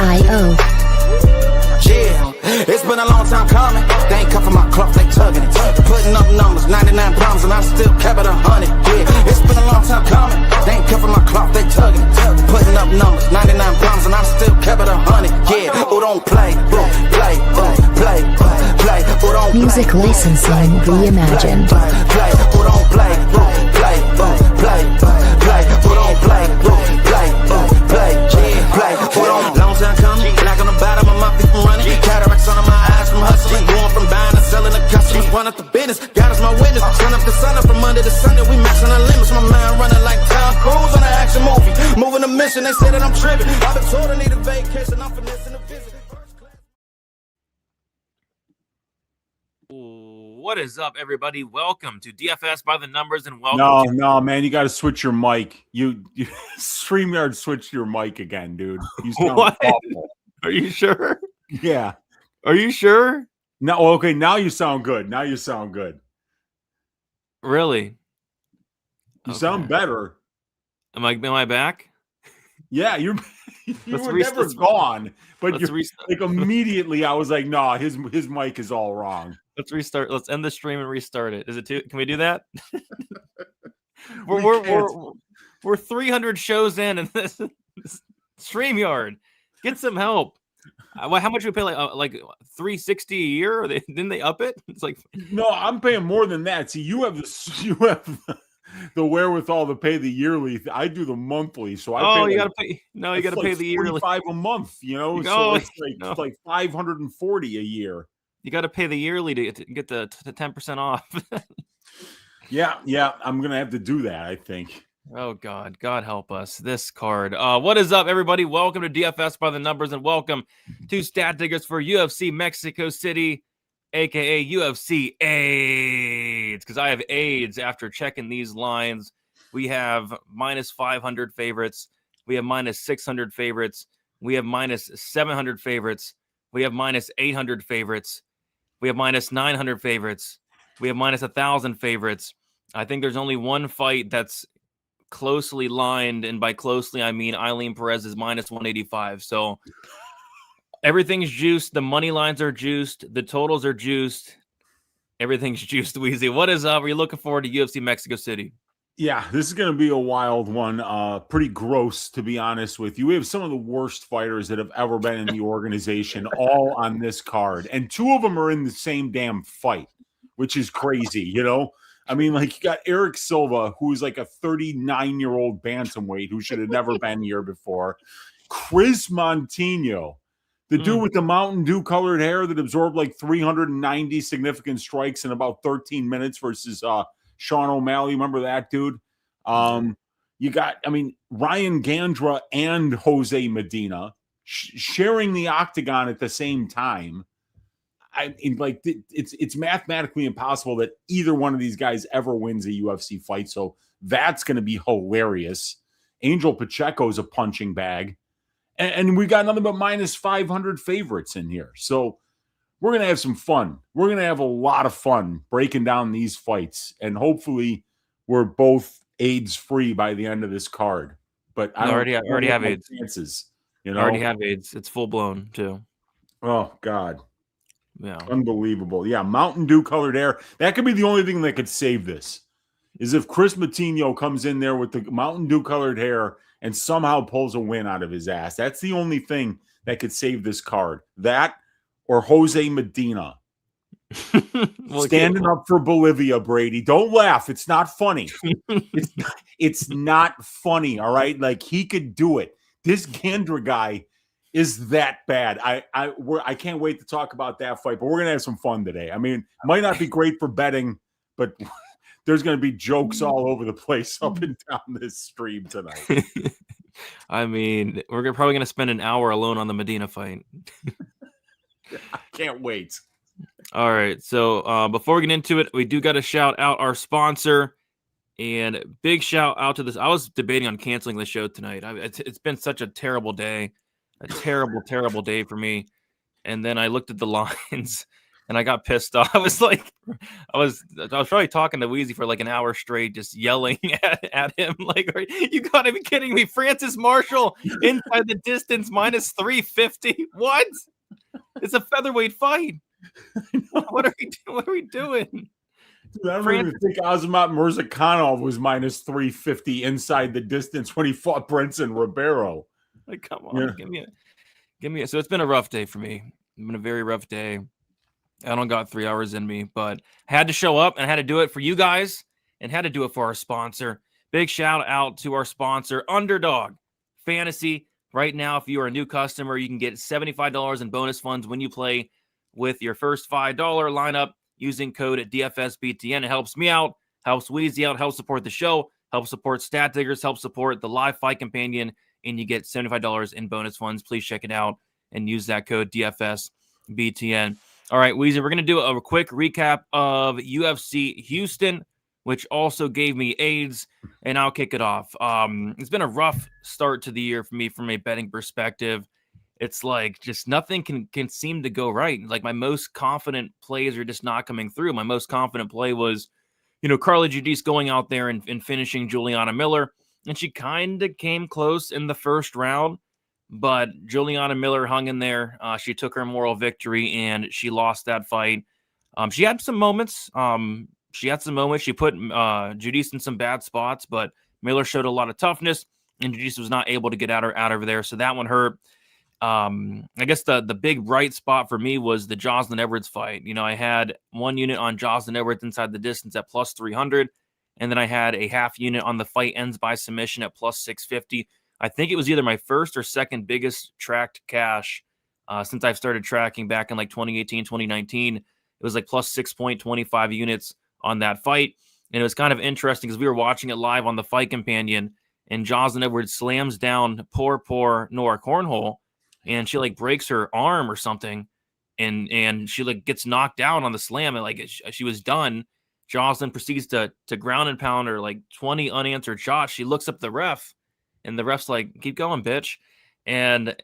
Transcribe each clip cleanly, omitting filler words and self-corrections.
Yeah, it's been a long time coming. They ain't cuffing my cloth, they tugging it. Putting up numbers, 99 problems, and I still kept it 100. Yeah, it's been a long time coming. They ain't cuffing my cloth, they tugging it. Putting up numbers, 99 problems, and I still kept it 100. Yeah, who don't play, play, play, play, who don't play. Music licensing reimagined. Play, who don't play, play, play, play, who don't play, play, play, who don't. Long time coming, black on the bottom of my feet from running. Cataracts under my eyes from hustling. Going from buying to selling to customers. Run up the business, God is my witness. Sun up the sun up from Monday to Sunday. We maxing our limits. My mind running like Tom Cruise on an action movie. Moving a mission, they say that I'm tripping. I've been told I need a vacation. I'm finessing a visit. What is up, everybody? Welcome to DFS by the Numbers, and welcome. No, man, you got to switch your mic. You StreamYard switched your mic again, dude. You sound awful. Are you sure? Yeah. Are you sure? No, okay. Now you sound good. Really? You sound better. Am I back? Yeah, you were never gone, but you're like immediately. I was like, no, his mic is all wrong. Let's restart. Let's end the stream and restart it. Is it too? Can we do that? We're 300 shows in, and this StreamYard. Get some help. How much do we pay? Like $360 a year? Or didn't they up it? It's like no, I'm paying more than that. See, you have the wherewithal to pay the yearly. I do the monthly, so you gotta pay. No, you gotta pay the yearly. $45 a month, so it's like $540 a year. You got to pay the yearly to get the 10% off. Yeah, I'm gonna have to do that, I think. Oh God help us. This card. What is up, everybody? Welcome to DFS by the Numbers, and welcome to Stat Diggers for UFC Mexico City, aka UFC AIDS. Because I have AIDS after checking these lines. We have minus 500 favorites. We have minus 600 favorites. We have minus 700 favorites. We have minus 800 favorites. We have minus 900 favorites. We have minus 1,000 favorites. I think there's only one fight that's closely lined, and by closely, I mean Eileen Perez is minus 185. So everything's juiced. The money lines are juiced. The totals are juiced. Everything's juiced, Weezy. What is up? Are you looking forward to UFC Mexico City? Yeah, this is going to be a wild one. Pretty gross, to be honest with you. We have some of the worst fighters that have ever been in the organization all on this card. And two of them are in the same damn fight, which is crazy, I mean, like, you got Eric Silva, who's like a 39-year-old bantamweight who should have never been here before. Chris Moutinho, the dude with the Mountain Dew colored hair that absorbed like 390 significant strikes in about 13 minutes versus Sean O'Malley. Remember that dude? You got, Ryan Gandra and Jose Medina sharing the octagon at the same time. It's mathematically impossible that either one of these guys ever wins a UFC fight. So that's going to be hilarious. Angel Pacheco's a punching bag. And we got nothing but minus 500 favorites in here. So we're going to have some fun. We're going to have a lot of fun breaking down these fights. And hopefully we're both AIDS-free by the end of this card. But I already have AIDS. Chances, I already have AIDS. It's full-blown, too. Oh, God. Yeah. Unbelievable. Yeah, Mountain Dew colored hair. That could be the only thing that could save this. Is if Chris Moutinho comes in there with the Mountain Dew colored hair and somehow pulls a win out of his ass. That's the only thing that could save this card. That or Jose Medina. Standing up for Bolivia, Brady. Don't laugh. It's not funny. It's not funny, all right? Like, he could do it. This Gandra guy is that bad. I can't wait to talk about that fight, but we're going to have some fun today. I mean, it might not be great for betting, but there's going to be jokes all over the place up and down this stream tonight. I mean, we're probably going to spend an hour alone on the Medina fight. I can't wait. All right. So before we get into it, we do got to shout out our sponsor, and big shout out to this. I was debating on canceling the show tonight. It's been such a terrible day. A terrible, terrible day for me. And then I looked at the lines, and I got pissed off. I was probably talking to Weezy for like an hour straight, just yelling at him. Like, you gotta be kidding me. Francis Marshall inside the distance minus 350. What? It's a featherweight fight. What are we doing? Dude, I don't even think Azamat Murzakanov was minus 350 inside the distance when he fought Brenson Ribeiro. Like, come on, give me. So it's been a rough day for me. It's been a very rough day. I don't got 3 hours in me, but I had to show up and I had to do it for you guys and had to do it for our sponsor. Big shout out to our sponsor, Underdog Fantasy. Right now, if you are a new customer, you can get $75 in bonus funds when you play with your first $5 lineup using code DFSBTN. It helps me out, helps Weezy out, helps support the show, helps support Stat Diggers, helps support the live fight companion, and you get $75 in bonus funds. Please check it out and use that code DFSBTN. All right, Weezy, we're going to do a quick recap of UFC Houston, which also gave me AIDS, and I'll kick it off. It's been a rough start to the year for me from a betting perspective. It's like just nothing can seem to go right. Like my most confident plays are just not coming through. My most confident play was, Carla Giudice going out there and finishing Juliana Miller, and she kind of came close in the first round, but Juliana Miller hung in there. She took her moral victory, and she lost that fight. She had some moments. She put Giudice in some bad spots, but Miller showed a lot of toughness, and Giudice was not able to get out of there. So that one hurt. I guess the big bright spot for me was the Jocelyn Edwards fight. I had one unit on Jocelyn Edwards inside the distance at plus 300, and then I had a half unit on the fight ends by submission at plus 650. I think it was either my first or second biggest tracked cash since I've started tracking back in like 2018, 2019. It was like plus 6.25 units on that fight. And it was kind of interesting because we were watching it live on the Fight Companion, and Jocelyn Edwards slams down poor Nora Cornhole, and she like breaks her arm or something, and she like gets knocked down on the slam, and like she was done. Jocelyn proceeds to ground and pound her like 20 unanswered shots. She looks up the ref, and the ref's like, "Keep going, bitch." And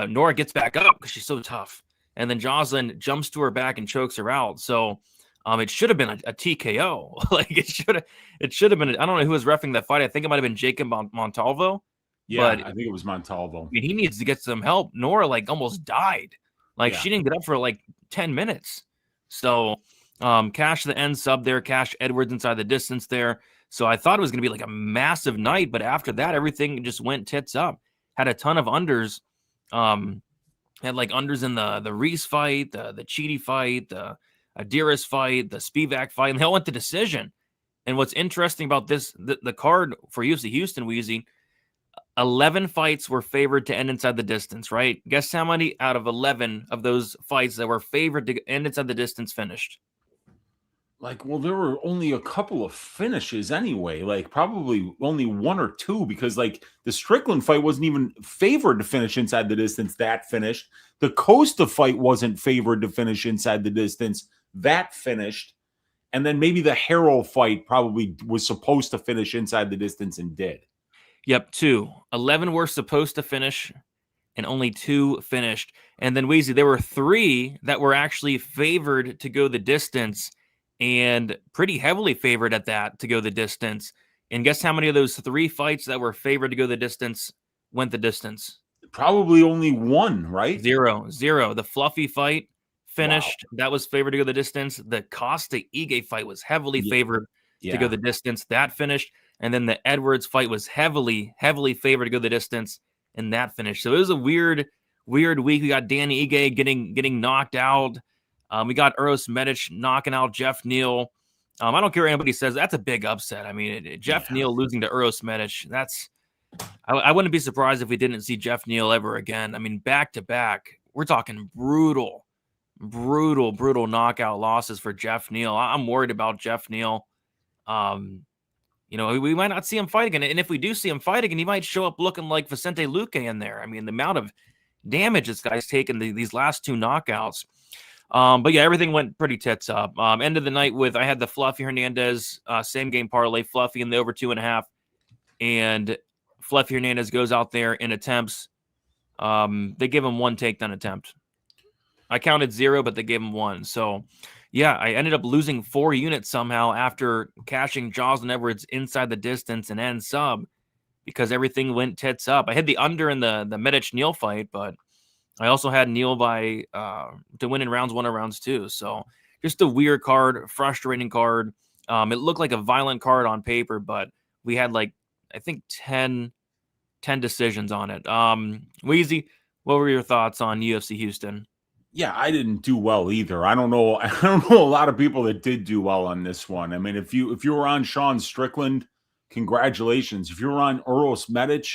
Nora gets back up because she's so tough, and then Jocelyn jumps to her back and chokes her out. So it should have been a TKO. Like it should have been. I don't know who was reffing that fight. I think it might have been Jacob Montalvo. Yeah, but I think it was Montalvo. I mean, he needs to get some help. Nora like almost died. Like she didn't get up for like 10 minutes. So Cash the end sub there, Cash Edwards inside the distance there. So I thought it was going to be like a massive night, but after that, everything just went tits up. Had a ton of unders. Had like unders in the Reese fight, the Cheaty fight, the Adiris fight, the Spivak fight, and they all went to decision. And what's interesting about this, the card for UFC Houston, Weezy, 11 fights were favored to end inside the distance, right? Guess how many out of 11 of those fights that were favored to end inside the distance finished? Like, well, there were only a couple of finishes anyway, like probably only one or two, because like the Strickland fight wasn't even favored to finish inside the distance. That finished. The Costa fight wasn't favored to finish inside the distance. That finished. And then maybe the Harrell fight probably was supposed to finish inside the distance and did. Yep, 2. 11 were supposed to finish, and only 2 finished. And then, Weezy, there were 3 that were actually favored to go the distance, and pretty heavily favored at that to go the distance. And guess how many of those 3 fights that were favored to go the distance went the distance? Probably only 1, right? 0. The Fluffy fight finished. Wow. That was favored to go the distance. The Costa Ige fight was heavily favored to go the distance. That finished. And then the Edwards fight was heavily favored to go the distance, and that finished. So it was a weird week. We got Danny Ige getting knocked out. We got Uros Medic knocking out Jeff Neal. I don't care what anybody says. That's a big upset. I mean, Jeff Neal losing to Uros Medic. I wouldn't be surprised if we didn't see Jeff Neal ever again. I mean, back to back, we're talking brutal knockout losses for Jeff Neal. I'm worried about Jeff Neal. We might not see him fight again. And if we do see him fight again, he might show up looking like Vicente Luque in there. I mean, the amount of damage this guy's taken these last 2 knockouts. But yeah, everything went pretty tits up. End of the night I had the Fluffy Hernandez same game parlay, Fluffy in the over 2.5. And Fluffy Hernandez goes out there and attempts. They give him 1 takedown attempt. I counted 0, but they gave him 1. So, yeah, I ended up losing 4 units somehow after cashing Jocelyn Edwards inside the distance and end sub because everything went tits up. I had the under in the Medic Neal fight, but I also had Neal by to win in rounds 1 or rounds 2. So just a weird card, frustrating card. It looked like a violent card on paper, but we had like, I think 10 decisions on it. Weezy, what were your thoughts on UFC Houston? Yeah, I didn't do well either. I don't know a lot of people that did do well on this one. I mean, if you were on Sean Strickland, congratulations. If you were on Uros Medic,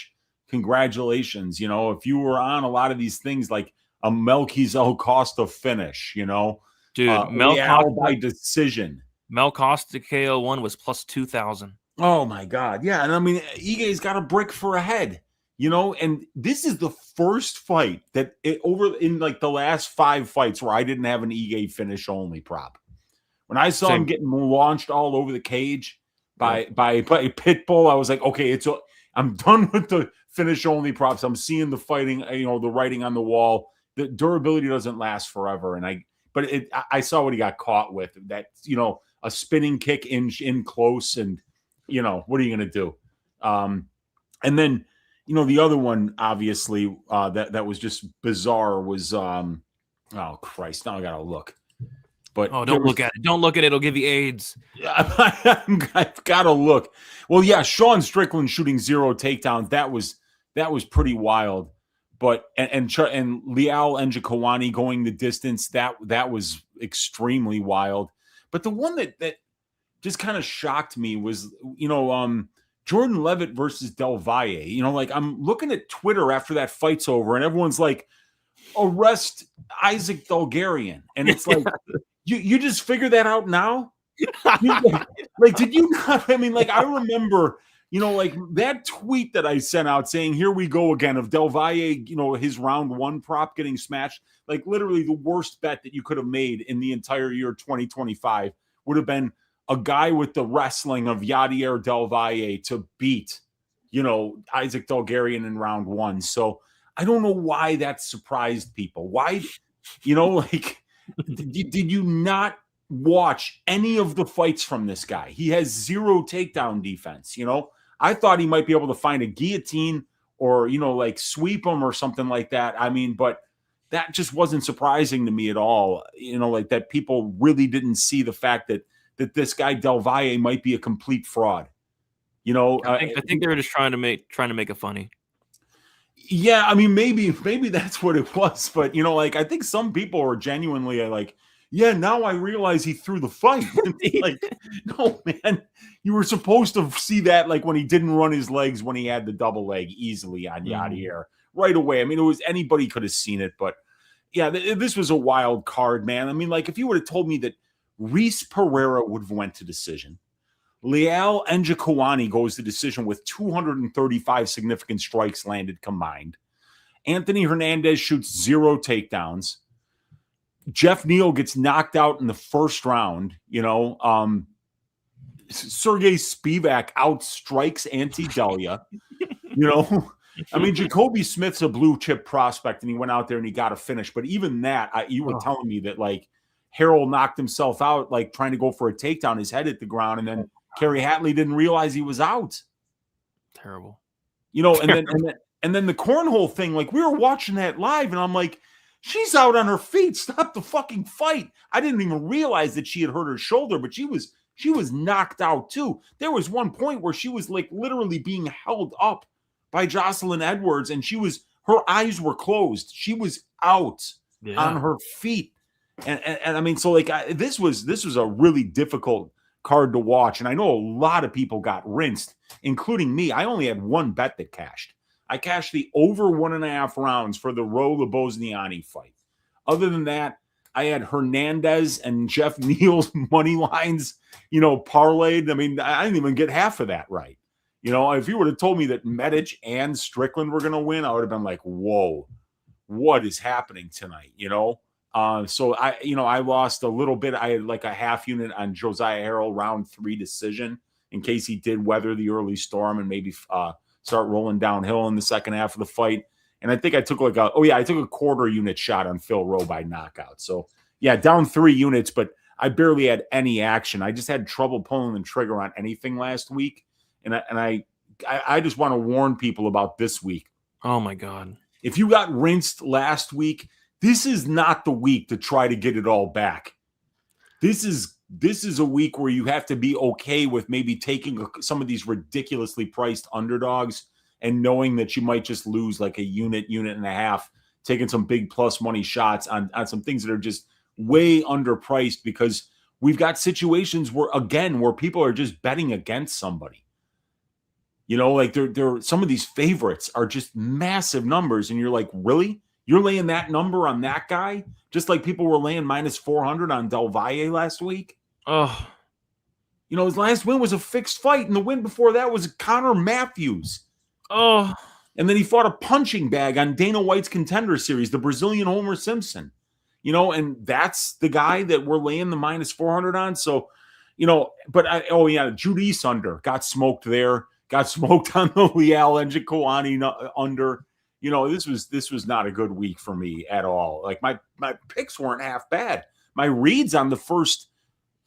congratulations. You know, if you were on a lot of these things like a Melquizel Costa finish, you know, dude, Mel Costa by decision. Mel Costa KO1 was plus 2,000. Oh my God. Yeah. And I mean, Ige's got a brick for a head, you know, and this is the first fight that over in like the last 5 fights where I didn't have an Ige finish only prop. When I saw him getting launched all over the cage by Pitbull, I was like, okay, I'm done with the finish only props. I'm seeing the fighting, you know, the writing on the wall. The durability doesn't last forever. And I saw what he got caught with, that, you know, a spinning kick in close, and, you know, what are you going to do? And then, you know, the other one, obviously, that was just bizarre was, oh Christ, now I got to look. But don't look at it. Don't look at it. It'll give you AIDS. I've got to look. Well, yeah, Sean Strickland shooting 0 takedowns. That was pretty wild. But and Leal Njokuani going the distance, that was extremely wild. But the one that just kind of shocked me was, you know, Jordan Levitt versus Del Valle. You know, like, I'm looking at Twitter after that fight's over, and everyone's like, arrest Isaac Bulgarian. And it's like, you just figure that out now? Like, did you not? I mean, like, I remember, you know, like that tweet that I sent out saying, here we go again, of Del Valle, you know, his round 1 prop getting smashed. Like, literally the worst bet that you could have made in the entire year 2025 would have been a guy with the wrestling of Yadier Del Valle to beat, you know, Isaac Bulgarian in round 1. So I don't know why that surprised people. Why, you know, like, did you not watch any of the fights from this guy? He has 0 takedown defense. You know, I thought he might be able to find a guillotine or, you know, like sweep him or something like that. I mean, but that just wasn't surprising to me at all. You know, like, that people really didn't see the fact that this guy Del Valle might be a complete fraud. You know, I think they were just trying to make it funny. Yeah, I mean, maybe that's what it was. But, you know, like, I think some people are genuinely like, yeah, now I realize he threw the fight. Like, no, man, you were supposed to see that, like, when he didn't run his legs when he had the double leg easily on Yadier right away. I mean, it was, anybody could have seen it. But yeah, this was a wild card, man. I mean, like, if you would have told me that Reese Pereira would have went to decision, Leal Njokuani goes to decision with 235 significant strikes landed combined, Anthony Hernandez shoots 0 takedowns, Jeff Neal gets knocked out in the first round, you know, Sergey Spivak outstrikes Ante Delia, you know. I mean, Jacoby Smith's a blue chip prospect, and he went out there and he got a finish. But even that, you were telling me that, like, Harrell knocked himself out, like, trying to go for a takedown, his head hit the ground, and then Kerry Hatley didn't realize he was out. Terrible. You know, and then the cornhole thing, like, we were watching that live, and I'm like, she's out on her feet. Stop the fucking fight. I didn't even realize that she had hurt her shoulder, but she was knocked out too. There was one point where she was, like, literally being held up by Jocelyn Edwards, and her eyes were closed. She was out on her feet. And I mean, so, like, this was a really difficult card to watch. And I know a lot of people got rinsed, including me. I only had one bet that cashed. I cashed the over 1.5 rounds for the Ro Labozniani fight. Other than that, I had Hernandez and Jeff Neal's money lines, you know, parlayed. I mean, I didn't even get half of that right. You know, if you would have told me that Medic and Strickland were going to win, I would have been like, whoa, what is happening tonight? You know? So I lost a little bit. I had like a half unit on Josiah Harrell round 3 decision in case he did weather the early storm and maybe start rolling downhill in the second half of the fight. And I think I took I took a quarter unit shot on Phil Rowe by knockout. So yeah, down 3 units, but I barely had any action. I just had trouble pulling the trigger on anything last week. And I just want to warn people about this week. Oh my God. If you got rinsed last week, this is not the week to try to get it all back. This is a week where you have to be okay with maybe taking some of these ridiculously priced underdogs and knowing that you might just lose like a unit and a half, taking some big plus money shots on some things that are just way underpriced, because we've got situations where people are just betting against somebody. You know, like they're some of these favorites are just massive numbers, and you're like, really? You're laying that number on that guy? Just like people were laying minus 400 on Del Valle last week? Oh. You know, his last win was a fixed fight, and the win before that was Connor Matthews. Oh. And then he fought a punching bag on Dana White's Contender Series, the Brazilian Homer Simpson. You know, and that's the guy that we're laying the minus 400 on. So, you know, but Judice under, got smoked there. Got smoked on the Leal and Jacoani under. You know, this was not a good week for me at all. Like my picks weren't half bad. My reads on the first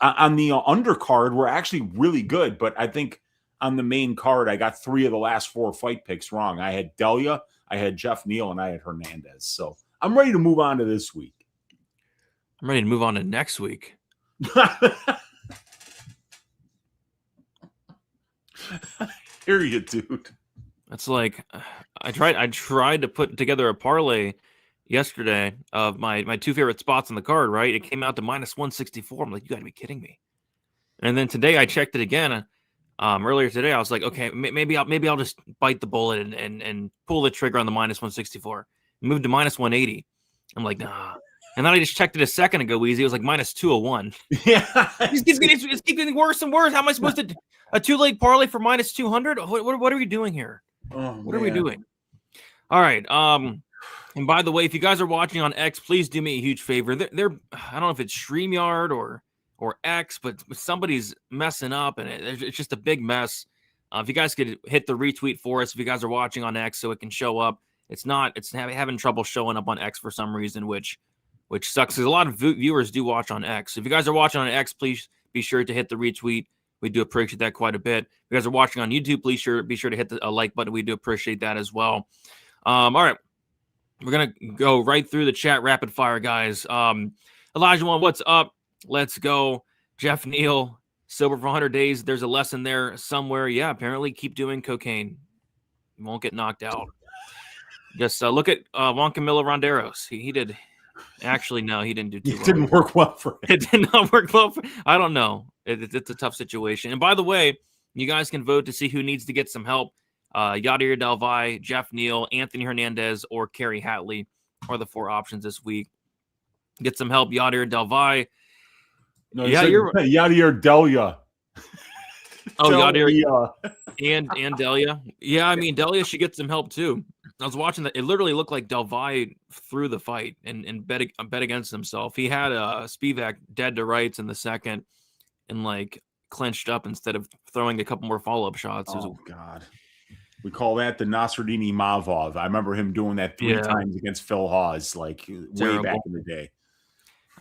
on the undercard were actually really good, but I think on the main card I got 3 of the last 4 fight picks wrong. I had Delia, I had Jeff Neal, and I had Hernandez. So I'm ready to move on to this week. I'm ready to move on to next week. Hear you, dude. That's like I tried to put together a parlay yesterday of my 2 favorite spots on the card, right? It came out to minus 164. I'm like, you gotta be kidding me. And then today I checked it again. Earlier today, I was like, okay, maybe I'll just bite the bullet and pull the trigger on the minus 164. Moved to minus 180. I'm like, nah. And then I just checked it a second ago, Weezy. It was like minus 201. Yeah. It keeps getting worse and worse. How am I supposed to a 2-leg parlay for minus 200? What are we doing here? What are we doing? All right. And by the way, if you guys are watching on X, please do me a huge favor. They're I don't know if it's StreamYard or X, but somebody's messing up, and it's just a big mess. If you guys could hit the retweet for us, if you guys are watching on X, so it can show up. It's having trouble showing up on X for some reason, which sucks because a lot of viewers do watch on X. If you guys are watching on X, please be sure to hit the retweet. We do appreciate that quite a bit. If you guys are watching on YouTube, please be sure to hit the like button. We do appreciate that as well. All right. We're going to go right through the chat rapid fire, guys. Elijah One, what's up? Let's go. Jeff Neal, sober for 100 days. There's a lesson there somewhere. Yeah, apparently keep doing cocaine. You won't get knocked out. Just look at Juan Camilo Ronderos. He did. Actually, no, he didn't do too well. It didn't work well for him. It did not work well for I don't know. It's a tough situation. And by the way, you guys can vote to see who needs to get some help. Yadier Del Valle, Jeff Neal, Anthony Hernandez, or Kerry Hatley are the 4 options this week. Get some help, Yadier Del Valle. No, you're Yadier Delia. Oh, Yadier and Delia. Yeah, I mean, Delia should get some help too. I was watching that. It literally looked like Del Valle threw the fight and bet against himself. He had Spivak dead to rights in the second and like clenched up instead of throwing a couple more follow-up shots. Oh, God. We call that the Nasruddin Imavov. I remember him doing that 3 times against Phil Hawes, like way back in the day.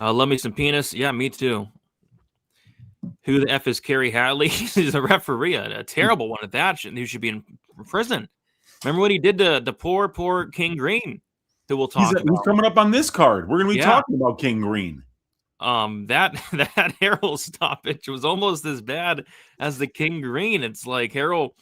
Love me some Pinas. Yeah, me too. Who the F is Kerry Hatley? He's a referee, a terrible one at that. Who should be in prison. Remember what he did to the poor King Green, who we'll talk about. He's coming up on this card. We're going to be talking about King Green. That Harrell stoppage was almost as bad as the King Green. It's like Harrell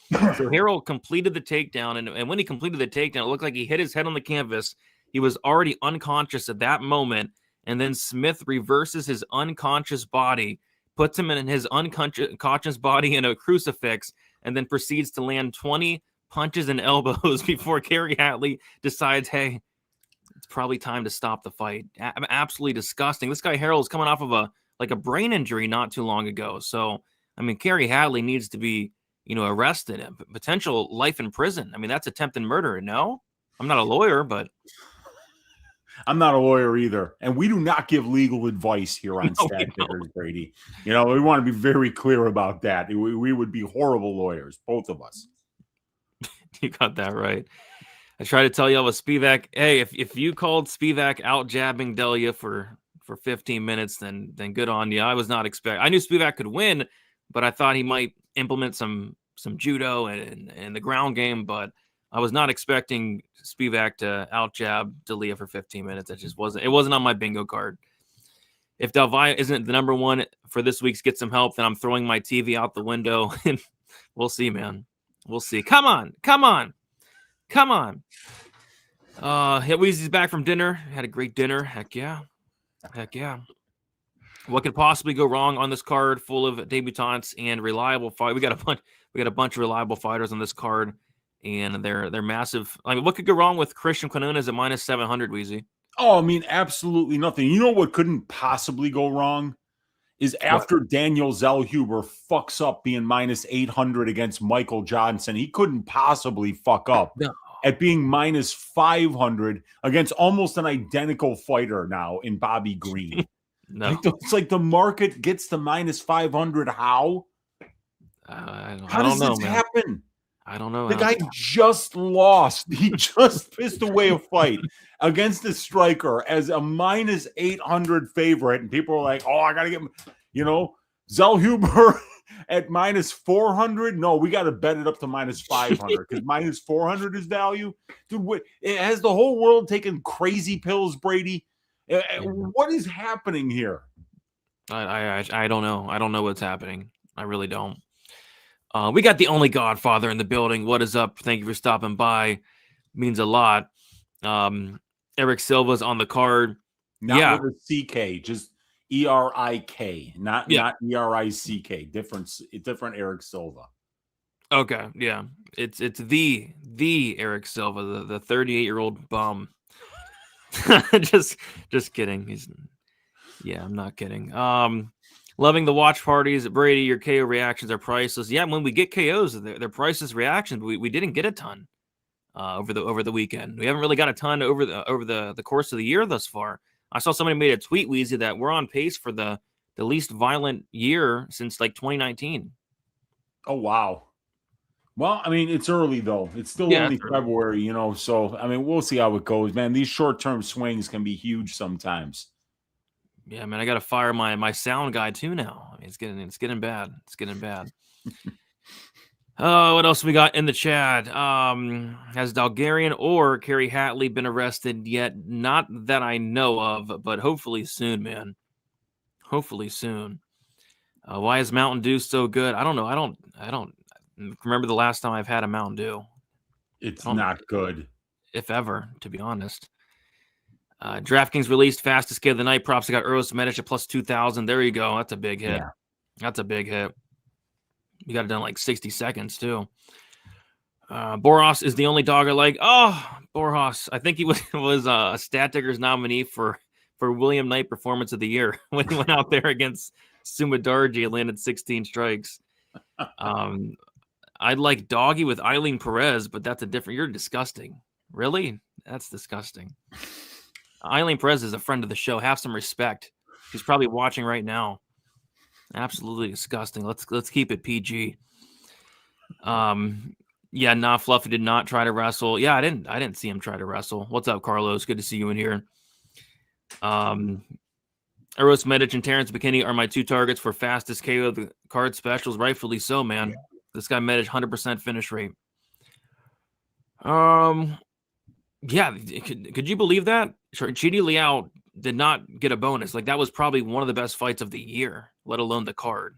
completed the takedown, and when he completed the takedown, it looked like he hit his head on the canvas. He was already unconscious at that moment, and then Smith reverses his unconscious body, puts him in his unconscious body in a crucifix, and then proceeds to land 20 punches and elbows before Kerry Hatley decides, hey, it's probably time to stop the fight. Absolutely disgusting. This guy Harold is coming off of a brain injury not too long ago. So, I mean, Kerry Hatley needs to be, arrested. Potential life in prison. I mean, that's attempted murder. No, I'm not a lawyer, but I'm not a lawyer either. And we do not give legal advice here on Stat Pickers, Brady. We want to be very clear about that. We would be horrible lawyers, both of us. You got that right. I try to tell y'all with Spivak, hey, if you called Spivak out jabbing Delia for 15 minutes, then good on you. I was not expecting. I knew Spivak could win, but I thought he might implement some judo and the ground game. But I was not expecting Spivak to out jab Delia for 15 minutes. It just wasn't. It wasn't on my bingo card. If Del Valle isn't the number one for this week's Get Some Help, then I'm throwing my TV out the window. And we'll see, man. We'll see. Come on. Weezy's back from dinner. Had a great dinner. Heck yeah. What could possibly go wrong on this card full of debutantes and reliable fight? We got a bunch of reliable fighters on this card, and they're massive. I mean, what could go wrong with Christian Quinones at minus 700, Weezy? Oh, I mean, absolutely nothing. You know what couldn't possibly go wrong is after Daniel Zellhuber fucks up being minus 800 against Michael Johnson, he couldn't possibly fuck up at being minus 500 against almost an identical fighter now in Bobby Green. No. It's like the market gets to minus 500. How? How does this happen? I don't know. The guy just lost. He just pissed away a fight against a striker as a minus 800 favorite. And people are like, oh, I got to get, Zellhuber at minus 400. No, we got to bet it up to minus 500 because minus 400 is value. Dude, it has the whole world taking crazy pills, Brady. What is happening here? I don't know. I don't know what's happening. I really don't. We got the only Godfather in the building. What is up? Thank you for stopping by. Means a lot. Eric Silva's on the card. Not with a CK, just ERIK, not ERICK. Different Eric Silva. Okay, yeah. It's the Eric Silva, the 38-year-old bum. just kidding. I'm not kidding. Loving the watch parties. Brady, your KO reactions are priceless. Yeah, when we get KOs, they're priceless reactions. But we didn't get a ton over the weekend. We haven't really got a ton over the course of the year thus far. I saw somebody made a tweet, Weezy, that we're on pace for the least violent year since like 2019. Oh, wow. Well, I mean, it's early, though. It's still only February, so, I mean, we'll see how it goes, man. These short-term swings can be huge sometimes. Yeah, man, I got to fire my sound guy too now. I mean, it's getting bad. It's getting bad. What else we got in the chat? Has Dalgarian or Kerry Hatley been arrested yet? Not that I know of, but hopefully soon, man. Hopefully soon. Why is Mountain Dew so good? I don't know. I don't remember the last time I've had a Mountain Dew. It's not good. If ever, to be honest. DraftKings released fastest K of the night. Props. I got Eros Medic at plus 2,000. There you go. That's a big hit. Yeah. That's a big hit. You got it done like 60 seconds too. Borjas is the only dog I like. Oh, Borjas. I think he was a Stat Tickers nominee for William Knight Performance of the Year when he went out there against Sumadarji and landed 16 strikes. I'd like Doggy with Eileen Perez, but that's a different. You're disgusting. Really? That's disgusting. Eileen Perez is a friend of the show. Have some respect. She's probably watching right now. Absolutely disgusting. Let's keep it PG. Fluffy did not try to wrestle. Yeah, I didn't see him try to wrestle. What's up, Carlos? Good to see you in here. Eros Medic and Terrence McKinney are my two targets for fastest KO of the card specials. Rightfully so, man. Yeah. This guy Medic 100% finish rate. Yeah, could you believe that? Chidi Liao did not get a bonus. Like, that was probably one of the best fights of the year, let alone the card.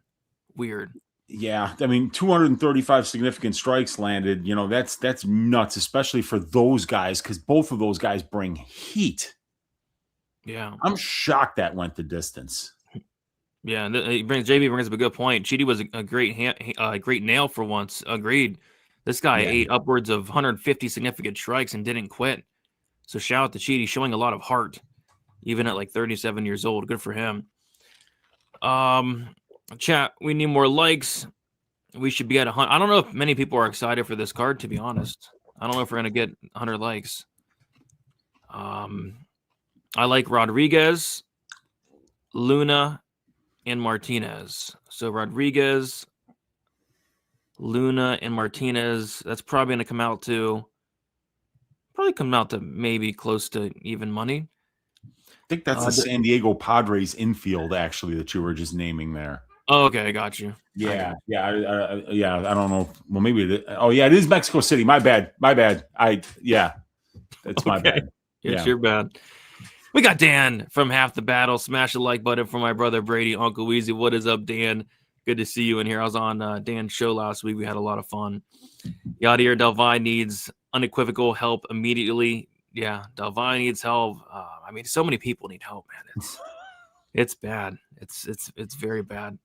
Weird. Yeah, I mean, 235 significant strikes landed. That's nuts, especially for those guys, because both of those guys bring heat. Yeah, I'm shocked that went the distance. Yeah, and JB brings up a good point. Chidi was a great nail for once. Agreed. This guy ate upwards of 150 significant strikes and didn't quit. So shout out to Chidi, showing a lot of heart, even at like 37 years old. Good for him. Chat, we need more likes. We should be at 100. I don't know if many people are excited for this card, to be honest. I don't know if we're going to get 100 likes. I like Rodriguez, Luna, and Martinez. So Rodriguez, Luna, and Martinez. That's probably going to come out to Probably come out to maybe close to even money. I think that's the San Diego Padres infield, actually, that you were just naming there. Oh, okay, I got you. Yeah. I don't know. Well, maybe it is Mexico City. My bad. It's my bad. It's your bad. We got Dan from Half the Battle. Smash the like button for my brother Brady, Uncle Weezy. What is up, Dan? Good to see you in here. I was on Dan's show last week. We had a lot of fun. Yadier Delvine needs unequivocal help immediately. Yeah, Delvine needs help. I mean, so many people need help, man. It's bad. It's very bad.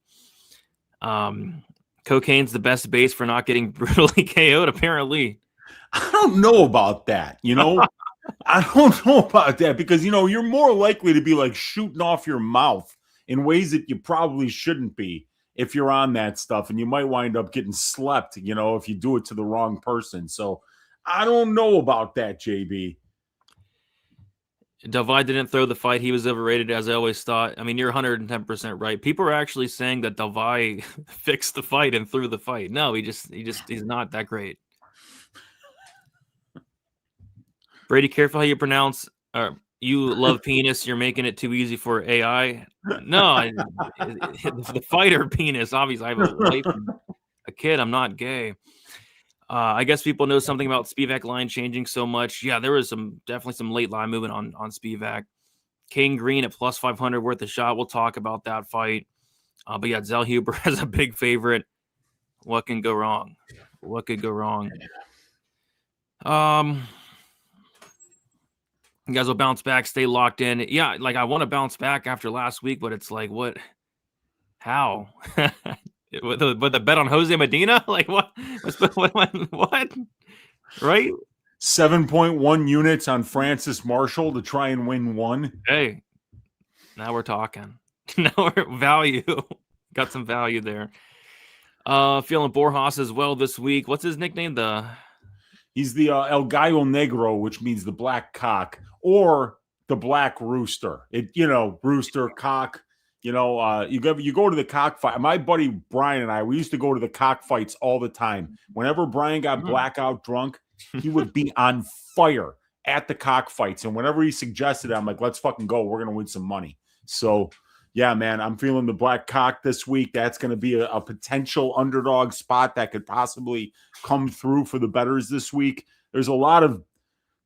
Cocaine's the best base for not getting brutally KO'd, apparently. I don't know about that, I don't know about that because, you're more likely to be like shooting off your mouth in ways that you probably shouldn't be if you're on that stuff, and you might wind up getting slept, if you do it to the wrong person. So I don't know about that, JB. Delvine didn't throw the fight. He was overrated, as I always thought. I mean, you're 110% right. People are actually saying that Delvine fixed the fight and threw the fight. No, he's not that great. Brady, careful how you pronounce. You love penis. You're making it too easy for AI. No, the fighter penis. Obviously, I have a wife and a kid. I'm not gay. I guess people know something about Spivak line changing so much. Yeah, there was definitely some late line movement on Spivak. King Green at plus 500 worth a shot. We'll talk about that fight. But yeah, Zellhuber has a big favorite. What can go wrong? What could go wrong? You guys will bounce back, stay locked in. Yeah, like I want to bounce back after last week, but it's like, what? How? with the bet on Jose Medina? Like what? What? Right? 7.1 units on Francis Marshall to try and win one. Hey, now we're talking. Now we're value. Got some value there. Feeling Borjas as well this week. What's his nickname? He's the El Gallo Negro, which means the black cock, or the black rooster. Rooster, cock. You go to the cockfight. My buddy Brian and I, we used to go to the cockfights all the time. Whenever Brian got blackout drunk, he would be on fire at the cockfights. And whenever he suggested it, I'm like, let's fucking go. We're going to win some money. So, yeah, man, I'm feeling the black cock this week. That's going to be a potential underdog spot that could possibly come through for the bettors this week. There's a lot of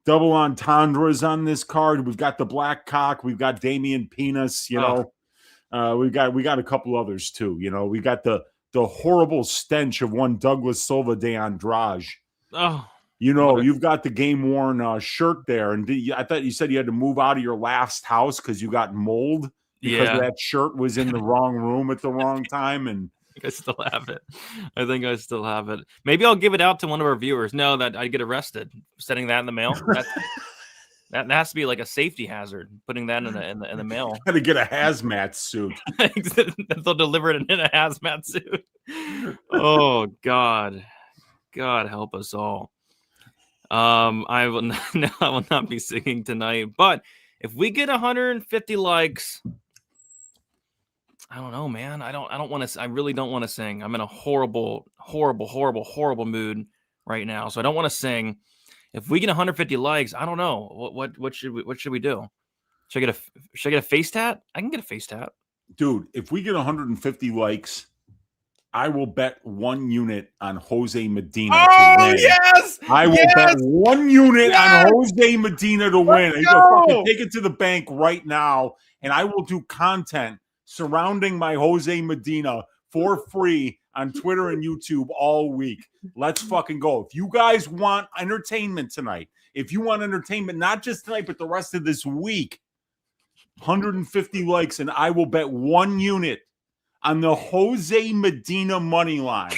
double entendres on this card. We've got the black cock. We've got Damian Pinas, we got a couple others too. We got the horrible stench of one Douglas Silva de Andrade. Oh, you've got the game-worn shirt there. And I thought you said you had to move out of your last house because you got mold because that shirt was in the wrong room at the wrong time. And I still have it. Maybe I'll give it out to one of our viewers. No, that I'd get arrested sending that in the mail. That has to be like a safety hazard. Putting that in the mail. Got to get a hazmat suit. They'll deliver it in a hazmat suit. Oh God help us all. I will not be singing tonight. But if we get 150 likes. I don't know, man. I don't want to. I really don't want to sing. I'm in a horrible mood right now, so I don't want to sing. If we get 150 likes, I don't know what should we do? Should I get a face tat? I can get a face tat, dude. If we get 150 likes, I will bet 1 unit on Jose Medina to win. Yes! I will bet 1 unit on Jose Medina to win. I fucking take it to the bank right now, and I will do content surrounding my Jose Medina for free on Twitter and YouTube all week. Let's fucking go. If you guys want entertainment tonight, not just tonight, but the rest of this week, 150 likes, and I will bet 1 unit on the Jose Medina money line.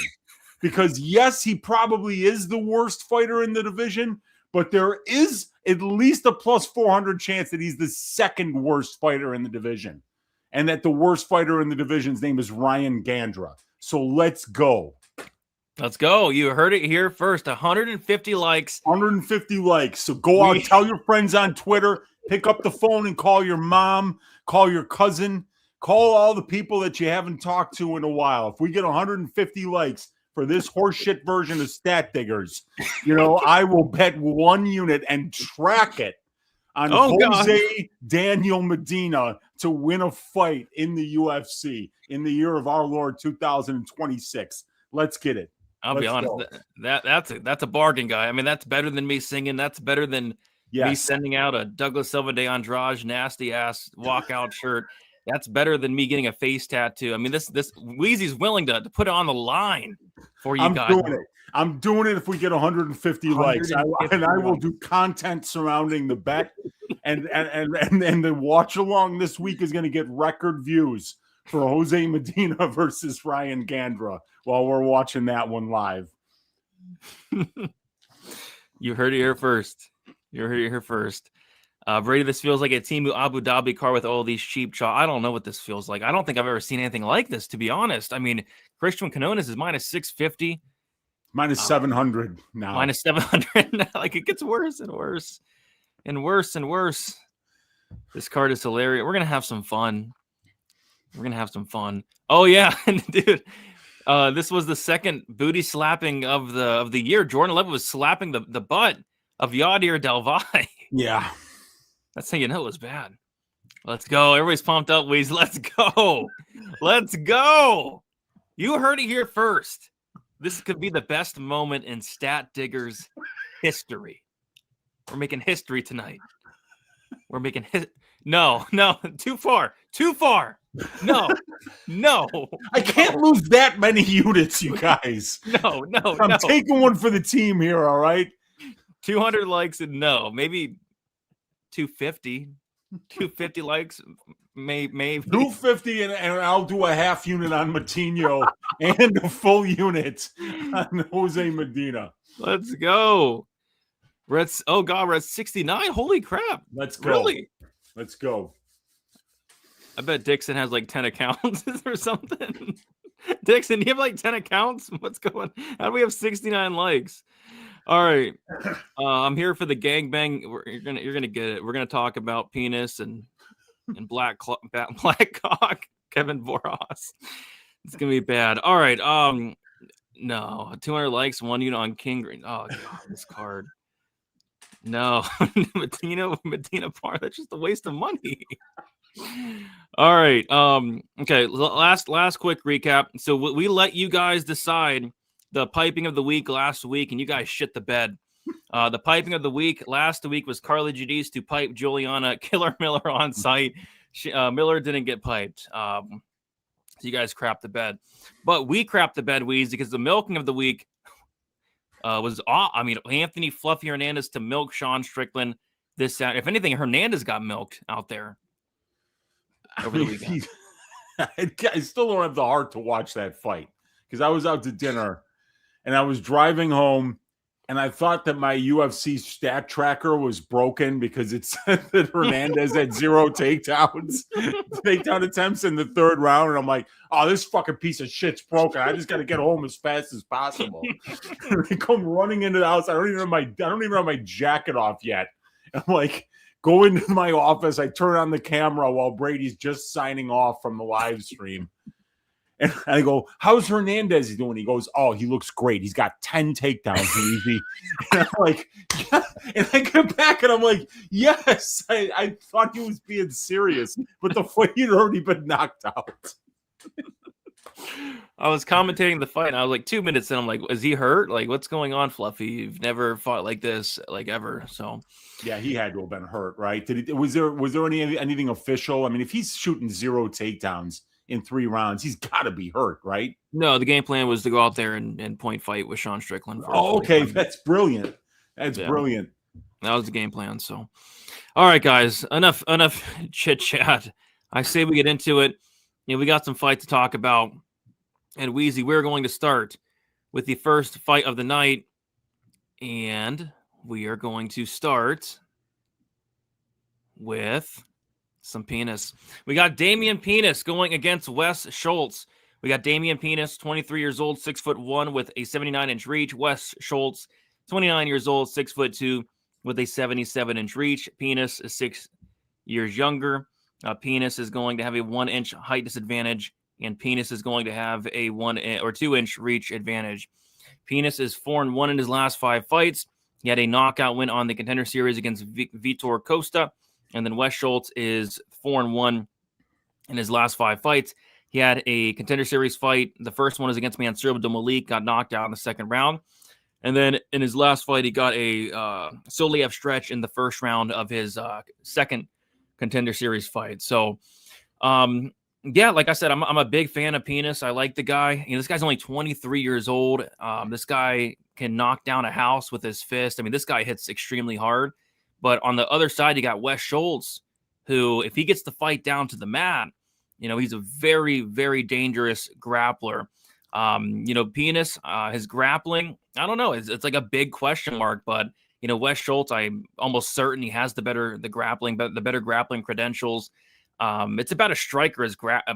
Because yes, he probably is the worst fighter in the division, but there is at least a plus 400 chance that he's the second worst fighter in the division. And that the worst fighter in the division's name is Ryan Gandra. So let's go. Let's go. You heard it here first. 150 likes. 150 likes. So go out, tell your friends on Twitter, pick up the phone and call your mom, call your cousin, call all the people that you haven't talked to in a while. If we get 150 likes, for this horseshit version of Stat Diggers, I will bet 1 unit and track it on Jose Daniel Medina to win a fight in the UFC in the year of our Lord 2026. Let's get it. I'll be honest. That's a bargain, guy. I mean, that's better than me singing. That's better than me sending out a Douglas Silva de Andrade nasty ass walkout shirt. That's better than me getting a face tattoo. I mean, this Wheezy's willing to put it on the line for you guys. I'm doing it if we get 150 likes. I will do content surrounding the bet, and the watch along this week is going to get record views for Jose Medina versus Ryan Gandra while we're watching that one live. You heard it here first. Brady, this feels like a Team Abu Dhabi car with all these cheap chalk. I don't know what this feels like. I don't think I've ever seen anything like this, to be honest. I mean, Christian Quinones is minus 650. Minus 700 now. Minus 700. Like, it gets worse and worse and worse and worse. This card is hilarious. We're going to have some fun. Oh, yeah. Dude, this was the second booty slapping of the year. Jordan Levitt was slapping the butt of Yadir Delvai. Yeah. That's how you know it was bad. Let's go. Everybody's pumped up, Weez. Let's go. Let's go. You heard it here first. This could be the best moment in Stat Diggers history. We're making history tonight. We're making No, too far. No. I can't lose that many units, you guys. No. I'm taking one for the team here, all right? 200 likes and no. Maybe 250. 250 likes, maybe 250, and I'll do a half unit on Moutinho and a full unit on Jose Medina. Let's go. We're at 69. Holy crap. Let's go. Really? Let's go. I bet Dixon has like 10 accounts or something. Dixon, do you have like 10 accounts? What's going on? How do we have 69 likes? All right. I'm here for the gangbang. You're gonna get it. We're gonna talk about penis and black cock, Kevin Borjas. It's gonna be bad. All right. No, 200 likes, 1 unit on King Green. Oh god, this card. No, Medina par. That's just a waste of money. All right. Okay. Last quick recap. So we let you guys decide the piping of the week last week, and you guys shit the bed. The piping of the week last week was Carly Giudice to pipe Juliana Killer Miller on site. Miller didn't get piped. So you guys crapped the bed. But we crapped the bed, Weez, because the milking of the week was Anthony Fluffy Hernandez to milk Sean Strickland this Saturday. If anything, Hernandez got milked out there over the weekend. I still don't have the heart to watch that fight because I was out to dinner and I was driving home and I thought that my UFC stat tracker was broken because it said that Hernandez had 0 takedown attempts in the 3rd round. And I'm like, oh, this fucking piece of shit's broken. I just got to get home as fast as possible. I come running into the house. I don't even have my jacket off yet. I'm like, go into my office. I turn on the camera while Brady's just signing off from the live stream. And I go, how's Hernandez doing? He goes, oh, he looks great. He's got 10 takedowns, easy. And I'm like, yeah. And I get back and I'm like, yes, I thought he was being serious, but the fight had already been knocked out. I was commentating the fight and I was like 2 minutes in. I'm like, is he hurt? Like, what's going on, Fluffy? You've never fought like this, like ever. So yeah, he had to have been hurt, right? Was there anything official? I mean, if he's shooting 0 takedowns in 3 rounds, he's got to be hurt, right? No, the game plan was to go out there and point fight with Sean Strickland. Oh, okay. That's brilliant. That's brilliant. That was the game plan. So, all right, guys, enough chit chat. I say we get into it. We got some fight to talk about. And Wheezy, we're going to start with the first fight of the night. And we are going to start with some penis. We got Damian Pinas going against Wes Schultz. We got Damian Pinas, 23 years old, 6'1" with a 79-inch reach. Wes Schultz, 29 years old, 6'2" with a 77-inch reach. Pinas is 6 years younger. Pinas is going to have a 1-inch height disadvantage and Pinas is going to have a 1 or 2 inch reach advantage. Pinas is 4-1 in his last 5 fights. He had a knockout win on the Contender Series against Vitor Costa, and then Wes Schultz is 4-1 in his last 5 fights. He had a Contender Series fight. The first one was against Mansour Malik, got knocked out in the second round. And then in his last fight, he got a Soliev stretch in the first round of his second Contender Series fight. So, yeah, like I said, I'm a big fan of Pinas. I like the guy. This guy's only 23 years old. This guy can knock down a house with his fist. I mean, this guy hits extremely hard. But on the other side, you got Wes Schultz, who, if he gets the fight down to the mat, he's a very, very dangerous grappler. Pinas, his grappling, I don't know. It's like a big question mark, but, Wes Schultz, I'm almost certain he has the better grappling credentials. It's about a striker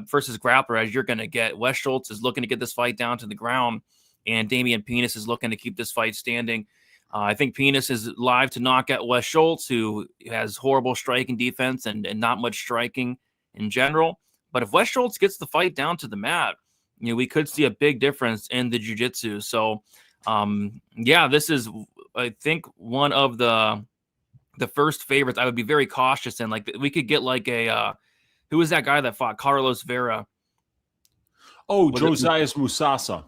versus grappler as you're going to get. Wes Schultz is looking to get this fight down to the ground, and Damian Pinas is looking to keep this fight standing. I think Pinas is live to knock out Wes Schultz, who has horrible striking defense and not much striking in general. But if Wes Schultz gets the fight down to the mat, we could see a big difference in the jiu-jitsu. So, this is, I think, one of the first favorites I would be very cautious in. Like, we could get like a who was that guy that fought Carlos Vera? Oh, Josias Musasa.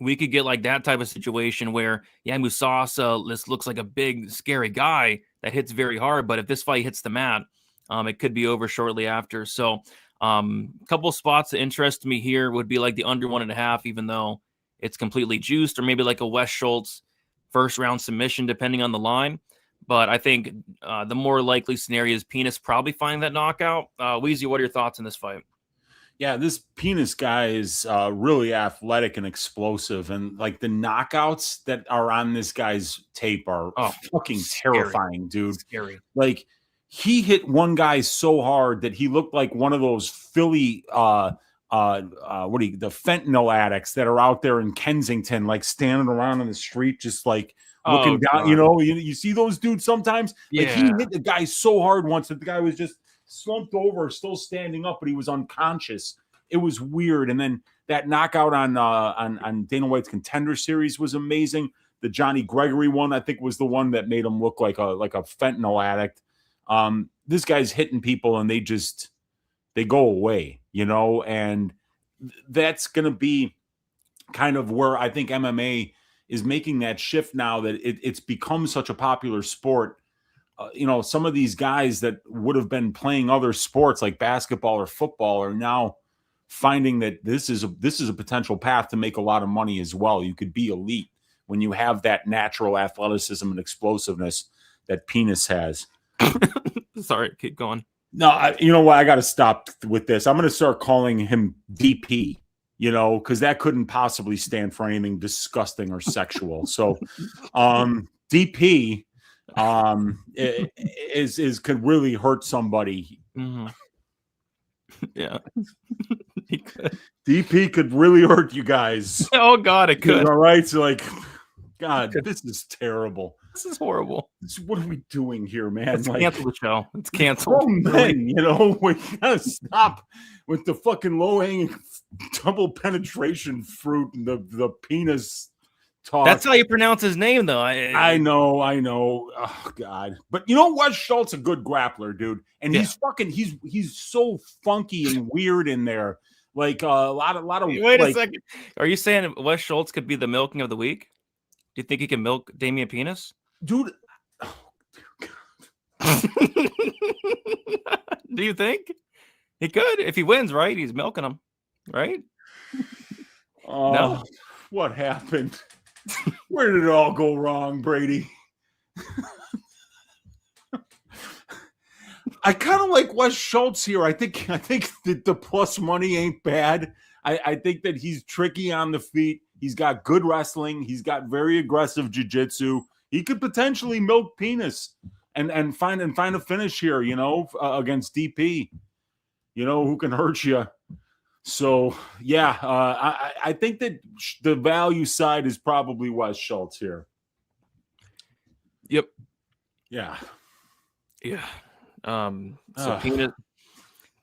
We could get like that type of situation where, Musasa, this looks like a big, scary guy that hits very hard. But if this fight hits the mat, it could be over shortly after. So, a couple spots that interest me here would be like the under 1.5, even though it's completely juiced, or maybe like a Wes Schultz first round submission, depending on the line. But I think the more likely scenario is Pinas probably finding that knockout. Weezy, what are your thoughts on this fight? Yeah, this Pinas guy is really athletic and explosive, and like the knockouts that are on this guy's tape are fucking terrifying, dude. Scary. Like, he hit one guy so hard that he looked like one of those Philly the fentanyl addicts that are out there in Kensington, like standing around on the street, just like looking down. You see those dudes sometimes. Like, he hit the guy so hard once that the guy was just slumped over, still standing up, but he was unconscious. It was weird. And then that knockout on Dana White's Contender Series was amazing. The Johnny Gregory one, I think, was the one that made him look like a fentanyl addict. This guy's hitting people and they go away, and that's going to be kind of where I think MMA is making that shift now that it's become such a popular sport. Some of these guys that would have been playing other sports like basketball or football are now finding that this is a potential path to make a lot of money as well. You could be elite when you have that natural athleticism and explosiveness that Pinas has. Sorry, keep going. No, you know what? I got to stop with this. I'm going to start calling him DP, because that couldn't possibly stand for anything disgusting or sexual. So, DP could really hurt somebody. Mm-hmm. Yeah. He could. DP could really hurt you guys. Oh God, it could. All right. So, like, God, this is terrible. This is horrible. What are we doing here, man? Let's cancel the show. It's canceled. Oh, man, we gotta stop with the fucking low-hanging double penetration fruit and the penis talk. That's how you pronounce his name, though. I know. Oh God. But you know what? Schultz a good grappler, dude. And he's so funky and weird in there. Like a lot of Wait a second. Are you saying Wes Schultz could be the milking of the week? Do you think he can milk Damian Pinas? Dude. Do you think he could? If he wins, right? He's milking him, right? No. What happened? Where did it all go wrong, Brady? I kind of like Wes Schultz here. I think that the plus money ain't bad. I think that he's tricky on the feet. He's got good wrestling. He's got very aggressive jiu-jitsu. He could potentially milk Pinas and find a finish here, against DP, who can hurt you. So, yeah, I think that the value side is probably Wes Schultz here. Yep. Yeah. Yeah. So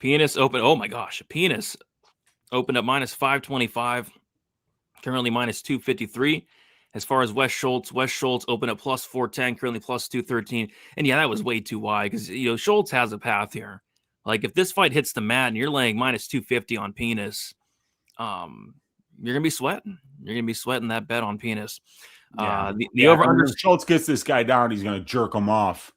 Pinas open. Oh my gosh, Pinas opened up minus 525, currently minus 253. As far as Wes Schultz opened up plus 410, currently plus 213. And yeah, that was way too wide because, Schultz has a path here. Like, if this fight hits the mat and you're laying minus 250 on Pinas, you're going to be sweating. You're going to be sweating that bet on Pinas. Yeah. The over-under. If Schultz gets this guy down, he's going to jerk him off.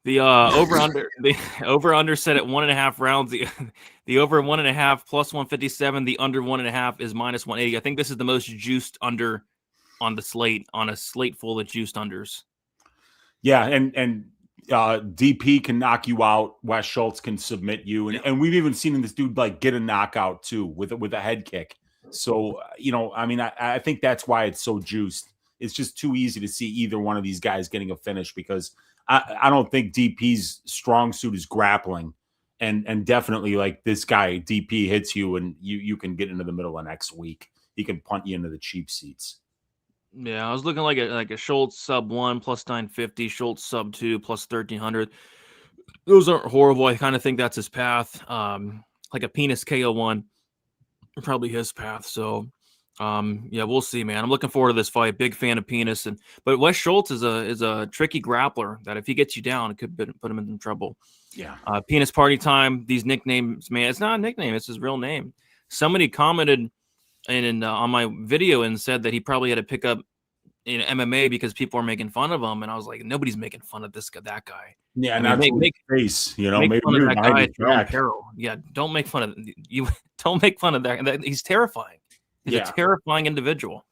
The over-under set at 1.5 rounds. The over 1.5 plus 157. The under 1.5 is minus 180. I think this is the most juiced under on the slate, on a slate full of juiced unders. Yeah, and DP can knock you out. Wes Schultz can submit you, and we've even seen this dude like get a knockout too with a head kick. So I think that's why it's so juiced. It's just too easy to see either one of these guys getting a finish because I don't think DP's strong suit is grappling, and definitely like this guy DP hits you and you can get into the middle of next week. He can punt you into the cheap seats. Yeah, I was looking like a Schultz sub 1 plus 950, Schultz sub 2 plus 1300. Those aren't horrible. I kind of think that's his path. Like a Pinas KO1, probably his path. So, yeah, we'll see, man. I'm looking forward to this fight. Big fan of Pinas, but Wes Schultz is a tricky grappler that if he gets you down, it could put him in trouble. Yeah. Pinas party time. These nicknames, man, it's not a nickname. It's his real name. Somebody commented on my video and said that he probably had to pick up in MMA because people are making fun of him, and I was like, nobody's making fun of that guy. Yeah, and not make face, make maybe fun of that guy at your own back. peril. Yeah, don't make fun of you. Don't make fun of that. He's terrifying. He's a terrifying individual.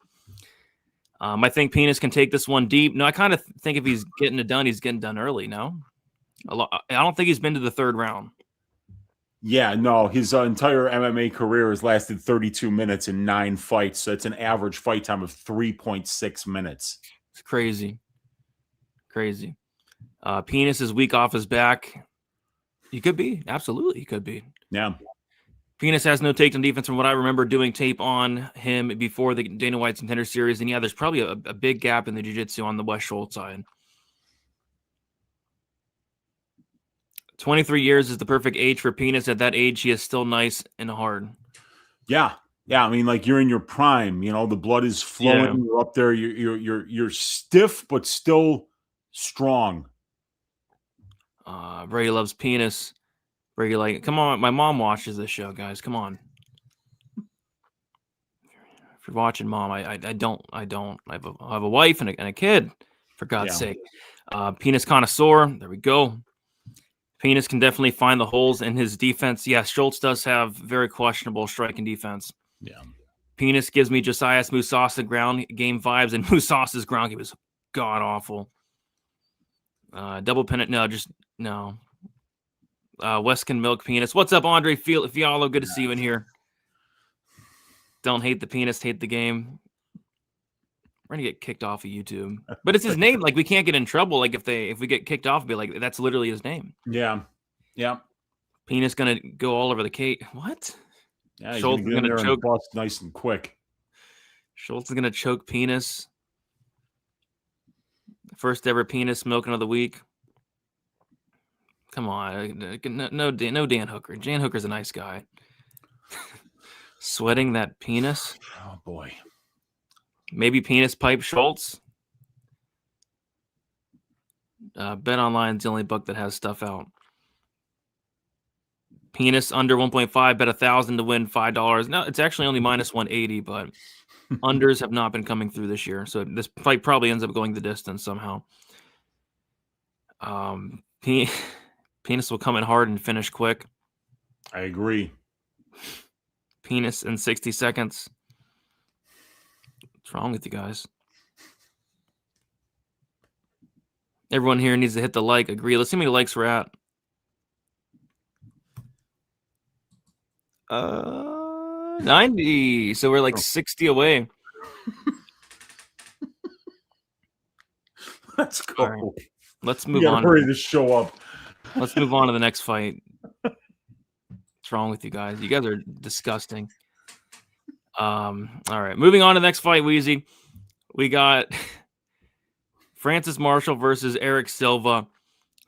I think Pinas can take this one deep. No, I kind of think if he's getting it done, he's getting done early. No, I don't think he's been to the third round. Yeah, no, his entire MMA career has lasted 32 minutes in 9 fights. So it's an average fight time of 3.6 minutes. It's crazy. Pinas is weak off his back. He could be. Absolutely, he could be. Yeah. Pinas has no takedown defense from what I remember doing tape on him before the Dana White's Contender Series. And yeah, there's probably a big gap in the jiu-jitsu on the Wes Schultz side. 23 years is the perfect age for Pinas. At that age, he is still nice and hard. Yeah. I mean, like you're in your prime. The blood is flowing. Yeah. You're up there. You're stiff, but still strong. Brady loves Pinas. Brady like, come on. My mom watches this show, guys. Come on. If you're watching, Mom, I don't. I have a wife and a kid. For God's sake. Pinas connoisseur. There we go. Pinas can definitely find the holes in his defense. Yeah, Schultz does have very questionable striking defense. Yeah. Pinas gives me Josias Musasa ground game vibes, and Musasa's ground game was god awful. Double pennant, no. Wes can milk Pinas. What's up, Andre Fialo? Good to see you in here. Don't hate the Pinas, hate the game. We're gonna get kicked off of YouTube, but it's his name. Like we can't get in trouble. Like if we get kicked off, be like that's literally his name. Yeah. Pinas gonna go all over the cake. What? Yeah, Schultz is gonna choke nice and quick. Schultz is gonna choke Pinas. First ever Pinas milking of the week. Come on, no Dan Hooker. Dan Hooker's a nice guy. Sweating that Pinas. Oh boy. Maybe Pinas pipe Schultz. Bet Online is the only book that has stuff out. Pinas under 1.5, bet 1,000 to win $5. No, it's actually only minus 180, but unders have not been coming through this year. So this fight probably ends up going the distance somehow. Pinas will come in hard and finish quick. I agree. Pinas in 60 seconds. What's wrong with you guys? Everyone here needs to hit the like. Agree. Let's see how many likes we're at. 90. So we're like 60 away. Let's go. Right. Let's move on. Hurry this show up. Let's move on to the next fight. What's wrong with you guys? You guys are disgusting. All right. Moving on to the next fight, Wheezy. We got Francis Marshall versus Eric Silva.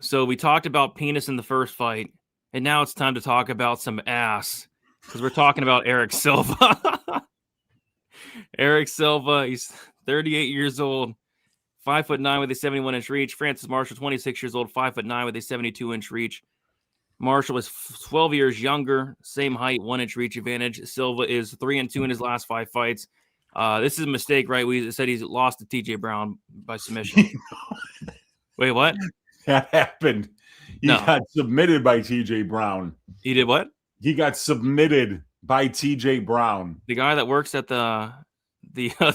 So we talked about Pinas in the first fight. And now it's time to talk about some ass because we're talking about Eric Silva. Eric Silva, he's 38 years old, 5'9" with a 71-inch reach. Francis Marshall, 26 years old, 5'9" with a 72-inch reach. Marshall is 12 years younger, same height, 1-inch reach advantage. Silva is 3-2 in his last 5 fights. This is a mistake, right? We said he's lost to TJ Brown by submission. Wait, what? That happened. He got submitted by TJ Brown. He did what? He got submitted by TJ Brown. The guy that works at the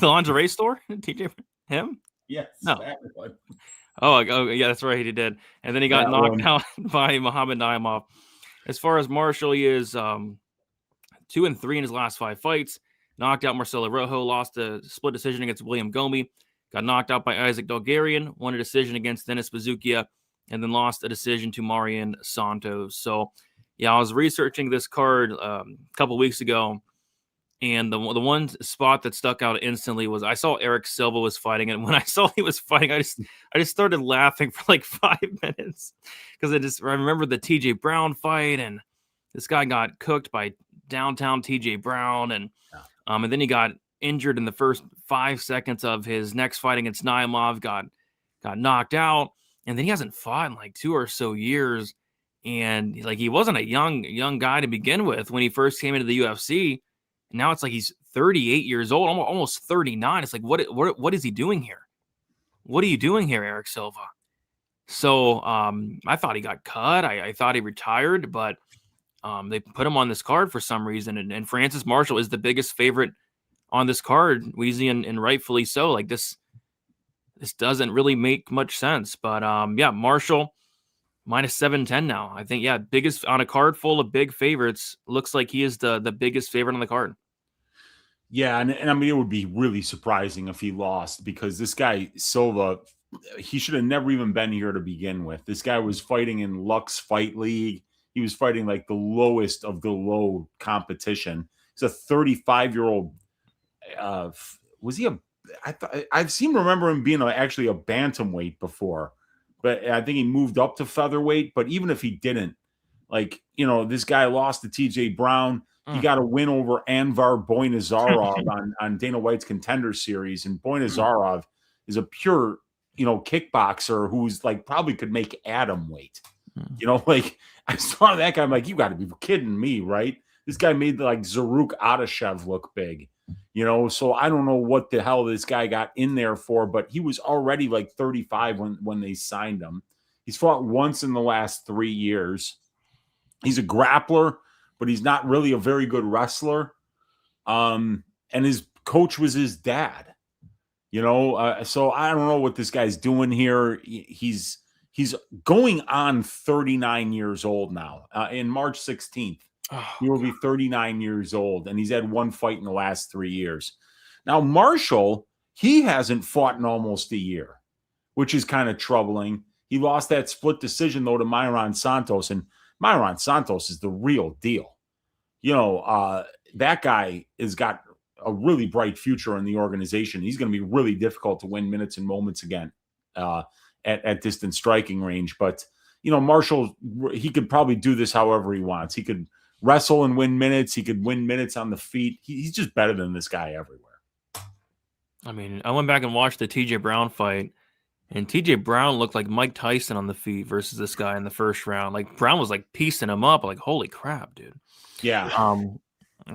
lingerie store? TJ, him? Yes. No. That one. Oh, yeah, that's right. He did. And then he got knocked out by Muhammad Naimov. As far as Marshall, he is 2-3 in his last 5 fights. Knocked out Marcelo Rojo, lost a split decision against William Gomi, got knocked out by Isaac Dolgarian, won a decision against Dennis Bazukia, and then lost a decision to Marian Santos. So, yeah, I was researching this card a couple weeks ago, and the one spot that stuck out instantly was I saw Eric Silva was fighting, and when I saw he was fighting, I just started laughing for like 5 minutes because I remember the TJ Brown fight, and this guy got cooked by downtown TJ Brown, and then he got injured in the first 5 seconds of his next fight against Naimov, got knocked out, and then he hasn't fought in like 2 or so years, and like he wasn't a young guy to begin with when he first came into the UFC. Now it's like he's 38 years old, almost 39. It's like, what is he doing here? What are you doing here, Eric Silva? So I thought he got cut. I thought he retired, but they put him on this card for some reason. And Francis Marshall is the biggest favorite on this card, Weezy, and rightfully so. Like this doesn't really make much sense. But yeah, Marshall minus 710 now. I think, yeah, biggest on a card full of big favorites. Looks like he is the biggest favorite on the card. Yeah, and I mean, it would be really surprising if he lost because this guy, Silva, he should have never even been here to begin with. This guy was fighting in Lux Fight League. He was fighting like the lowest of the low competition. He's a 35-year-old. Was he I've seen remember him being actually a bantamweight before, but I think he moved up to featherweight. But even if he didn't, like, you know, this guy lost to TJ Brown. He got a win over Anvar Boynazarov on Dana White's Contender Series. And Boynazarov is a pure, you know, kickboxer who's like probably could make atom weight. You know, like I saw that guy. I'm like, you got to be kidding me, right? This guy made like Zaruk Adashev look big, you know? So I don't know what the hell this guy got in there for, but he was already like 35 when they signed him. He's fought once in the last 3 years. He's a grappler, but he's not really a very good wrestler. And his coach was his dad, you know? So I don't know what this guy's doing here. He's going on 39 years old now. In March 16th, he will be 39 years old, and he's had 1 fight in the last 3 years. Now, Marshall, he hasn't fought in almost a year, which is kind of troubling. He lost that split decision, though, to Myron Santos, and Myron Santos is the real deal. You know, that guy has got a really bright future in the organization. He's going to be really difficult to win minutes and moments again at distance striking range. But, you know, Marshall, he could probably do this however he wants. He could wrestle and win minutes. He could win minutes on the feet. He's just better than this guy everywhere. I mean, I went back and watched the TJ Brown fight, and TJ Brown looked like Mike Tyson on the feet versus this guy in the first round. Like Brown was like piecing him up. Like, holy crap, dude. Yeah.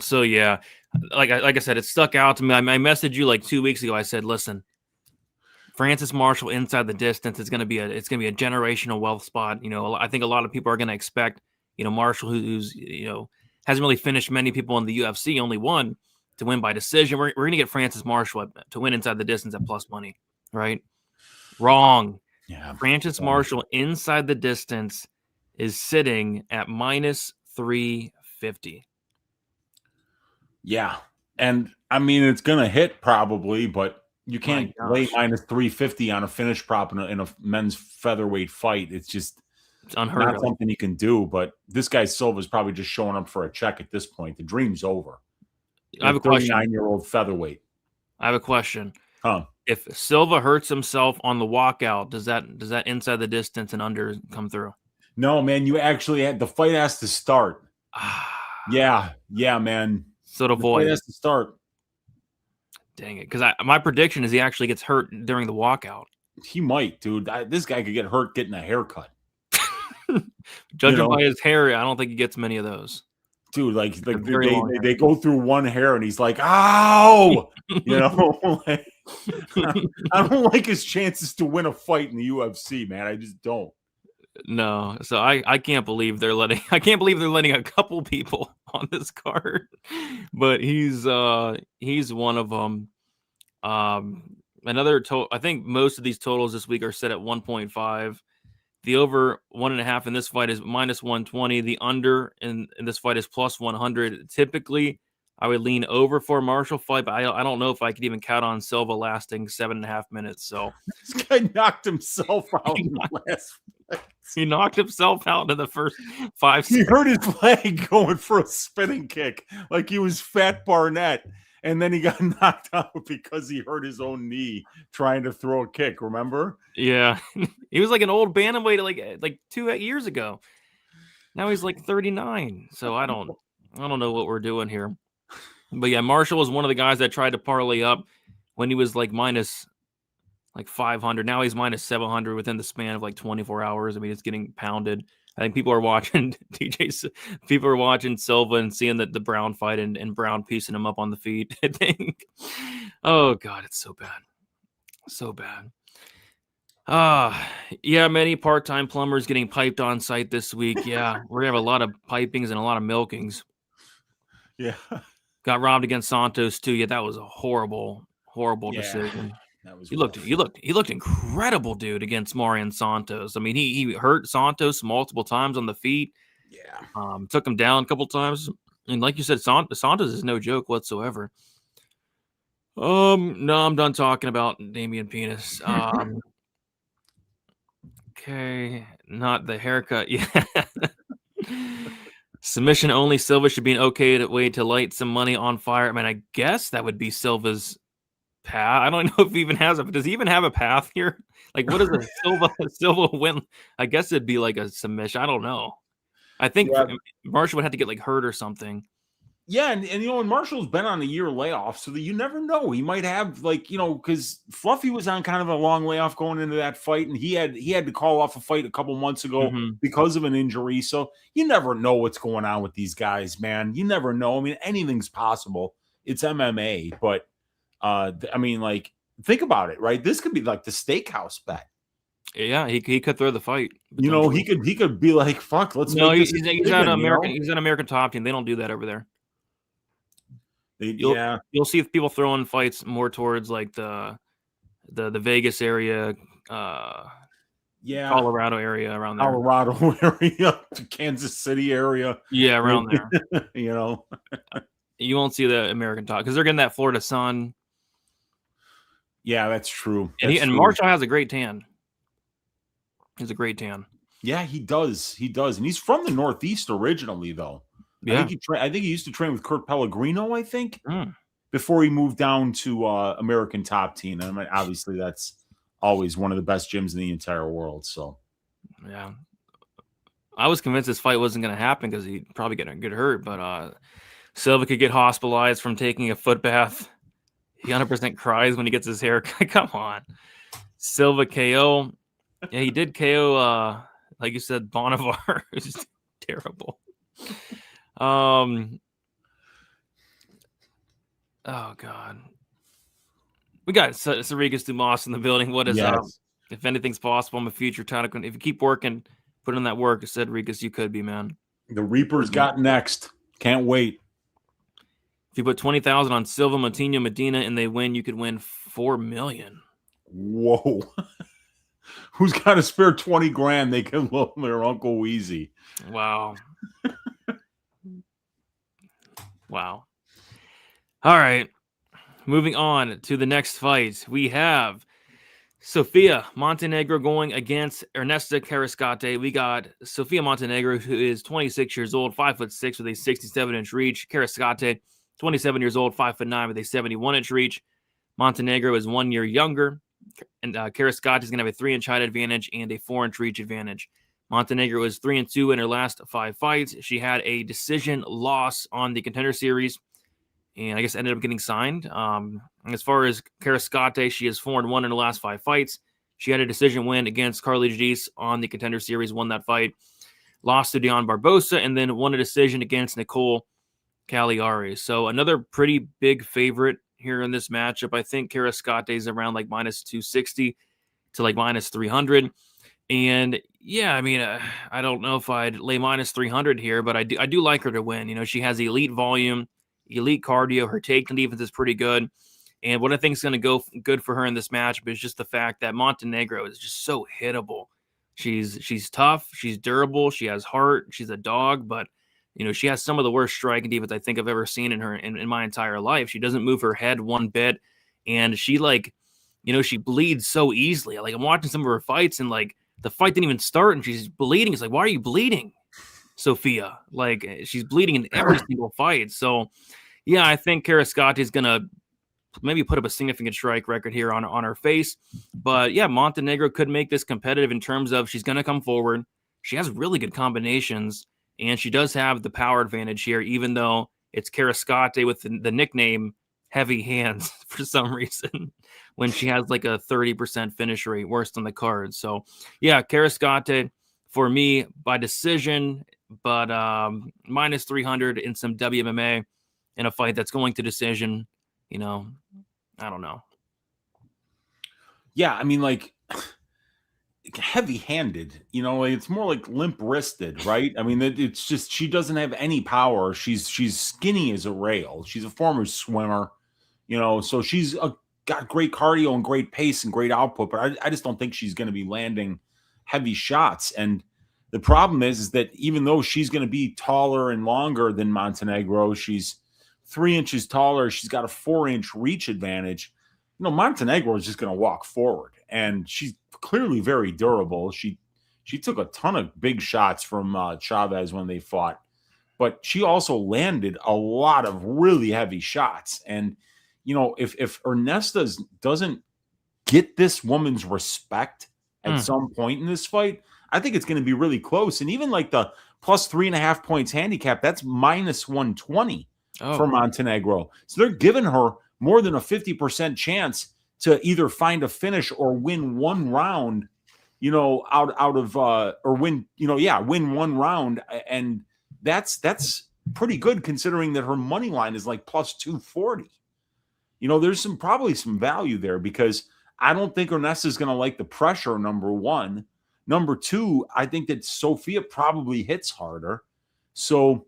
So yeah, like I said, it stuck out to me. I messaged you like 2 weeks ago. I said, listen, Francis Marshall inside the distance is going to be a generational wealth spot. You know, I think a lot of people are going to expect, you know, Marshall, who's, you know, hasn't really finished many people in the UFC, only one to win by decision. We're going to get Francis Marshall to win inside the distance at plus money, right? Wrong. Yeah. Francis Marshall inside the distance is sitting at minus 350. Yeah. And I mean, it's going to hit probably, but you can't lay minus 350 on a finish prop in a men's featherweight fight. It's just unheard of. Something you can do. But this guy Silva is probably just showing up for a check at this point. The dream's over. I have a question. 39-year-old featherweight. I have a question. Huh? If Silva hurts himself on the walkout, does that inside the distance and under come through? No, man, you actually had the fight has to start. Yeah, man. So to The fight avoid. has to start. Dang it. Because my prediction is he actually gets hurt during the walkout. He might, dude. This guy could get hurt getting a haircut. Judging by his hair, I don't think he gets many of those. Dude, like they go through one hair and he's like, ow! I don't like his chances to win a fight in the UFC, man. I just don't. No, so I can't believe they're letting a couple people on this card, but he's one of them. I think most of these totals this week are set at 1.5. The over 1.5 in this fight is minus 120. The under in this fight is plus 100. Typically, I would lean over for a Marshall fight, but I don't know if I could even count on Silva lasting 7.5 minutes. So this guy knocked himself out in the last fight. He knocked himself out in the first 5 He hurt his leg going for a spinning kick like he was Fat Barnett. And then he got knocked out because he hurt his own knee trying to throw a kick. Remember? Yeah, he was like an old bantamweight like 2 years ago. Now he's like 39. So I don't know what we're doing here. But yeah, Marshall was one of the guys that tried to parlay up when he was like minus like 500. Now he's minus 700 within the span of like 24 hours. I mean, it's getting pounded. I think people are watching people are watching Silva and seeing the Brown fight and Brown piecing him up on the feet. I think. Oh God, it's so bad. So bad. Yeah, many part-time plumbers getting piped on site this week. Yeah, we're gonna have a lot of pipings and a lot of milkings. Yeah. Got robbed against Santos too. Yeah, that was a horrible decision. That was he looked incredible, dude, against Marian Santos. I mean, he hurt Santos multiple times on the feet. Yeah. Took him down a couple times. And like you said, Santos is no joke whatsoever. No, I'm done talking about Damian Pinas. Okay, not the haircut. Yeah. Submission only. Silva should be an okay way to light some money on fire. I mean, I guess that would be Silva's path. I don't know if he even has does he even have a path here? Like, what is a Silva win? I guess it'd be like a submission. I don't know. I think Marshall would have to get like hurt or something. Yeah, and Marshall's been on a year layoff, so that you never know. He might have because Fluffy was on kind of a long layoff going into that fight, and he had to call off a fight a couple months ago because of an injury. So you never know what's going on with these guys, man. You never know. I mean, anything's possible. It's MMA, but I mean, like, think about it, right? This could be like the steakhouse bet. Yeah, he could throw the fight. He could be like, fuck, let's no, make he's not American. He's an American top team. They don't do that over there. You'll see people throwing fights more towards like the Vegas area, Colorado area around there. Colorado area, Kansas City area. Yeah, around there. You won't see the American top because they're getting that Florida sun. Yeah, that's true. And Marshall has a great tan. He's a great tan. Yeah, he does. And he's from the Northeast originally, though. Yeah. I think he used to train with Kurt Pellegrino, before he moved down to American Top Team. I mean, obviously, that's always one of the best gyms in the entire world. So, yeah. I was convinced this fight wasn't going to happen because he'd probably get hurt, but Silva could get hospitalized from taking a foot bath. He 100% cries when he gets his hair cut. Come on. Silva KO. Yeah, he did KO, like you said, Bonivar. It was terrible. Oh God, we got Sarikas Dumas in the building. What is up? If anything's possible, I'm a future title. If you keep working, put in that work, said Rikas, you could be, man. The Reapers got next. Can't wait. If you put 20,000 on Silva, Moutinho, Medina, and they win, you could win $4 million. Whoa. Who's got a spare 20 grand? They can loan their Uncle Weezy. Wow. Wow. All right. Moving on to the next fight. We have Sofia Montenegro going against Ernesta Kareckaite. We got Sofia Montenegro, who is 26 years old, 5'6" with a 67-inch reach. Kareckaite, 27 years old, 5'9" with a 71-inch reach. Montenegro is 1 year younger, and Kareckaite is going to have a 3-inch height advantage and a 4-inch reach advantage. Montenegro is 3-2 in her last 5 fights. She had a decision loss on the Contender Series, and I guess ended up getting signed. As far as Kareckaite, she is 4-1 in her last 5 fights. She had a decision win against Carly Gies on the Contender Series, won that fight, lost to Dion Barbosa, and then won a decision against Nicole Cagliari. So another pretty big favorite here in this matchup. I think Kareckaite is around like minus 260 to like minus 300. And yeah, I mean, I don't know if I'd lay minus 300 here, but I do like her to win. You know, she has elite volume, elite cardio. Her takedown defense is pretty good. And what I think is going to go good for her in this matchup is just the fact that Montenegro is just so hittable. She's tough. She's durable. She has heart. She's a dog, but you know, she has some of the worst striking defense I think I've ever seen in her in my entire life. She doesn't move her head one bit. And she she bleeds so easily. Like I'm watching some of her fights and like the fight didn't even start and she's bleeding. It's like, why are you bleeding, Sophia? Like she's bleeding in every single fight. So yeah, I think Kareckaite is going to maybe put up a significant strike record here on her face. But yeah, Montenegro could make this competitive in terms of she's going to come forward. She has really good combinations. And she does have the power advantage here, even though it's Kareckaite with the nickname Heavy Hands for some reason, when she has like a 30% finish rate, worst on the card. So, yeah, Kareckaite for me by decision, but minus 300 in some WMMA in a fight that's going to decision. You know, I don't know. Yeah, I mean, like heavy-handed, you know, it's more like limp-wristed, right? I mean, it's just she doesn't have any power. She's skinny as a rail. She's a former swimmer, you know, so she's got great cardio and great pace and great output, but I just don't think she's going to be landing heavy shots. And the problem is that even though she's going to be taller and longer than Montenegro, she's 3 inches taller. She's got a 4-inch reach advantage. You know, Montenegro is just going to walk forward, and she's clearly very durable. She took a ton of big shots from Chavez when they fought, but she also landed a lot of really heavy shots. And you know, if Ernesto doesn't get this woman's respect at some point in this fight, I think it's going to be really close. And even like the plus 3.5 points handicap, that's minus 120 for Montenegro. So they're giving her more than a 50% chance to either find a finish or win one round, you know, win one round. And that's pretty good considering that her money line is like plus 240. You know, there's probably some value there because I don't think Ernesto is going to like the pressure, number one. Number two, I think that Sophia probably hits harder. So,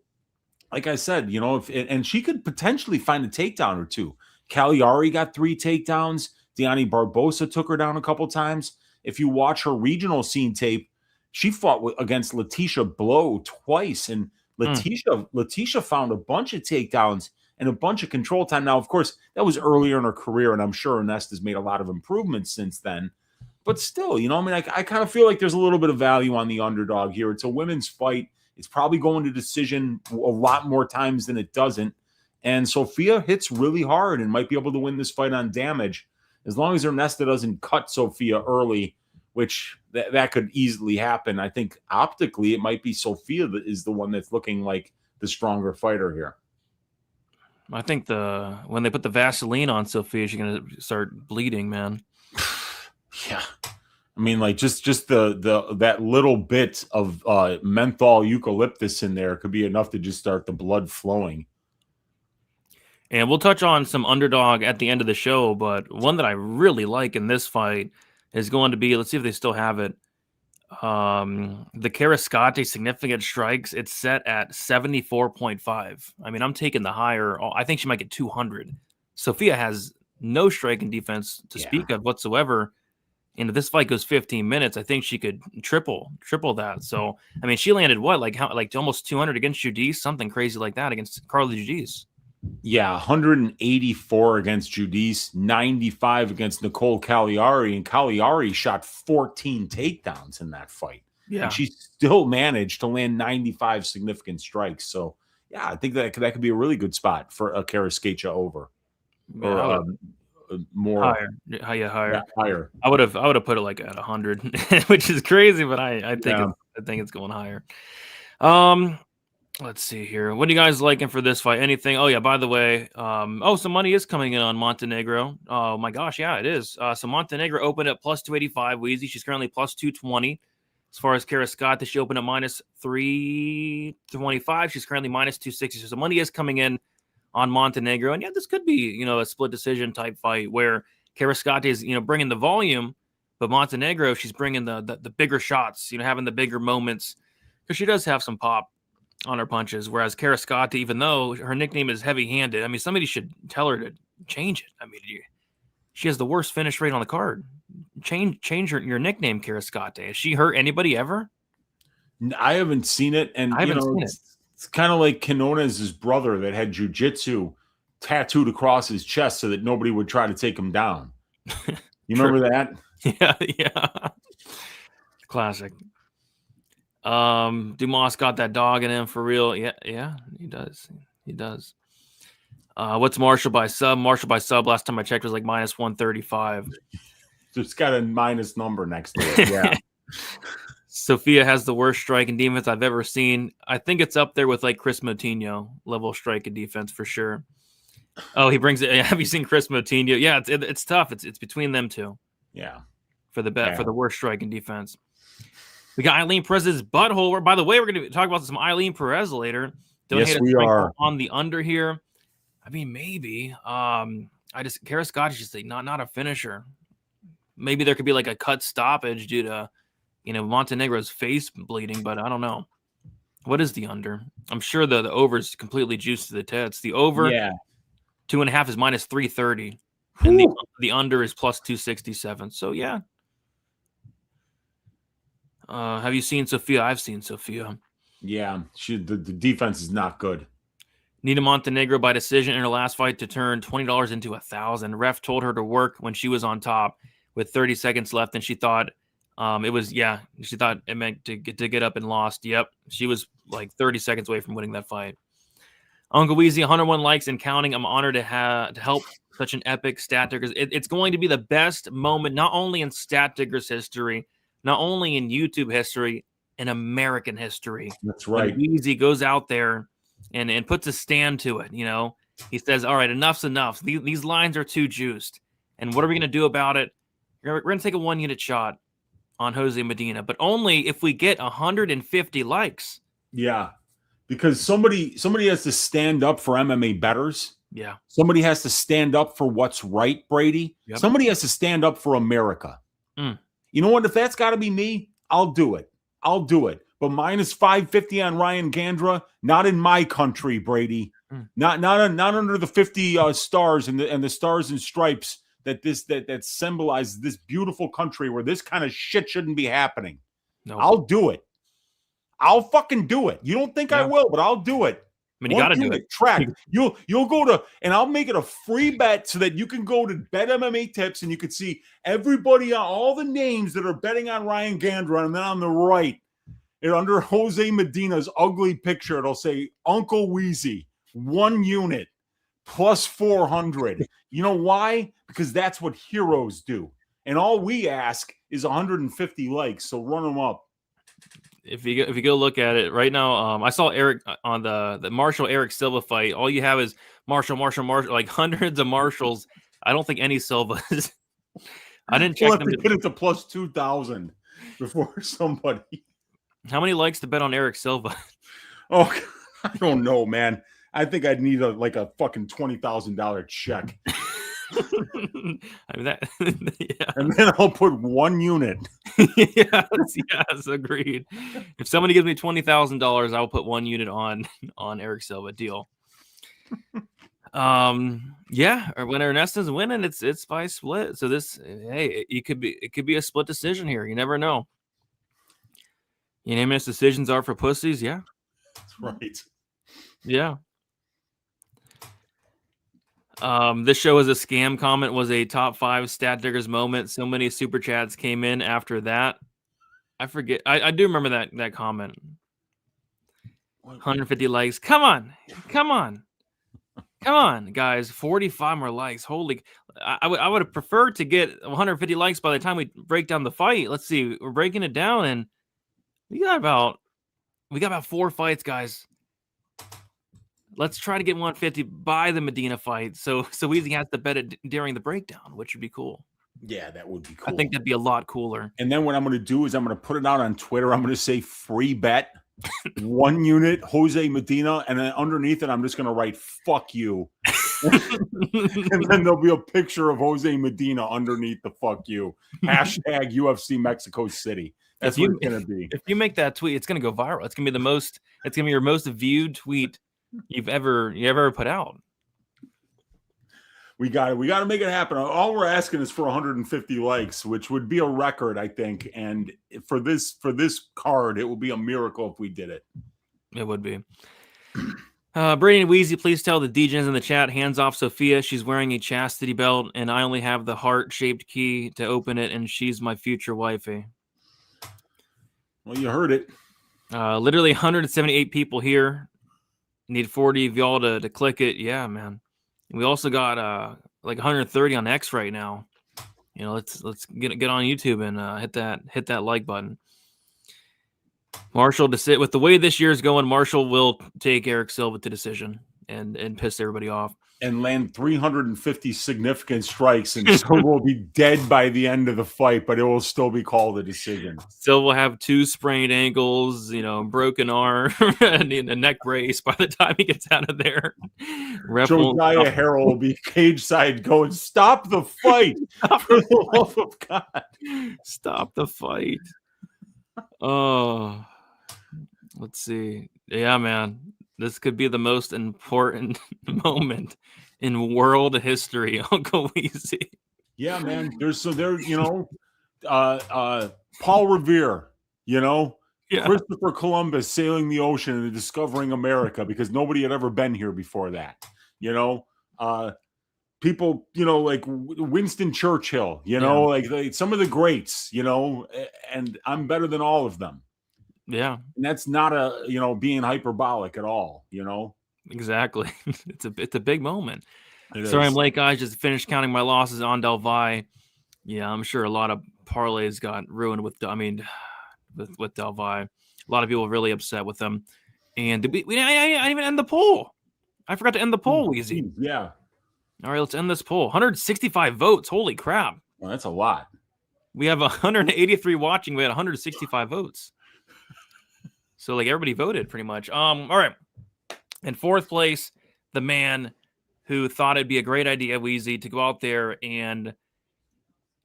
like I said, you know, and she could potentially find a takedown or two. Cagliari got 3 takedowns. Diani Barbosa took her down a couple times. If you watch her regional scene tape, she fought against Letitia Blow twice, and Letitia found a bunch of takedowns and a bunch of control time. Now, of course, that was earlier in her career, and I'm sure Ernesta's made a lot of improvements since then. But still, you know, I mean, I kind of feel like there's a little bit of value on the underdog here. It's a women's fight. It's probably going to decision a lot more times than it doesn't. And Sophia hits really hard and might be able to win this fight on damage as long as Ernesto doesn't cut Sophia early, which that could easily happen. I think optically it might be Sophia that is the one that's looking like the stronger fighter here. I think when they put the Vaseline on Sophia, she's going to start bleeding, man. Yeah. I mean, like just that little bit of menthol eucalyptus in there could be enough to just start the blood flowing. And we'll touch on some underdog at the end of the show, but one that I really like in this fight is going to be, let's see if they still have it. The Kareckaite significant strikes, it's set at 74.5. I mean, I'm taking the higher. I think she might get 200. Sophia has no striking defense to speak of whatsoever. And if this fight goes 15 minutes, I think she could triple that. So, I mean, she landed what, like almost 200 against Gies, something crazy like that against Carly Gies. Yeah, 184 against Gies, 95 against Nicole Cagliari, and Cagliari shot 14 takedowns in that fight. Yeah, and she still managed to land 95 significant strikes. So, yeah, I think that could be a really good spot for a Kareckaite over. Yeah, or more higher. Yeah, higher. I would have put it like at 100, which is crazy, but I think I think it's going higher. Let's see here. What are you guys liking for this fight? Anything? Oh yeah, by the way, some money is coming in on Montenegro. Oh my gosh, yeah, it is. So Montenegro opened at plus 285. Wheezy, she's currently plus 220. As far as Kareckaite, she opened at minus 325. She's currently minus 260. So money is coming in on Montenegro, and yeah, this could be a split decision type fight where Kareckaite is bringing the volume, but Montenegro, she's bringing the bigger shots, having the bigger moments, because she does have some pop on her punches, whereas Kareckaite, even though her nickname is heavy-handed, I mean, somebody should tell her to change it. I mean, she has the worst finish rate on the card. Change your nickname, Kareckaite. Has she hurt anybody ever? I haven't seen it, and I haven't seen it. It's kind of like Quinones' brother that had jiu-jitsu tattooed across his chest so that nobody would try to take him down. You remember that? Yeah. Classic. Dumas got that dog in him for real. Yeah, he does. What's Marshall by sub? Marshall by sub last time I checked was like minus 135. So it's got a minus number next to it. Yeah. Sophia has the worst strike and defense I've ever seen. I think it's up there with like Chris Moutinho level strike and defense for sure. Oh, he brings it. Have you seen Chris Moutinho? Yeah, it's tough. It's between them two. Yeah. For the worst strike and defense. We got Eileen Perez's butthole. By the way, we're going to talk about some Eileen Perez later. Don't yes, we are on the under here. I mean, maybe. Kareckaite is just not a finisher. Maybe there could be like a cut stoppage due to, Montenegro's face bleeding, but I don't know. What is the under? I'm sure the over is completely juiced to the tits. The over, 2.5 is minus 330, and the under is plus 267. So yeah. Have you seen Sophia? I've seen Sophia. Yeah, the defense is not good. Nina Montenegro by decision in her last fight to turn $20 into $1,000. Ref told her to work when she was on top with 30 seconds left, and she thought she thought it meant to get up and lost. Yep, she was like 30 seconds away from winning that fight. Uncle Weezy, 101 likes and counting. I'm honored to help such an epic Stat Diggers. It's going to be the best moment, not only in Stat Diggers history, not only in YouTube history, in American history. That's right. Weezy goes out there and puts a stand to it. He says, all right, enough's enough. These lines are too juiced. And what are we going to do about it? We're going to take a 1-unit shot on Jose Medina, but only if we get 150 likes. Yeah, because somebody has to stand up for MMA bettors. Yeah. Somebody has to stand up for what's right, Brady. Yep. Somebody has to stand up for America. You know what? If that's got to be me, I'll do it. But minus 550 on Ryan Gandra, not in my country, Brady. Not under the 50 stars and the stars and stripes that symbolizes this beautiful country where this kind of shit shouldn't be happening. No. I'll do it. I'll fucking do it. You don't think I will, but I'll do it. I mean, you got to do it. Track. You'll go to, and I'll make it a free bet so that you can go to Bet MMA Tips and you can see everybody, all the names that are betting on Ryan Gandra, and then on the right, and under Jose Medina's ugly picture, it'll say Uncle Weezy, 1 unit, plus 400. You know why? Because that's what heroes do. And all we ask is 150 likes. So run them up. If you go look at it right now, I saw Eric on the Marshall Eric Silva fight. All you have is Marshall, like hundreds of Marshalls. I don't think any Silvas. I didn't check them. Get it to plus 2,000 before somebody. How many likes to bet on Eric Silva? Oh, I don't know, man. I think I'd need a fucking $20,000 check. I mean yeah. And then I'll put 1 unit. yes, agreed. If somebody gives me $20,000, I'll put 1 unit on Eric Silva. Deal. Or when Ernesto's winning, it's by split. So it could be a split decision here. You never know. Unanimous decisions are for pussies. Yeah, that's right. Yeah. This show is a scam comment was a top 5 Stat Diggers moment. So many super chats came in after that. I forget. I do remember that comment. 150 likes. Come on, guys. 45 more likes. Holy! I would have preferred to get 150 likes by the time we break down the fight. Let's see. We're breaking it down, and We got about 4 fights, guys. Let's try to get 150 by the Medina fight, so Easy has to bet it during the breakdown, which would be cool. Yeah, that would be cool. I think that'd be a lot cooler. And then what I'm going to do is I'm going to put it out on Twitter. I'm going to say free bet, 1 unit, Jose Medina, and then underneath it, I'm just going to write "fuck you," and then there'll be a picture of Jose Medina underneath the "fuck you" hashtag UFC Mexico City. That's what it's going to be. If you make that tweet, it's going to go viral. It's going to be It's going to be your most viewed tweet you've ever put out. We got to make it happen. All we're asking is for 150 likes, which would be a record, I think. And for this card, it will be a miracle if we did it. It would be. Brady and Wheezy, please tell the DJs in the chat, hands off Sophia. She's wearing a chastity belt, and I only have the heart-shaped key to open it, and she's my future wifey. Well, you heard it. Literally 178 people here. Need 40 of y'all to click it. Yeah, man. We also got like 130 on X right now. You know, let's get on YouTube and hit that like button. Marshall with the way this year's going, Marshall will take Eric Silva to decision and piss everybody off. And land 350 significant strikes, and Silva will be dead by the end of the fight, but it will still be called a decision. Silva will have 2 sprained ankles, broken arm, and a neck brace by the time he gets out of there. Josiah Harrell will be cage side going, "Stop the fight! For the love of God, stop the fight!" Oh, let's see. Yeah, man. This could be the most important moment in world history, Uncle Weezy. Yeah, man. Paul Revere, Christopher Columbus sailing the ocean and discovering America because nobody had ever been here before that. People, like Winston Churchill, like some of the greats, and I'm better than all of them. Yeah. And that's not being hyperbolic at all, Exactly. It's a big moment. Sorry, I'm late, guys. Just finished counting my losses on Del Valle. Yeah, I'm sure a lot of parlays got ruined with Del Valle. A lot of people really upset with them. And I didn't even end the poll. I forgot to end the poll, Weezy. Yeah. All right, let's end this poll. 165 votes. Holy crap. Well, that's a lot. We have 183 watching. We had 165 votes. So, everybody voted pretty much. All right. In 4th place, the man who thought it'd be a great idea, Weezy, to go out there and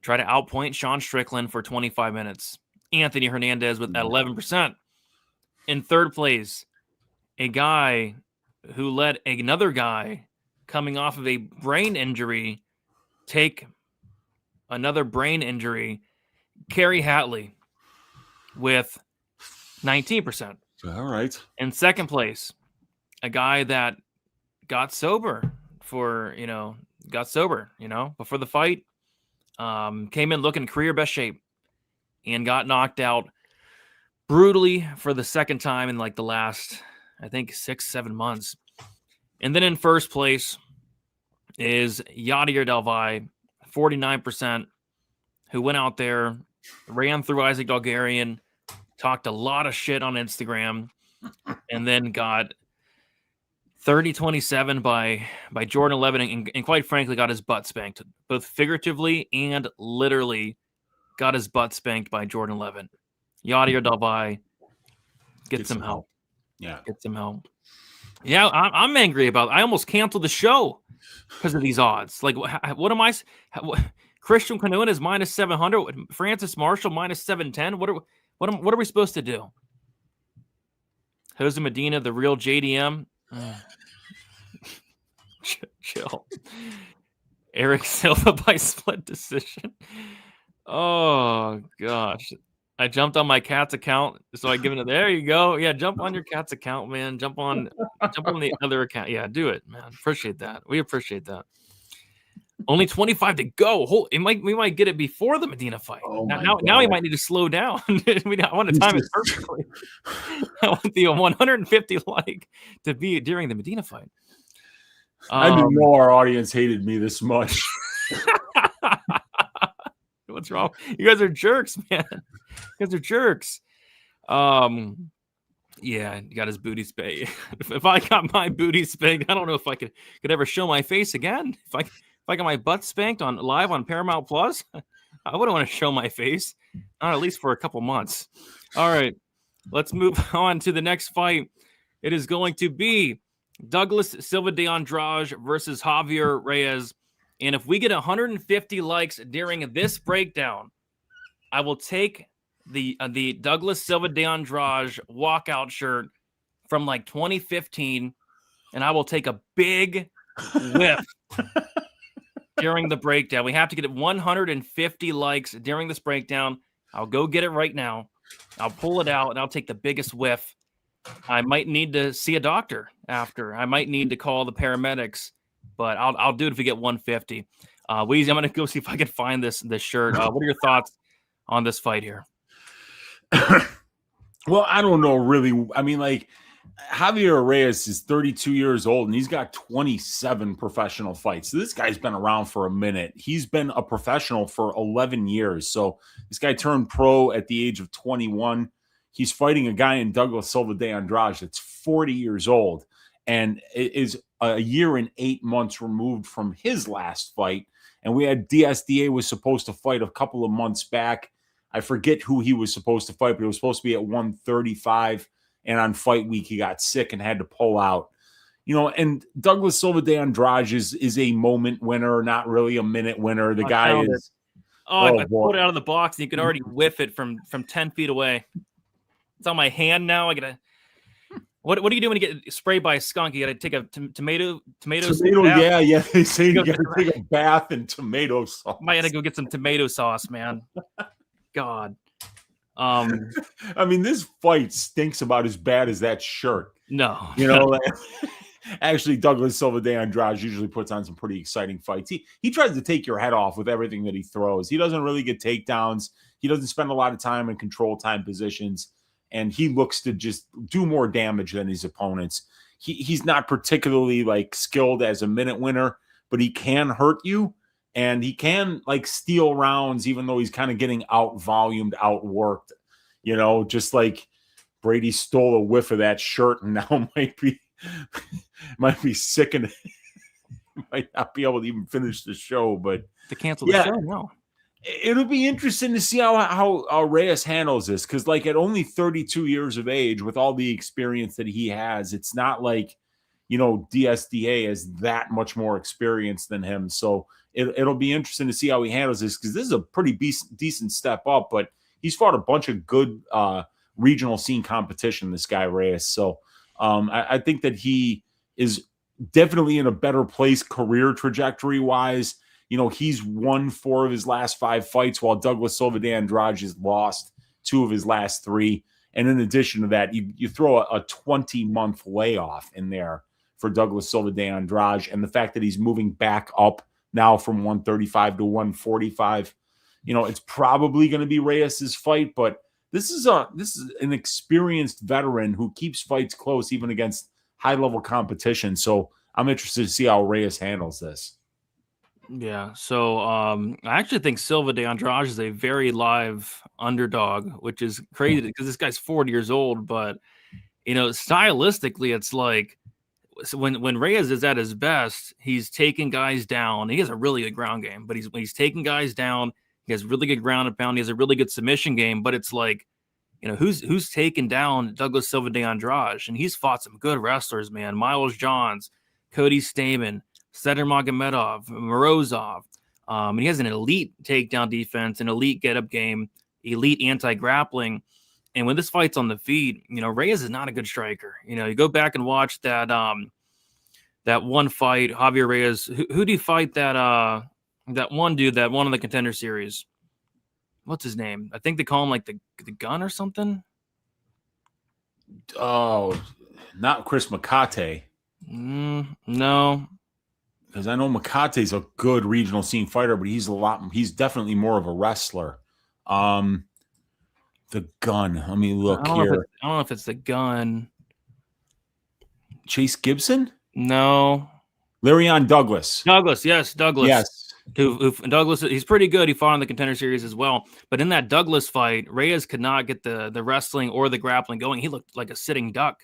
try to outpoint Sean Strickland for 25 minutes. Anthony Hernandez at 11%. In 3rd place, a guy who let another guy coming off of a brain injury take another brain injury, Kerry Hatley, with 19%. All right. In 2nd place, a guy that got sober before the fight, came in looking career best shape and got knocked out brutally for the 2nd time in the last, I think, 6-7 months. And then in 1st place is Yadier Del Valle, 49%, who went out there, ran through Isaac Dalgarian, talked a lot of shit on Instagram, and then got 30-27 by Jordan Lebanon, and quite frankly got his butt spanked, both figuratively and literally got his butt spanked by Jordan Lebanon. Yadier Del Valle, get some help. Yeah. Get some help. Yeah, I'm angry about it. I almost canceled the show because of these odds. What am I? Christian Quinones is minus 700. Francis Marshall minus 710. What are we supposed to do? Jose Medina, the real JDM. Chill. Eric Silva by split decision. Oh gosh. I jumped on my cat's account, so I give it. There you go. Yeah, jump on your cat's account, man. Jump on the other account. Yeah, do it, man. Appreciate that. We appreciate that. Only 25 to go. We might get it before the Medina fight. Oh now we might need to slow down. I want to time it perfectly. I want the 150 to be during the Medina fight. I didn't know our audience hated me this much. What's wrong? You guys are jerks, man. You guys are jerks. Yeah, he got his booty spanked. If I got my booty spanked, I don't know if I could ever show my face again. If I got my butt spanked on live on Paramount Plus, I wouldn't want to show my face, not at least for a couple months. All right, let's move on to the next fight. It is going to be Douglas Silva de Andrade versus Javier Reyes. And if we get 150 likes during this breakdown, I will take the Douglas Silva de Andrade walkout shirt from like 2015, and I will take a big whiff during the breakdown. We have to get 150 likes during this breakdown. I'll go get it right now. I'll pull it out, and I'll take the biggest whiff. I might need to see a doctor after. I might need to call the paramedics, but I'll do it if we get 150. Weezy, I'm going to go see if I can find this shirt. What are your thoughts on this fight here? Well, I don't know really. I mean, like, Javier Reyes is 32 years old and he's got 27 professional fights. So this guy's been around for a minute. He's been a professional for 11 years. So this guy turned pro at the age of 21. He's fighting a guy in Douglas Silva de Andrade that's 40 years old and is a year and 8 months removed from his last fight. And we had DSDA was supposed to fight a couple of months back. I forget who he was supposed to fight, but it was supposed to be at 135. And on fight week, he got sick and had to pull out. You know, and Douglas Silva de Andrade is a moment winner, not really a minute winner. The guy is. I pulled it out of the box, and you can already whiff it from 10 feet away. It's on my hand now. I gotta. What are you doing when you get sprayed by a skunk? You gotta take a tomato. Yeah. They say you gotta take a bath in tomato sauce. Might have to go get some tomato sauce, man. God. I mean, this fight stinks about as bad as that shirt. No, you know. Actually, Douglas Silva de Andrade usually puts on some pretty exciting fights. He tries to take your head off with everything that he throws. He doesn't really get takedowns. He doesn't spend a lot of time in control time positions, and he looks to just do more damage than his opponents. He's not particularly like skilled as a minute winner, but he can hurt you. And he can like steal rounds, even though he's kind of getting out-volumed, outworked, you know, just like Brady stole a whiff of that shirt and now might be sick and might not be able to even finish the show. But to cancel the show, no. It'll be interesting to see how Reyes handles this, because like at only 32 years of age, with all the experience that he has, it's not like, you know, DSDA is that much more experience than him. So it'll be interesting to see how he handles this, because this is a pretty decent step up, but he's fought a bunch of good regional scene competition, this guy Reyes. So I think that he is definitely in a better place career trajectory wise. You know, he's won 4 of his last 5 fights, while Douglas Silva de Andrade has lost 2 of his last 3. And in addition to that, you throw a 20-month layoff in there for Douglas Silva de Andrade, and the fact that he's moving back up now from 135 to 145, you know, it's probably going to be Reyes's fight, but this is an experienced veteran who keeps fights close even against high-level competition. So I'm interested to see how Reyes handles this. Yeah, so I actually think Silva de Andrade is a very live underdog, which is crazy because this guy's 40 years old, but you know, stylistically, it's like, so when Reyes is at his best, he's taking guys down. He has a really good ground game, but he's taking guys down. He has really good ground and pound. He has a really good submission game. But it's like, you know, who's taken down Douglas Silva de Andrade? And he's fought some good wrestlers, man. Miles Johns, Cody Stamen, Sedar Magomedov, Morozov. And he has an elite takedown defense, an elite get-up game, elite anti-grappling. And when this fight's on the feet, you know, Reyes is not a good striker. You know, you go back and watch that one fight, Javier Reyes. Who do you fight that one dude that won in the Contender Series? What's his name? I think they call him like the Gun or something. Oh, not Chris Makate. No. Because I know Makate's a good regional scene fighter, but he's definitely more of a wrestler. The Gun. Let me look here. I don't know if it's the Gun. Chase Gibson? No. Larion Douglas. Douglas. Yes, Douglas. Yes. Douglas, he's pretty good. He fought in the Contender Series as well. But in that Douglas fight, Reyes could not get the wrestling or the grappling going. He looked like a sitting duck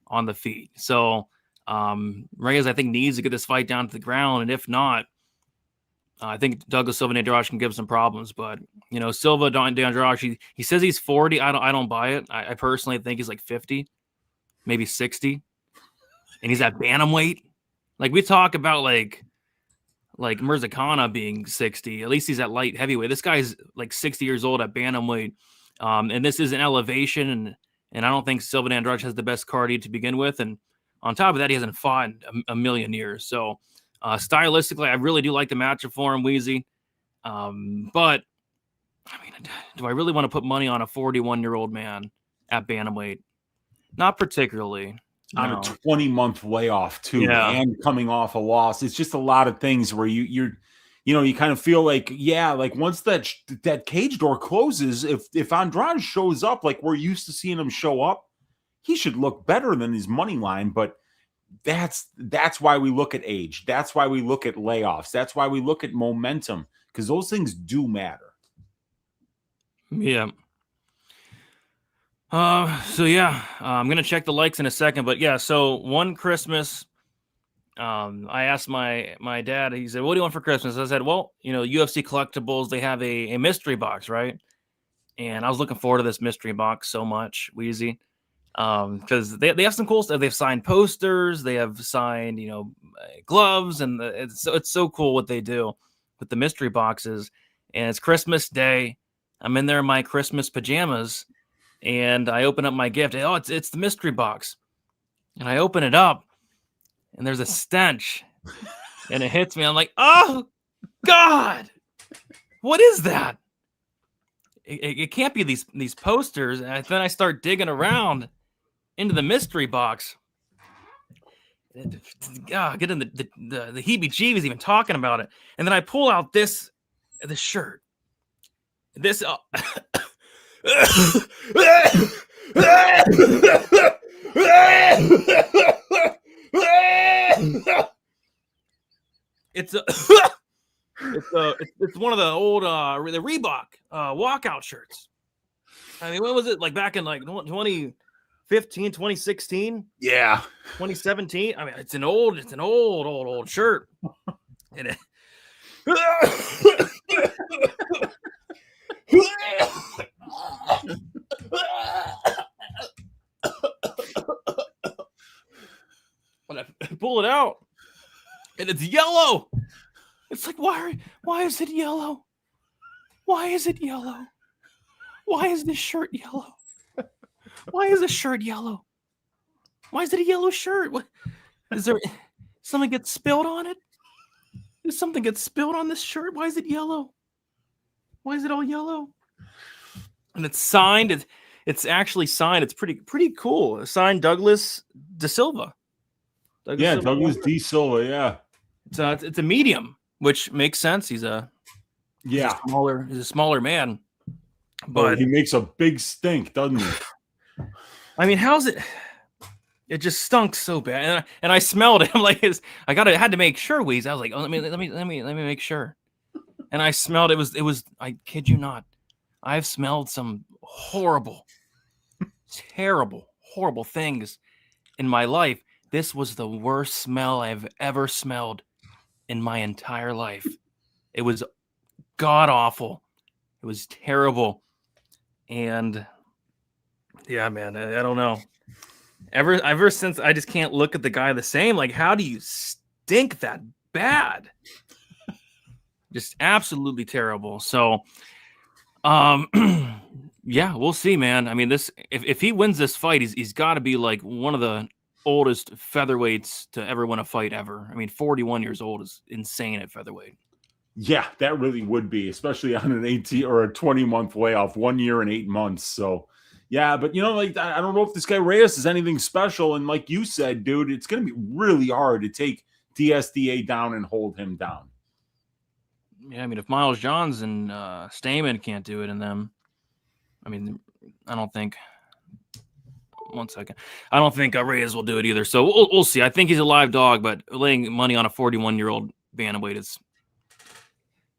on the feet. So Reyes, I think, needs to get this fight down to the ground. And if not, I think Douglas Silva and Andrade can give some problems. But, Silva, de Andrade, he says he's 40. I don't buy it. I personally think he's like 50, maybe 60. And he's at bantamweight. Like, we talk about, like Mirzakana being 60. At least he's at light heavyweight. This guy's like 60 years old at bantamweight. And this is an elevation. And I don't think Silva Andrade has the best cardio to begin with. And on top of that, he hasn't fought in a million years. So stylistically, I really do like the matchup for him, Wheezy. But, I mean, do I really want to put money on a 41-year-old man at bantamweight? Not particularly. On a 20-month layoff too, and coming off a loss. It's just a lot of things where you kind of feel like, once that cage door closes, if Andrade shows up like we're used to seeing him show up, he should look better than his money line. But that's why we look at age. That's why we look at layoffs. That's why we look at momentum, because those things do matter. Yeah. I'm gonna check the likes in a second, but so one Christmas, I asked my dad. He said, "What do you want for Christmas?" I said, "Well, UFC collectibles. They have a mystery box, right?" And I was looking forward to this mystery box so much, Wheezy, because they have some cool stuff. They've signed posters, they have signed gloves, and it's so cool what they do with the mystery boxes. And it's Christmas Day. I'm in there in my Christmas pajamas. And I open up my gift. Oh, it's the mystery box. And I open it up, and there's a stench. And it hits me. I'm like, oh, God. What is that? It can't be these posters. And then I start digging around into the mystery box. Getting the heebie-jeebies even talking about it. And then I pull out this shirt. This... It's one of the old the Reebok walkout shirts. I mean, when was it? Like back in 2015, 2016? Yeah. 2017. I mean, it's an old shirt. And when I pull it out, and it's yellow. It's like, why is it yellow? Why is it yellow? Why is this shirt yellow? Why is this shirt yellow? Why is it a yellow shirt? What is there? Something get spilled on it? Did something get spilled on this shirt? Why is it yellow? Why is it all yellow? And it's signed. It's actually signed. It's pretty cool. Signed Douglas De Silva. Douglas D. Silva. Yeah. It's a medium, which makes sense. He's a smaller man. But he makes a big stink, doesn't he? I mean, how's it? It just stunk so bad, and I smelled it. I'm like, I had to make sure, Weez. I was like, oh, let me make sure. And I smelled it. Was I kid you not? I've smelled some terrible, horrible things in my life. This was the worst smell I've ever smelled in my entire life. It was god awful. It was terrible. And yeah, man, I don't know. Ever since, I just can't look at the guy the same. Like, how do you stink that bad? Just absolutely terrible. So, yeah, we'll see, man. I mean, if he wins this fight, he's got to be like one of the oldest featherweights to ever win a fight ever. I mean, 41 years old is insane at featherweight. Yeah, that really would be, especially on an 18 or a 20-month layoff, 1 year and 8 months. So, yeah, but I don't know if this guy Reyes is anything special. And like you said, dude, it's going to be really hard to take DSDA down and hold him down. Yeah, I mean, if Miles Johns and Stamen can't do it in them, I mean, I don't think. One second, I don't think Reyes will do it either. So we'll see. I think he's a live dog, but laying money on a 41-year-old bantamweight is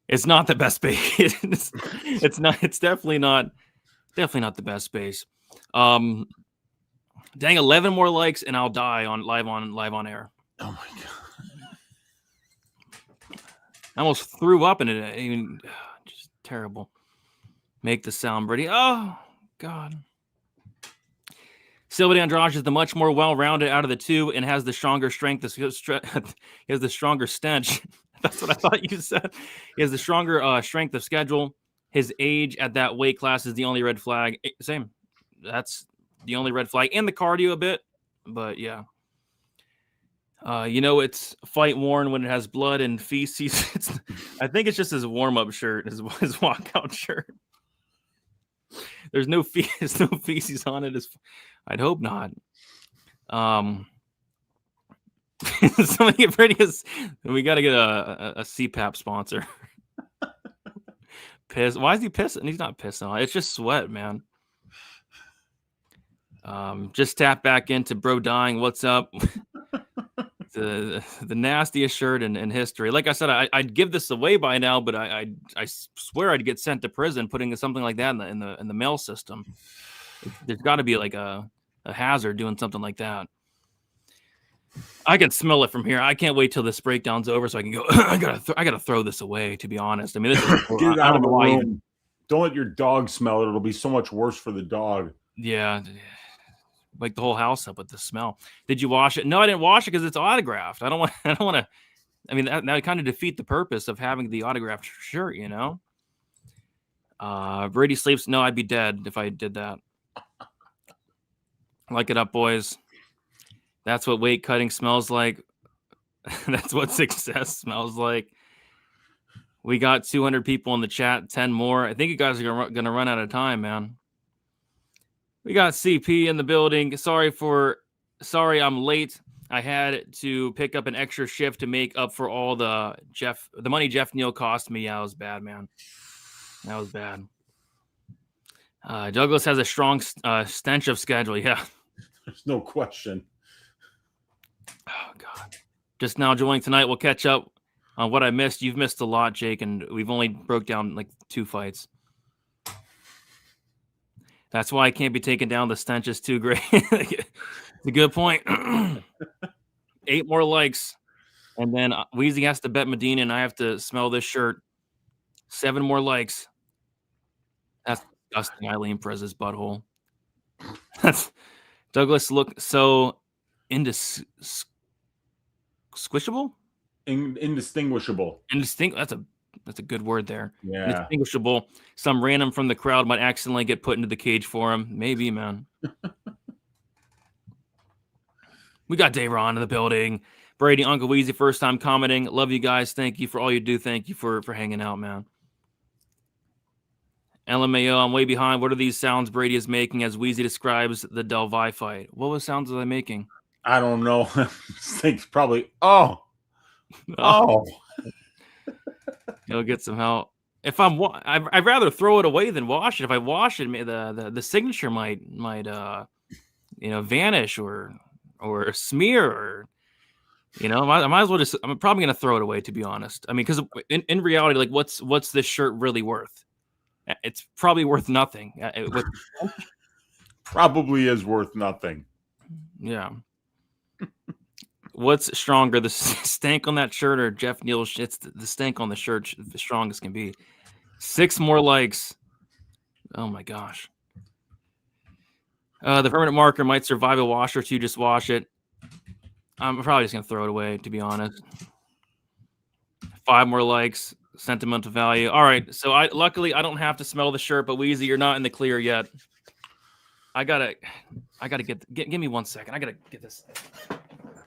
It's not the best base. It's not. It's definitely not the best space. Dang, 11 more likes and I'll die on live on air. Oh my god! I almost threw up in it. I mean, just terrible. Make the sound ready. Oh god. Silva de Andrade is the much more well-rounded out of the two and has the stronger strength. He has the stronger stench. That's what I thought you said. He has the stronger strength of schedule. His age at that weight class is the only red flag. Same. That's the only red flag. And the cardio a bit. But, yeah. It's fight worn when it has blood and feces. I think it's just his warm-up shirt, his walkout shirt. There's no feces on it. I'd hope not. Somebody get ready. We got to get a CPAP sponsor. Piss. Why is he pissing? He's not pissing. It's just sweat, man. Just tap back into bro dying. What's up? the nastiest shirt in history. Like I said, I'd give this away by now, but I swear I'd get sent to prison putting something like that in the mail system. There's got to be like a hazard doing something like that. I can smell it from here. I can't wait till this breakdown's over so I can go. I gotta throw this away. To be honest, I mean, this is, Get it out of the room. Don't let your dog smell it. It'll be so much worse for the dog. Yeah, wake the whole house up with the smell. Did you wash it? No, I didn't wash it because it's autographed. I don't want to. I mean, that would kind of defeat the purpose of having the autographed shirt, you know. Brady sleeps. No, I'd be dead if I did that. Like it up, boys. That's what weight cutting smells like. That's what success smells like. We got 200 people in the chat, 10 more. I think you guys are going to run out of time, man. We got CP in the building. Sorry, I'm late. I had to pick up an extra shift to make up for all the money Jeff Neal cost me. Yeah, it was bad, man. That was bad. Douglas has a strong stench of schedule. Yeah. There's no question. Oh, God. Just now joining tonight. We'll catch up on what I missed. You've missed a lot, Jake, and we've only broke down like 2 fights. That's why I can't be taken down. The stench is too great. It's a good point. 8 more likes. And then Weezy has to bet Medina, and I have to smell this shirt. 7 more likes. That's disgusting. Eileen Perez's butthole. Douglas look so squishable? Indistinguishable. That's a good word there. Yeah. Indistinguishable. Some random from the crowd might accidentally get put into the cage for him. Maybe, man. We got Dayron in the building. Brady, Uncle Weezy, first time commenting. Love you guys. Thank you for all you do. Thank you for hanging out, man. LMAO, I'm way behind. What are these sounds Brady is making as Weezy describes the Delvi fight? What sounds was I making? I don't know. Think probably. Oh. You'll get some help. If I'd rather throw it away than wash it. If I wash it, the signature might vanish or smear or I might as well just. I'm probably gonna throw it away, to be honest. I mean, because in reality, like what's this shirt really worth? It's probably worth nothing. Probably is worth nothing. Yeah. What's stronger, the stank on that shirt or Jeff Neal's? It's the stank on the shirt, the strongest can be. 6 more likes. Oh my gosh. The permanent marker might survive a wash or 2. Just wash it. I'm probably just gonna throw it away, to be honest. 5 more likes. Sentimental value. All right. So luckily I don't have to smell the shirt, but Weezy, you're not in the clear yet. I gotta give me 1 second. I gotta get this.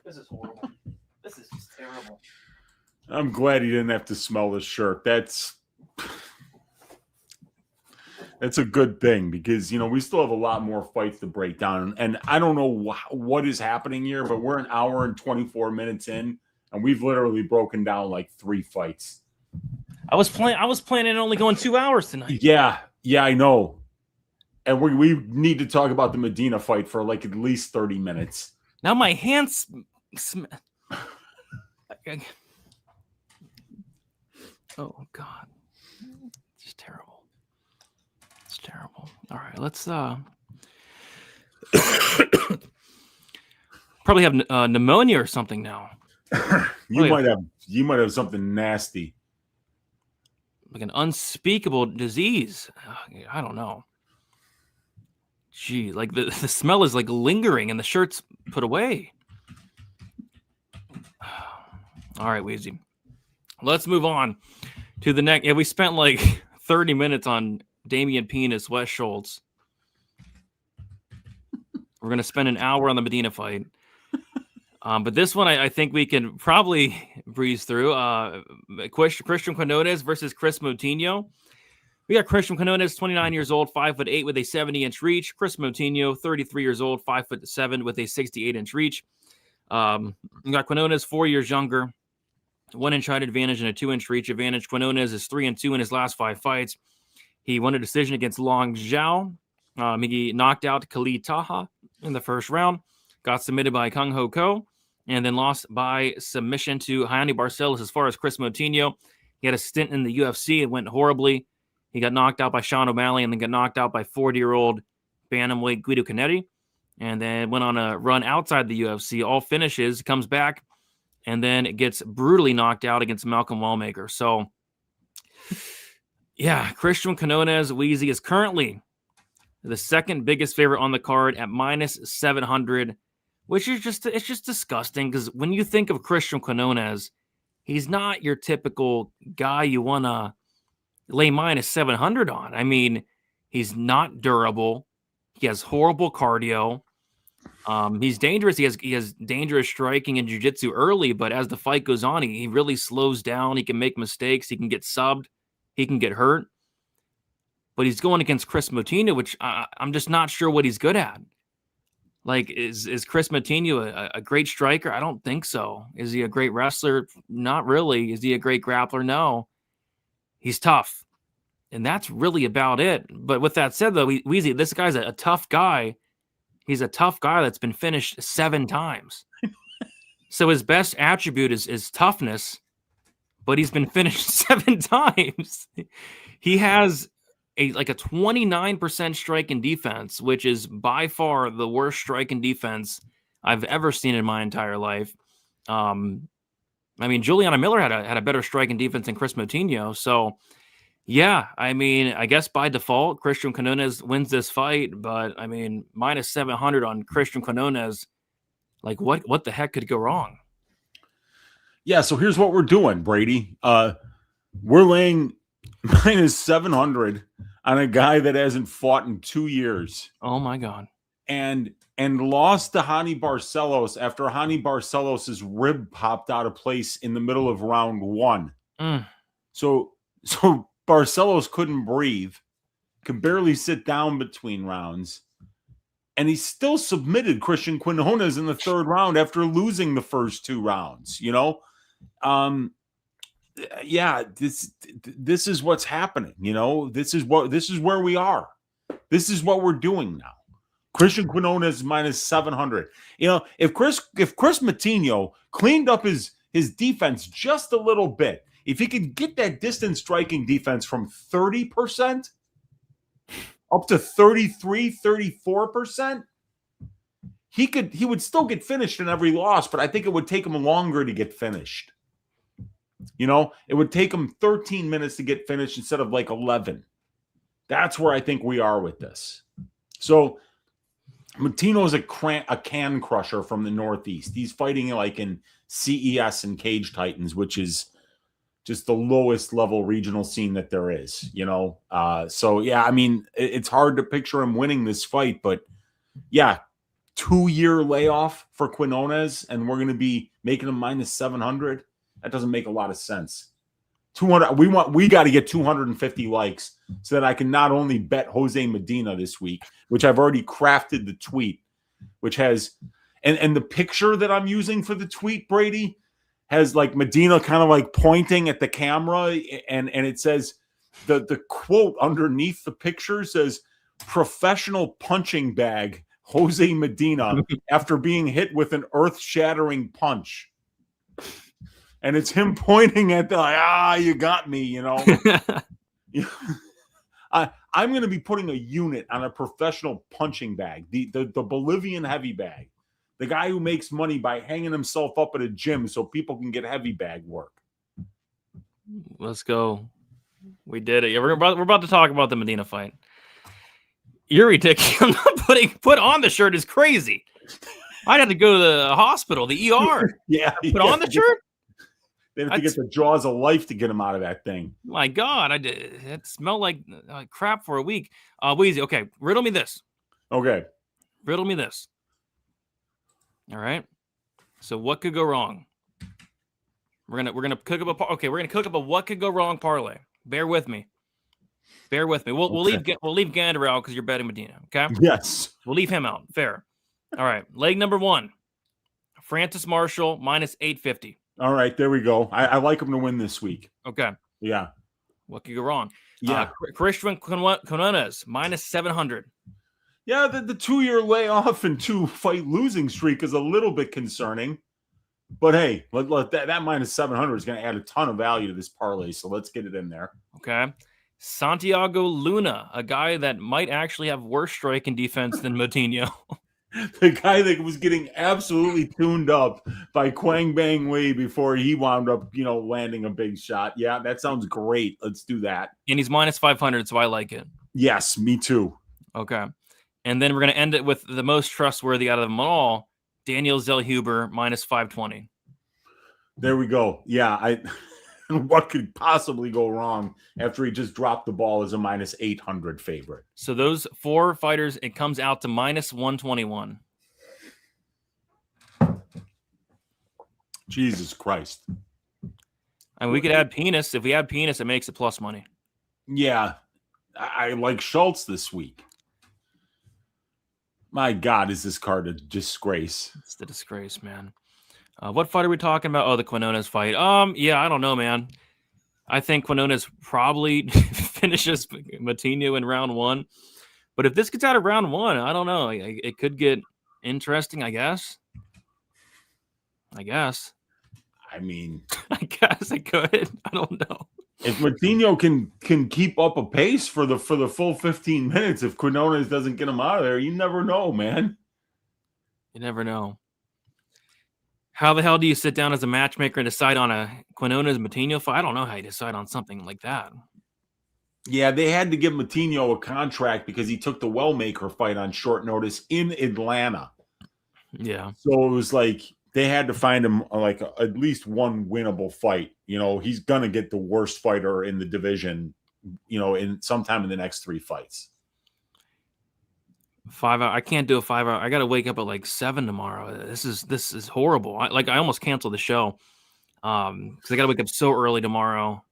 This is horrible. This is just terrible. I'm glad he didn't have to smell this shirt. That's a good thing because, we still have a lot more fights to break down. And I don't know what is happening here, but we're an hour and 24 minutes in, and we've literally broken down like 3 fights. I was planning on only going 2 hours tonight. Yeah, I know. And we need to talk about the Medina fight for like at least 30 minutes. Now my hands Oh God, it's terrible. It's terrible. All right, let's probably have pneumonia or something now. You might have something nasty, like an unspeakable disease. I don't know. Gee, like the smell is like lingering and the shirt's put away. All right, Weezy. Let's move on to the next. Yeah, we spent like 30 minutes on Damian Pinas, Wes Schultz. We're going to spend an hour on the Medina fight. But this one, I think we can probably breeze through. Christian Quinones versus Chris Moutinho. We got Christian Quinones, 29 years old, 5'8" with a 70-inch reach. Chris Moutinho, 33 years old, 5'7" with a 68-inch reach. We got Quinones 4 years younger, 1-inch height advantage and a 2-inch reach advantage. Quinones is 3-2 in his last 5 fights. He won a decision against Long Zhao. He knocked out Khalid Taha in the first round, got submitted by Kung Ho Ko, and then lost by submission to Hayani Barcelos. As far as Chris Moutinho, he had a stint in the UFC. It went horribly. He got knocked out by Sean O'Malley and then got knocked out by 40-year-old bantamweight Guido Canetti, and then went on a run outside the UFC. All finishes, comes back, and then it gets brutally knocked out against Malcolm Wellmaker. So, yeah, Christian Quinones, Weezy, is currently the second biggest favorite on the card at minus 700, which is just disgusting because when you think of Christian Quinones, he's not your typical guy you want to lay minus 700 on. I mean, he's not durable. He has horrible cardio. He's dangerous. He has dangerous striking and jiu-jitsu early, but as the fight goes on, he really slows down. He can make mistakes. He can get subbed. He can get hurt. But he's going against Chris Moutinho, which I'm just not sure what he's good at. Like, is Chris Moutinho a great striker? I don't think so. Is he a great wrestler? Not really. Is he a great grappler? No. He's tough. And that's really about it. But with that said, though, Weezy, this guy's a tough guy. He's a tough guy that's been finished 7 times. So his best attribute is toughness, but he's been finished 7 times. He has a 29% strike and defense, which is by far the worst strike and defense I've ever seen in my entire life. I mean, Juliana Miller had a better strike and defense than Chris Moutinho. So, yeah, I mean, I guess by default, Christian Quinones wins this fight. But, I mean, minus 700 on Christian Quinones, like what the heck could go wrong? Yeah, so here's what we're doing, Brady. We're laying minus 700 on a guy that hasn't fought in 2 years. Oh, my God. And lost to Hani Barcelos after Hani Barcelos' rib popped out of place in the middle of round 1. So Barcelos couldn't breathe, could barely sit down between rounds, and he still submitted Christian Quinones in the 3rd round after losing the first 2 rounds. You know, yeah, this is what's happening. You know, this is where we are. This is what we're doing now. Christian Quinones minus 700. You know, if Chris Moutinho cleaned up his defense just a little bit, if he could get that distance striking defense from 30% up to 33, 34%, he would still get finished in every loss, but I think it would take him longer to get finished. You know, it would take him 13 minutes to get finished instead of like 11. That's where I think we are with this. So Moutinho is a can crusher from the Northeast. He's fighting like in CES and Cage Titans, which is just the lowest level regional scene that there is, you know? So, yeah, I mean, it's hard to picture him winning this fight, but yeah, 2-year layoff for Quinones, and we're going to be making him minus 700. That doesn't make a lot of sense. 200. We got to get 250 likes so that I can not only bet Jose Medina this week, which I've already crafted the tweet, which has, and the picture that I'm using for the tweet, Brady, has like Medina kind of like pointing at the camera, and it says the quote underneath the picture says "professional punching bag Jose Medina after being hit with an earth-shattering punch." and it's him pointing at you got me, you know. I'm going to be putting a unit on a professional punching bag, the Bolivian heavy bag, the guy who makes money by hanging himself up at a gym so people can get heavy bag work. Let's go. We did it. Yeah, we're about to talk about the Medina fight. You're ridiculous. I'm not put on the shirt is crazy. I'd have to go to the hospital, the ER. Yeah. Put on the shirt? They have to get the jaws of life to get him out of that thing. My God, it smelled like crap for a week. Weezy, okay, riddle me this. Okay. Riddle me this. All right. So what could go wrong? We're gonna cook up a what could go wrong parlay. Bear with me. We'll leave Gandra out because you're betting Medina. Okay. Yes. We'll leave him out. Fair. All right. Leg number 1. Francis Marshall minus 850. All right, there we go. I like him to win this week. Okay. Yeah. What could go wrong? Yeah. Christian Quinones minus 700. Yeah, the 2-year layoff and 2-fight losing streak is a little bit concerning. But hey, that minus 700 is going to add a ton of value to this parlay, so let's get it in there. Okay. Santiago Luna, a guy that might actually have worse striking defense than Moutinho. The guy that was getting absolutely tuned up by Quang Bang Lee before he wound up, landing a big shot. Yeah, that sounds great. Let's do that. And he's minus 500, so I like it. Yes, me too. Okay. And then we're going to end it with the most trustworthy out of them all, Daniel Zellhuber, minus 520. There we go. Yeah, what could possibly go wrong after he just dropped the ball as a minus 800 favorite? So those 4 fighters, it comes out to minus 121. Jesus Christ. And we could add Pinas. If we add Pinas, it makes it plus money. Yeah, I like Schultz this week. My God, is this card a disgrace? It's the disgrace, man. What fight are we talking about? Oh, the Quinones fight. Yeah, I don't know, man. I think Quinones probably finishes Moutinho in round 1. But if this gets out of round 1, I don't know. It could get interesting, I guess. I mean, I guess it could. I don't know. If Moutinho can keep up a pace for the full 15 minutes, if Quinones doesn't get him out of there, you never know, man. You never know. How the hell do you sit down as a matchmaker and decide on a Quinones Moutinho fight? I don't know how you decide on something like that. Yeah, they had to give Moutinho a contract because he took the Wellmaker fight on short notice in Atlanta. Yeah. So it was like they had to find him at least one winnable fight. He's gonna get the worst fighter in the division, in sometime in the next 3 fights. 5 hour. I can't do a 5 hour. I got to wake up at 7 tomorrow. This is horrible. I almost canceled the show because I got to wake up so early tomorrow.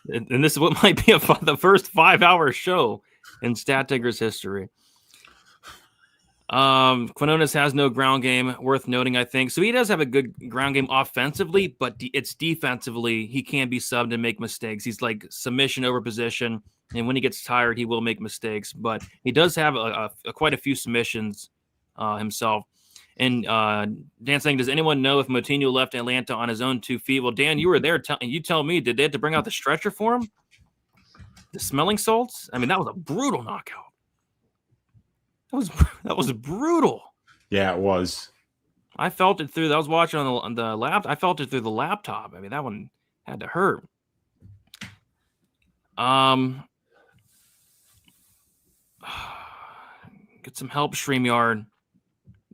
And this is what might be the first 5-hour show in Stat Tigger's history. Quinones has no ground game worth noting, I think. So he does have a good ground game offensively, but it's defensively. He can be subbed and make mistakes. He's like submission over position. And when he gets tired, he will make mistakes. But he does have quite a few submissions himself. And Dan saying, does anyone know if Moutinho left Atlanta on his own 2 feet? Well, Dan, you were there. You tell me, did they have to bring out the stretcher for him? The smelling salts? I mean, that was a brutal knockout. That was brutal. Yeah, it was. I felt it through. I was watching on the laptop. I felt it through the laptop. I mean, that one had to hurt. Get some help, StreamYard.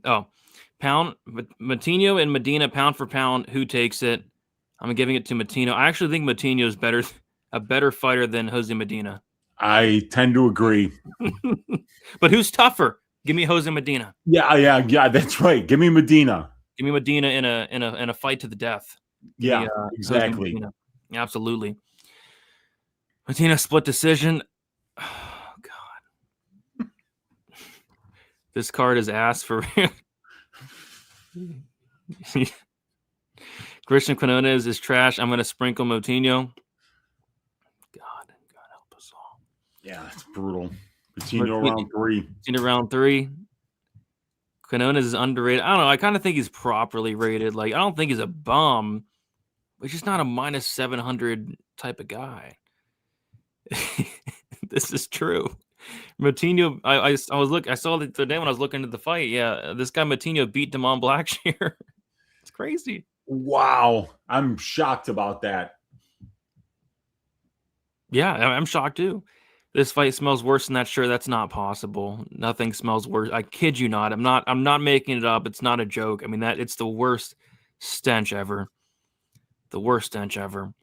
Oh, Moutinho and Medina, pound for pound. Who takes it? I'm giving it to Moutinho. I actually think Moutinho is a better fighter than Jose Medina. I tend to agree. But who's tougher? Give me Jose Medina. Yeah, that's right. Give me Medina. Give me Medina in a fight to the death. Yeah, exactly. Absolutely. Medina split decision. Oh God. This card is ass for real. Christian Quinones is trash. I'm gonna sprinkle Moutinho. God help us all. Yeah, it's brutal. Moutinho round 3. Moutinho round 3. Quinones is underrated. I don't know. I kind of think he's properly rated. I don't think he's a bum, But she's not a minus 700 type of guy. This is true. Moutinho, I saw the other day when I was looking at the fight. Yeah, this guy Moutinho beat Damon Blackshear. It's crazy. Wow, I'm shocked about that. Yeah, I'm shocked too. This fight smells worse than that. Sure, that's not possible. Nothing smells worse. I kid you not. I'm not making it up. It's not a joke. I mean, it's the worst stench ever. The worst stench ever.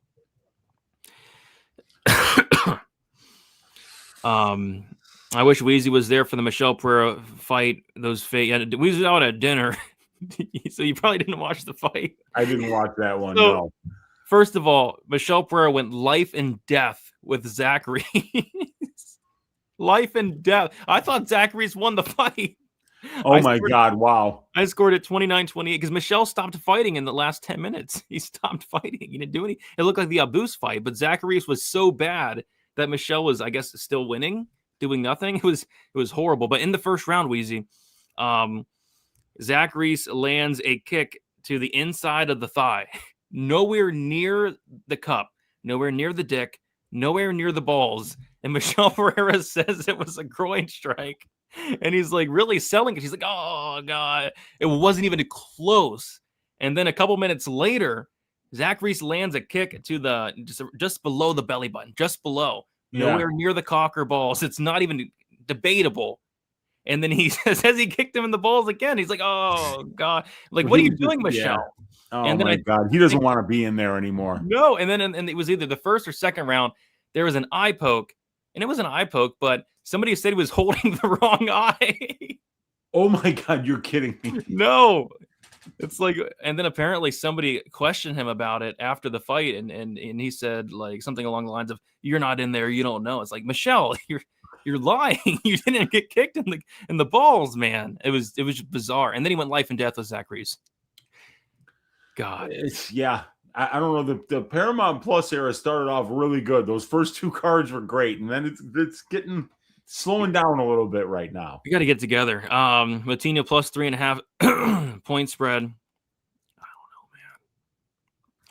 I wish Weezy was there for the Michelle Pereira fight. Those fake. Weezy was out at dinner, so you probably didn't watch the fight. I didn't watch that one. So, no. First of all, Michelle Pereira went life and death with Zachary. Life and death. I thought Zachary's won the fight. Oh my God! Wow. I scored it 29-28 because Michelle stopped fighting in the last 10 minutes. He stopped fighting. He didn't do anything. It looked like the Abus fight, but Zachary's was so bad that Michelle was, I guess, still winning, doing nothing. It was horrible. But in the first round, Weezy, Zachary's lands a kick to the inside of the thigh, nowhere near the cup, nowhere near the dick, nowhere near the balls. And Michelle Pereira says it was a groin strike. And he's like really selling it. He's like, oh God, it wasn't even close. And then a couple minutes later, Zach Reese lands a kick to the just below the belly button, just below, nowhere near the cock or balls. It's not even debatable. And then he says he kicked him in the balls again. He's like, oh God, like what are you doing, Michelle? Oh and then my God, he doesn't want to be in there anymore. No, and then and it was either the first or second round. There was an eye poke, and it was an eye poke, but somebody said he was holding the wrong eye. Oh my God, you're kidding me. No. It's like, and then apparently somebody questioned him about it after the fight, and he said like something along the lines of, "You're not in there, you don't know." It's like, Michelle, you're lying. You didn't get kicked in the balls, man. It was bizarre. And then he went life and death with Zach Reese. God, I don't know. The Paramount Plus era started off really good. Those first two cards were great, and then it's slowing down a little bit right now. We got to get together. Moutinho plus 3.5 point spread.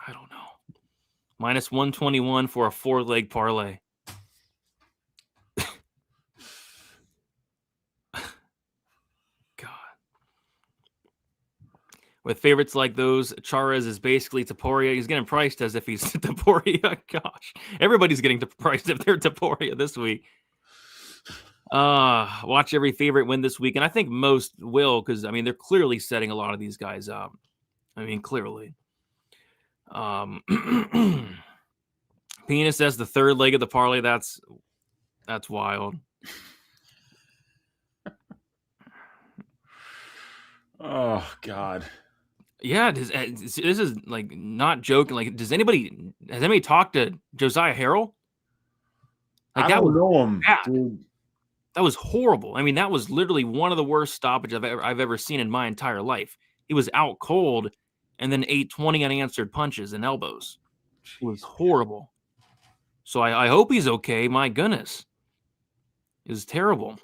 I don't know. Minus 121 for a 4-leg parlay. God. With favorites like those, Charaz is basically Taporia. He's getting priced as if he's Taporia. Gosh, everybody's getting priced if they're Taporia this week. Watch every favorite win this week, and I think most will, because I mean they're clearly setting a lot of these guys up. I mean, clearly. Pinas says the third leg of the parlay. That's wild. Oh God. Yeah, this is like not joking. Like, has anybody talked to Josiah Harrell? Like, I don't know him, dude. That was horrible. I mean, that was literally one of the worst stoppages I've ever seen in my entire life. He was out cold and then ate 20 unanswered punches and elbows. It was horrible. So I hope he's okay. My goodness. It was terrible.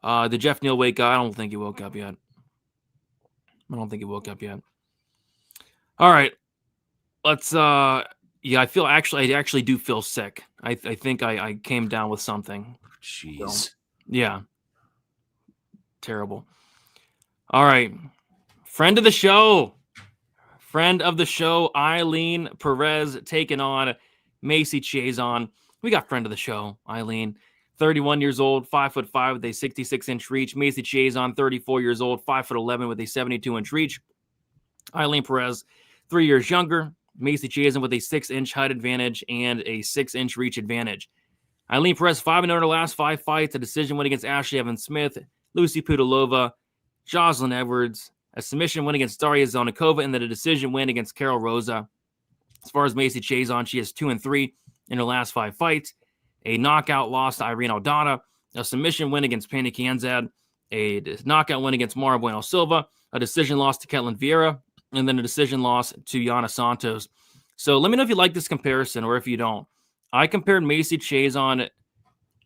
The Jeff Neal wake up. I don't think he woke up yet. All right. Let's I actually do feel sick. I think I came down with something. Jeez. So, yeah. Terrible. All right. Friend of the show, Eileen Perez taking on Macy Chaison. We got friend of the show, Eileen, 31 years old, 5'5" with a 66-inch reach. Macy Chaison, 34 years old, 5'11" with a 72-inch reach. Eileen Perez, 3 years younger. Macy Chaison with a 6-inch height advantage and a 6-inch reach advantage. Eileen Perez, 5-0 in her last 5 fights, a decision win against Ashley Evans-Smith, Lucy Pudilova, Jocelyn Edwards, a submission win against Daria Zonakova, and then a decision win against Carol Rosa. As far as Macy Chaison, she has 2-3 in her last 5 fights, a knockout loss to Irene Aldana, a submission win against Penny Kianzad, a knockout win against Mara Bueno Silva, a decision loss to Ketlin Vieira, and then a decision loss to Yana Santos. So let me know if you like this comparison or if you don't. I compared Macy Chaison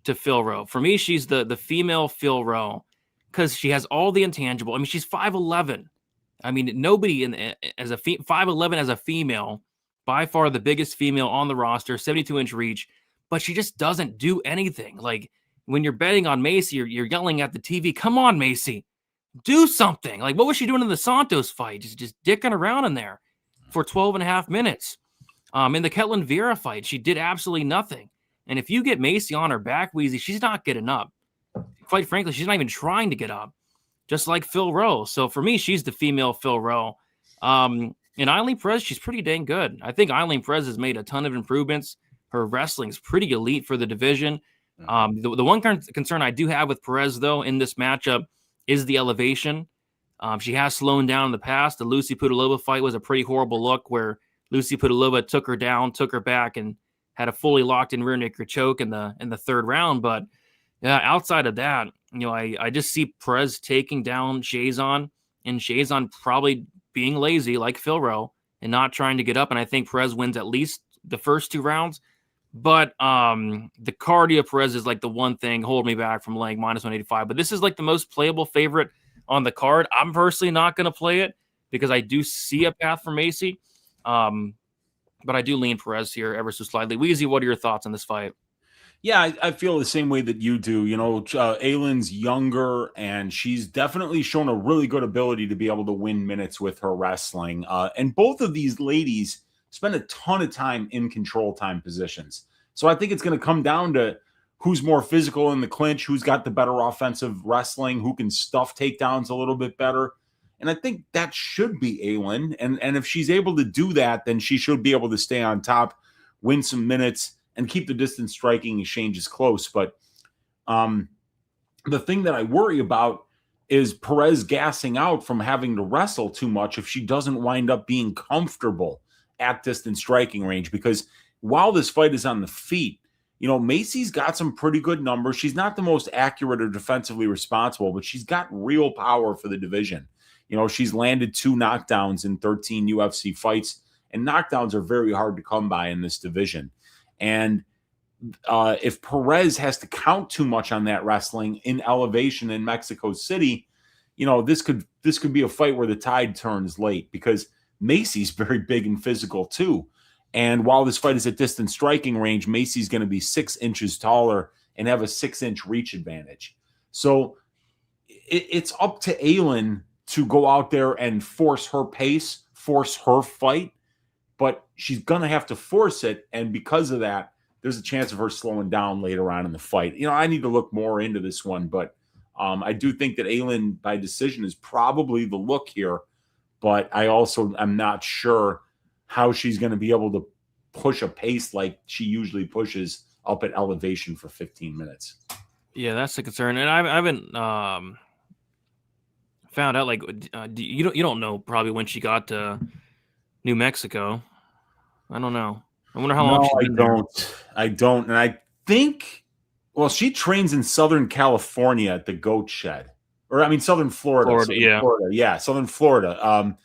to Phil Rowe. For me, she's the female Phil Rowe because she has all the intangible. I mean, she's 5'11". I mean, nobody as a 5'11" as a female by far the biggest female on the roster, 72-inch reach, but she just doesn't do anything. Like, when you're betting on Macy, you're yelling at the TV, come on, Macy, do something. Like, what was she doing in the Santos fight? Just dicking around in there for 12 and a half minutes. In the Ketlin Vera fight, she did absolutely nothing. And if you get Macy on her back, Weezy, she's not getting up. Quite frankly, she's not even trying to get up, just like Phil Rowe. So for me, she's the female Phil Rowe. And Eileen Perez, she's pretty dang good. I think Eileen Perez has made a ton of improvements. Her wrestling's pretty elite for the division. The one concern I do have with Perez, though, in this matchup is the elevation. She has slowed down in the past. The Lucy Pudilova fight was a pretty horrible look where Lucy Pudilova took her down, took her back, and had a fully locked-in rear naked choke in the third round. But outside of that, I just see Perez taking down Chaison, and Chaison probably being lazy like Phil Rowe and not trying to get up. And I think Perez wins at least the first 2 rounds. But the cardio Perez is like the one thing holding me back from laying -185. But this is like the most playable favorite on the card. I'm personally not going to play it because I do see a path for Macy. But I do lean Perez here ever so slightly. Weezy, what are your thoughts on this fight? Yeah, I feel the same way that you do. Aylin's younger, and she's definitely shown a really good ability to be able to win minutes with her wrestling. And both of these ladies spend a ton of time in control time positions. So I think it's going to come down to who's more physical in the clinch, who's got the better offensive wrestling, who can stuff takedowns a little bit better. And I think that should be Aylin. And if she's able to do that, then she should be able to stay on top, win some minutes, and keep the distance striking exchanges close. But the thing that I worry about is Perez gassing out from having to wrestle too much if she doesn't wind up being comfortable at distance striking range. Because while this fight is on the feet, Macy's got some pretty good numbers. She's not the most accurate or defensively responsible, but she's got real power for the division. She's landed 2 knockdowns in 13 UFC fights, and knockdowns are very hard to come by in this division. And if Perez has to count too much on that wrestling in elevation in Mexico City, this could be a fight where the tide turns late, because Macy's very big and physical too. And while this fight is at distance striking range, Macy's going to be 6 inches taller and have a 6-inch reach advantage. So it's up to Aylin to go out there and force her pace, force her fight, but she's going to have to force it. And because of that, there's a chance of her slowing down later on in the fight. I need to look more into this one, but I do think that Aylin by decision is probably the look here, but I also am not sure how she's going to be able to push a pace like she usually pushes up at elevation for 15 minutes. Yeah, that's the concern. And I haven't found out, like, you don't know probably when she got to New Mexico. I don't know. I wonder how long she's been there. I don't. And I think, she trains in Southern California at the Goat Shed. Or, Southern Florida. Southern Florida.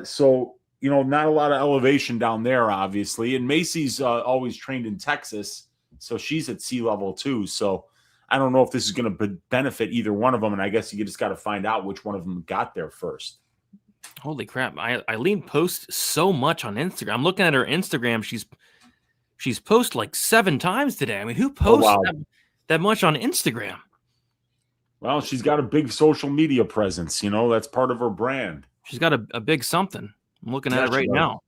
So, not a lot of elevation down there, obviously. And Macy's always trained in Texas, so she's at sea level too. So I don't know if this is going to benefit either one of them. And I guess you just got to find out which one of them got there first. Holy crap. Eileen posts so much on Instagram. I'm looking at her Instagram. She's posted like 7 times today. Who posts that much on Instagram? Well, she's got a big social media presence. That's part of her brand. She's got a big something. I'm looking at it right now.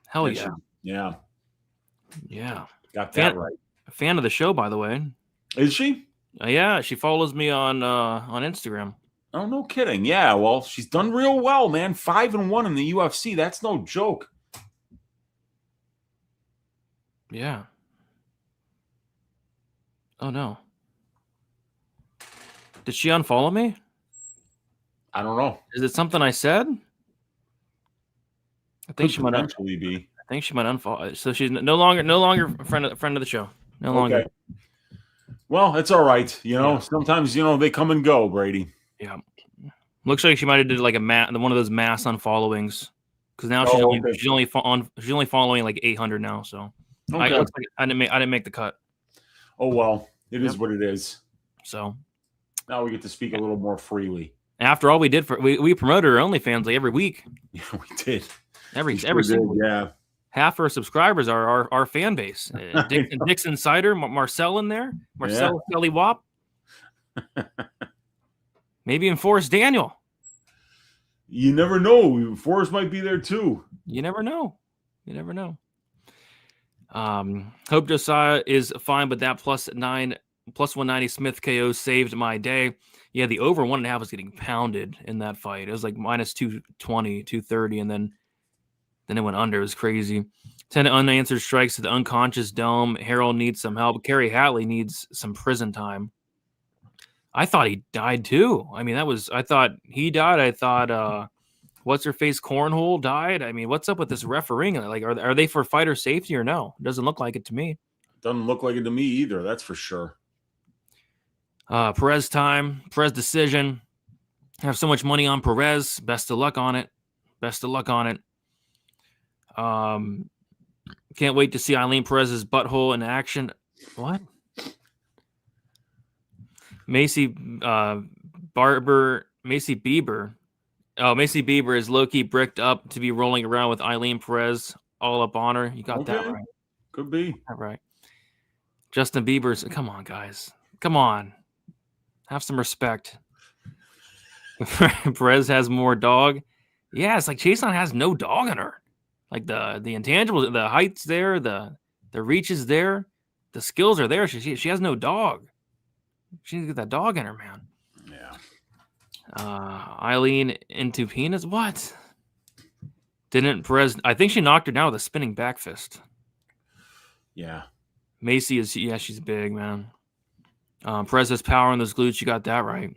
Hell yeah. Yeah. Got that right. A fan of the show, by the way. Is she? Yeah, she follows me on Instagram. Oh, no kidding. Yeah, well, she's done real well, man. 5-1 in the UFC. That's no joke. Yeah. Oh, no. Did she unfollow me? I don't know. Is it something I said? I think she might actually be. I think she might unfollow. So she's no longer a friend of the show. No longer. Well, it's all right. Sometimes they come and go, Brady. Yeah. Looks like she might have did like one of those mass unfollowings, because now she's only following like 800 now. So I didn't make the cut. Oh well, it is what it is. So now we get to speak a little more freely. After all, we promoted our OnlyFans like every week. Yeah, we did. Every single week. Yeah. half our subscribers are our fan base. Dick's Insider, Marcel in there, Marcel Kelly Wop, maybe Enforced Daniel. You never know. Forrest might be there too. You never know. Hope Josiah is fine, but that plus 190 Smith KO saved my day. Yeah, the over 1.5 was getting pounded in that fight. It was like minus 220, 230, and then it went under. It was crazy. 10 unanswered strikes to the unconscious dome. Harold needs some help. Kerry Hatley needs some prison time. I thought he died too. I mean, I thought he died. I thought, what's her face? Cornhole died. I mean, what's up with this refereeing? Like, are they for fighter safety or no? It doesn't look like it to me. Doesn't look like it to me either. That's for sure. Perez time. Perez decision. I have so much money on Perez. Best of luck on it. Can't wait to see Eileen Perez's butthole in action. What? Macy Bieber. Oh, Macy Bieber is low-key bricked up to be rolling around with Eileen Perez all up on her. You got that right. Could be. All right. Justin Bieber's. Come on, guys. Come on. Have some respect. Perez has more dog. Yeah, it's like Chaison has no dog in her. Like the intangibles, the height's there, the reach is there, the skills are there. She has no dog. She needs to get that dog in her, man. Yeah. Eileen into Pinas. What? Didn't Perez? I think she knocked her down with a spinning back fist. Yeah. Macy is. Yeah, she's big, man. Perez has power on those glutes. You got that right.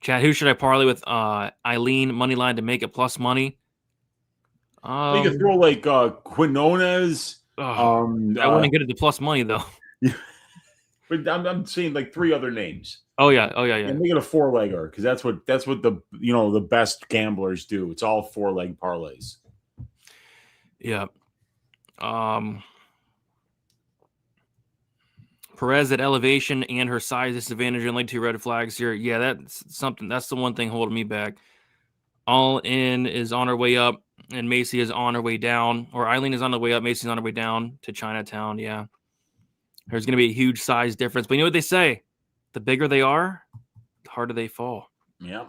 Chad, who should I parlay with? Eileen money line to make it plus money. You could throw like Quinones. I wouldn't get it to plus money though. But I'm saying like 3 other names. Oh yeah. And make it a 4-legger because that's what the best gamblers do. It's all 4-leg parlays. Yeah. Perez at elevation and her size disadvantage and like 2 red flags here. Yeah, that's something. That's the one thing holding me back. All in is on her way up, and Macy is on her way down. Or Eileen is on the way up, Macy's on her way down to Chinatown. Yeah. There's going to be a huge size difference. But you know what they say? The bigger they are, the harder they fall. Yeah.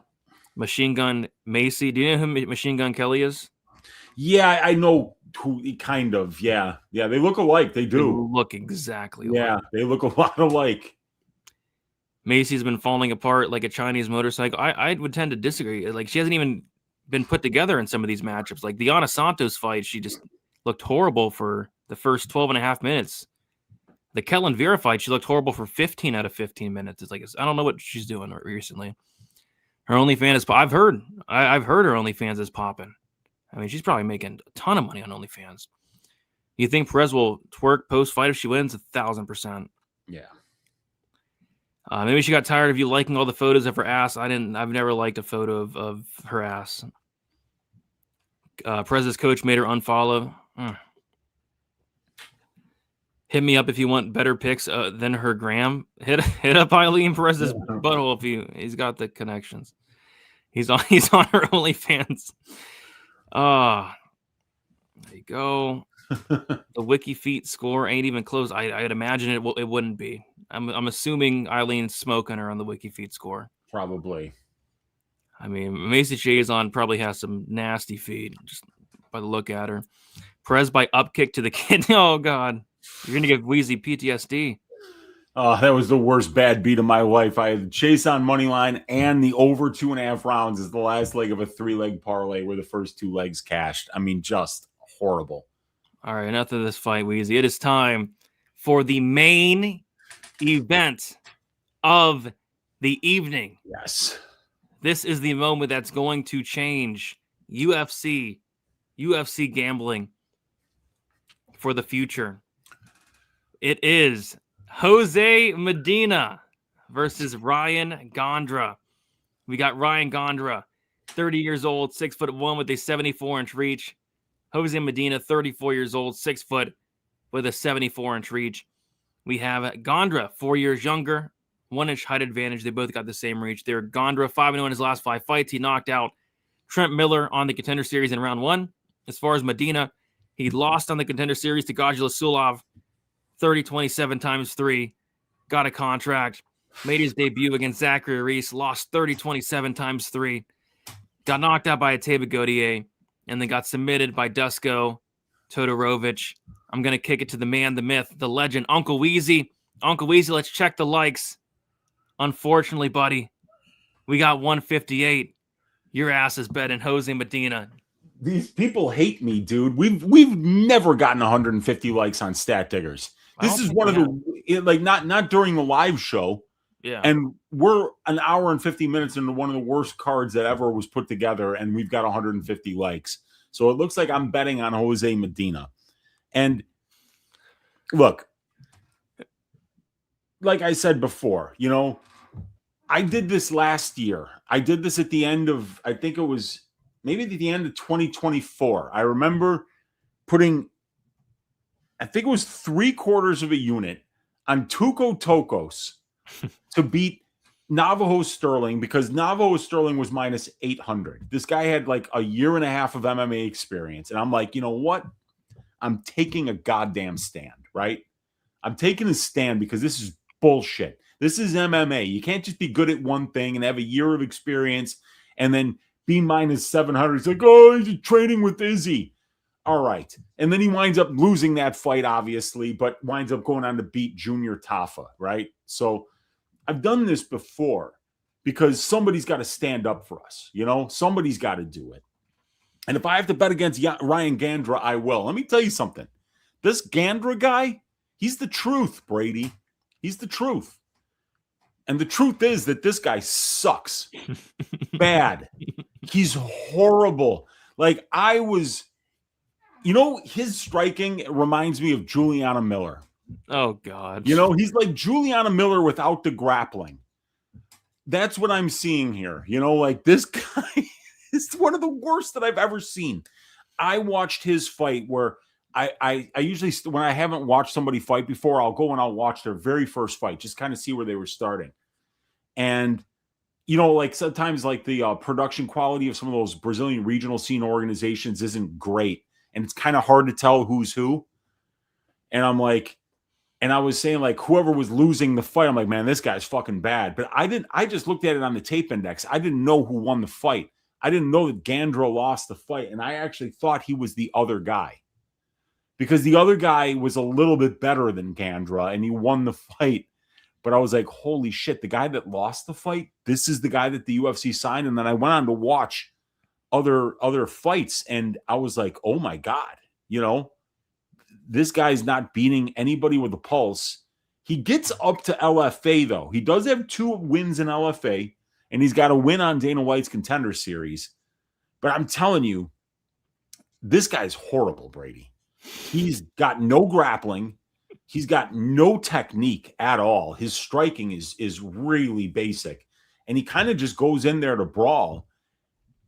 Machine Gun Macy. Do you know who Machine Gun Kelly is? Yeah, I know who kind of. Yeah. Yeah, they look alike. They do. They look exactly alike. Yeah, they look a lot alike. Macy's been falling apart like a Chinese motorcycle. I would tend to disagree. Like, she hasn't even been put together in some of these matchups. Like the Ana Santos fight, she just looked horrible for the first 12 and a half minutes. The Kellen Vera fight, she looked horrible for 15 out of 15 minutes. It's like, I don't know what she's doing recently. Her OnlyFans is, I've heard her OnlyFans is popping. I mean, she's probably making a ton of money on OnlyFans. You think Perez will twerk post-fight if she wins? 1,000%. Yeah. Maybe she got tired of you liking all the photos of her ass. I've never liked a photo of her ass. Perez's coach made her unfollow. Hit me up if you want better pics than her gram. Hit up Eileen Perez's butthole if he's got the connections. He's on her OnlyFans. There you go. The Wiki Feet score ain't even close. I'd imagine it wouldn't be. I'm assuming Eileen's smoking her on the Wiki Feet score. Probably. I mean, Macy Chaison probably has some nasty feet just by the look at her. Perez by upkick to the kidney. Oh God, you're gonna give Wheezy PTSD. That was the worst bad beat of my life. I had Chaison money line and the over 2.5 rounds is the last leg of a 3-leg parlay where the first 2 legs cashed. I mean, just horrible. All right, enough of this fight, Wheezy. It is time for the main event of the evening. Yes. This is the moment that's going to change UFC gambling for the future. It is Jose Medina versus Ryan Gandra. We got Ryan Gandra, 30 years old, 6'1" with a 74-inch reach. Jose Medina, 34 years old, 6 foot with a 74-inch reach. We have Gandra, 4 years younger, 1-inch height advantage. They both got the same reach. They're Gandra, 5-0 in his last 5 fights. He knocked out Trent Miller on the Contender Series in round 1. As far as Medina, He lost on the Contender Series to Gajula Sulov, 30-27 times 3. Got a contract. Made his debut against Zachary Reese. Lost 30-27 times 3. Got knocked out by Ateba Godier. And then got submitted by Dusko Todorovic. I'm going to kick it to the man, the myth, the legend, Uncle Weezy. Uncle Weezy, let's check the likes. Unfortunately, buddy, we got 158. Your ass is betting Jose Medina. These people hate me, dude. We've never gotten 150 likes on Stat Diggers. This is one of the, like, not during the live show. Yeah. And we're an hour and 50 minutes into one of the worst cards that ever was put together, and we've got 150 likes. So it looks like I'm betting on Jose Medina. And look, like I said before, you know, I did this last year. I did this at the end of, I think it was maybe at the end of 2024. I remember putting, I think it was 3/4 of a unit on Tuco Tokos to beat Navajo Sterling, because Navajo Sterling was minus 800. This guy had like a year and a half of MMA experience. And I'm like, you know what? I'm taking a goddamn stand, right? I'm taking a stand because this is bullshit. This is MMA. You can't just be good at one thing and have a year of experience and then be minus 700. It's like, oh, he's training with Izzy. All right. And then he winds up losing that fight, obviously, but winds up going on to beat Junior Tafa, right? So I've done this before because somebody's got to stand up for us. You know, somebody's got to do it. And if I have to bet against Ryan Gandra, I will. Let me tell you something. This Gandra guy, he's the truth, Brady. He's the truth. And the truth is that this guy sucks. Bad. He's horrible. Like, I was, you know, his striking reminds me of Juliana Miller. Oh, God. You know, he's like Juliana Miller without the grappling. That's what I'm seeing here. You know, like, this guy is one of the worst that I've ever seen. I watched his fight where I usually, when I haven't watched somebody fight before, I'll go and I'll watch their very first fight, just kind of see where they were starting. And, you know, like sometimes like the production quality of some of those Brazilian regional scene organizations isn't great. And it's kind of hard to tell who's who. And I'm like, and I was saying, like, whoever was losing the fight, I'm like, man, this guy's fucking bad. But I just looked at it on the tape index. I didn't know who won the fight. I didn't know that Gandra lost the fight. And I actually thought he was the other guy, because the other guy was a little bit better than Gandra and he won the fight. But I was like, holy shit, the guy that lost the fight, this is the guy that the UFC signed. And then I went on to watch other fights, and I was like, oh my God, you know, this guy's not beating anybody with a pulse. He gets up to LFA, though. He does have 2 wins in LFA, and he's got a win on Dana White's Contender Series. But I'm telling you, this guy's horrible, Brady. He's got no grappling. He's got no technique at all. His striking is really basic. And he kind of just goes in there to brawl.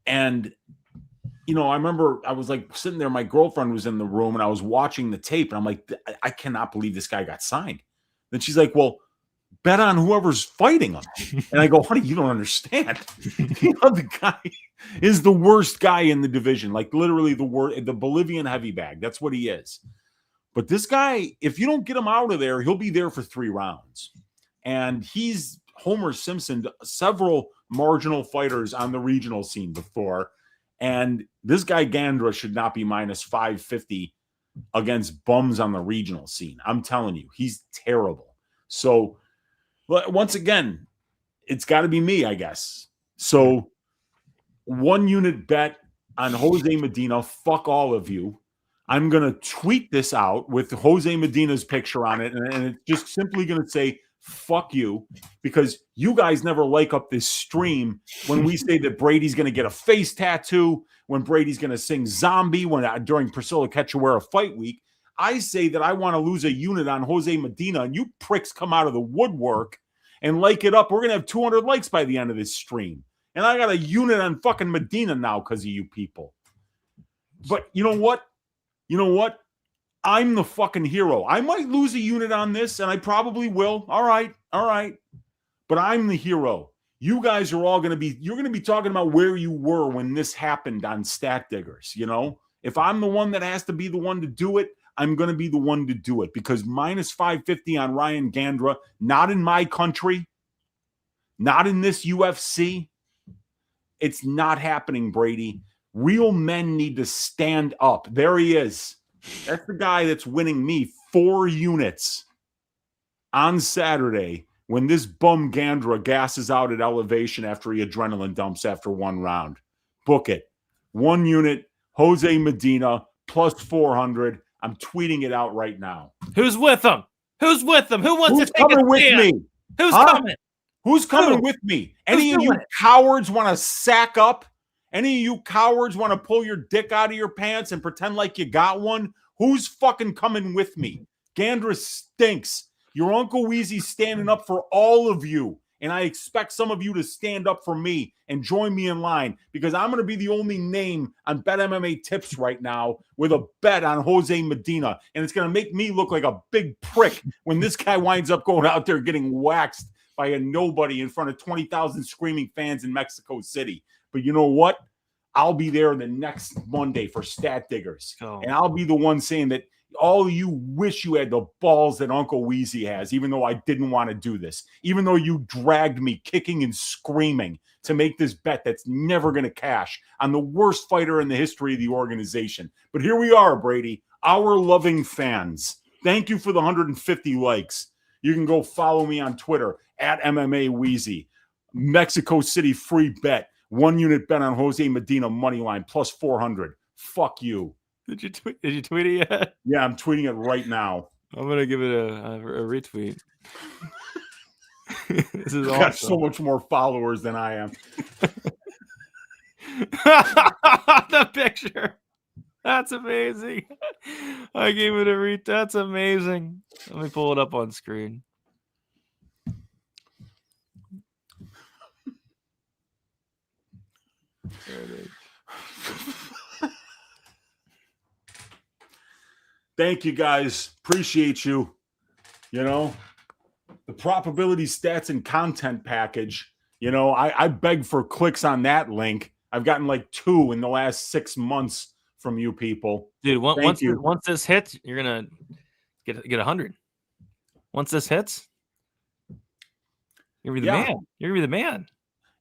And, you know, I remember I was like sitting there. My girlfriend was in the room and I was watching the tape. And I'm like, I cannot believe this guy got signed. Then she's like, well, bet on whoever's fighting him. And I go, honey, you don't understand. You know, the guy is the worst guy in the division. Like literally the Bolivian heavy bag. That's what he is. But this guy, if you don't get him out of there, he'll be there for 3 rounds. And he's Homer Simpson several marginal fighters on the regional scene before. And this guy Gandra should not be minus 550 against bums on the regional scene. I'm telling you, he's terrible. So once again, it's got to be me, I guess. So 1 unit bet on Jose Medina. Fuck all of you. I'm going to tweet this out with Jose Medina's picture on it. And it's just simply going to say, fuck you, because you guys never like up this stream when we say that Brady's going to get a face tattoo, when Brady's going to sing Zombie during Priscilla Cachoeira fight week. I say that I want to lose a unit on Jose Medina, and you pricks come out of the woodwork and like it up. We're going to have 200 likes by the end of this stream. And I got a unit on fucking Medina now because of you people. But you know what? You know what? I'm the fucking hero. I might lose a unit on this, and I probably will. All right. But I'm the hero. You guys are all going to be, you're going to be talking about where you were when this happened on Stat Diggers, you know? If I'm the one that has to be the one to do it, I'm going to be the one to do it, because minus 550 on Ryan Gandra, not in my country, not in this UFC. It's not happening, Brady. Real men need to stand up. There he is. That's the guy that's winning me 4 units on Saturday when this bum Gandra gasses out at elevation after he adrenaline dumps after 1 round. Book it. 1 unit, Jose Medina, plus 400. I'm tweeting it out right now. Who's with him? Who's with him? Who wants to take coming a with stand? me? Who's coming? Who's coming with me? Any of you cowards want to sack up? Any of you cowards want to pull your dick out of your pants and pretend like you got one? Who's fucking coming with me? Gandra stinks. Your Uncle Weezy's standing up for all of you. And I expect some of you to stand up for me and join me in line, because I'm going to be the only name on Bet MMA Tips right now with a bet on Jose Medina. And it's going to make me look like a big prick when this guy winds up going out there getting waxed by a nobody in front of 20,000 screaming fans in Mexico City. But you know what? I'll be there the next Monday for Stat Diggers. Oh. And I'll be the one saying that all of you wish you had the balls that Uncle Weezy has, even though I didn't want to do this, even though you dragged me kicking and screaming to make this bet that's never going to cash on the worst fighter in the history of the organization. But here we are, Brady, our loving fans. Thank you for the 150 likes. You can go follow me on Twitter at MMA Weezy. Mexico City free bet. 1 unit bet on Jose Medina money line plus 400. Fuck you. Did you tweet it yet? Yeah, I'm tweeting it right now. I'm gonna give it a retweet. This is I awesome. got so much more followers than I am. The picture. That's amazing. I gave it a read. That's amazing. Let me pull it up on screen. There it is. Thank you, guys. Appreciate you. You know, the probability stats and content package. You know, I beg for clicks on that link. I've gotten like 2 in the last 6 months from you people. Dude, once this hits, you're gonna get 100. Once this hits, you're gonna be the man. You're gonna be the man.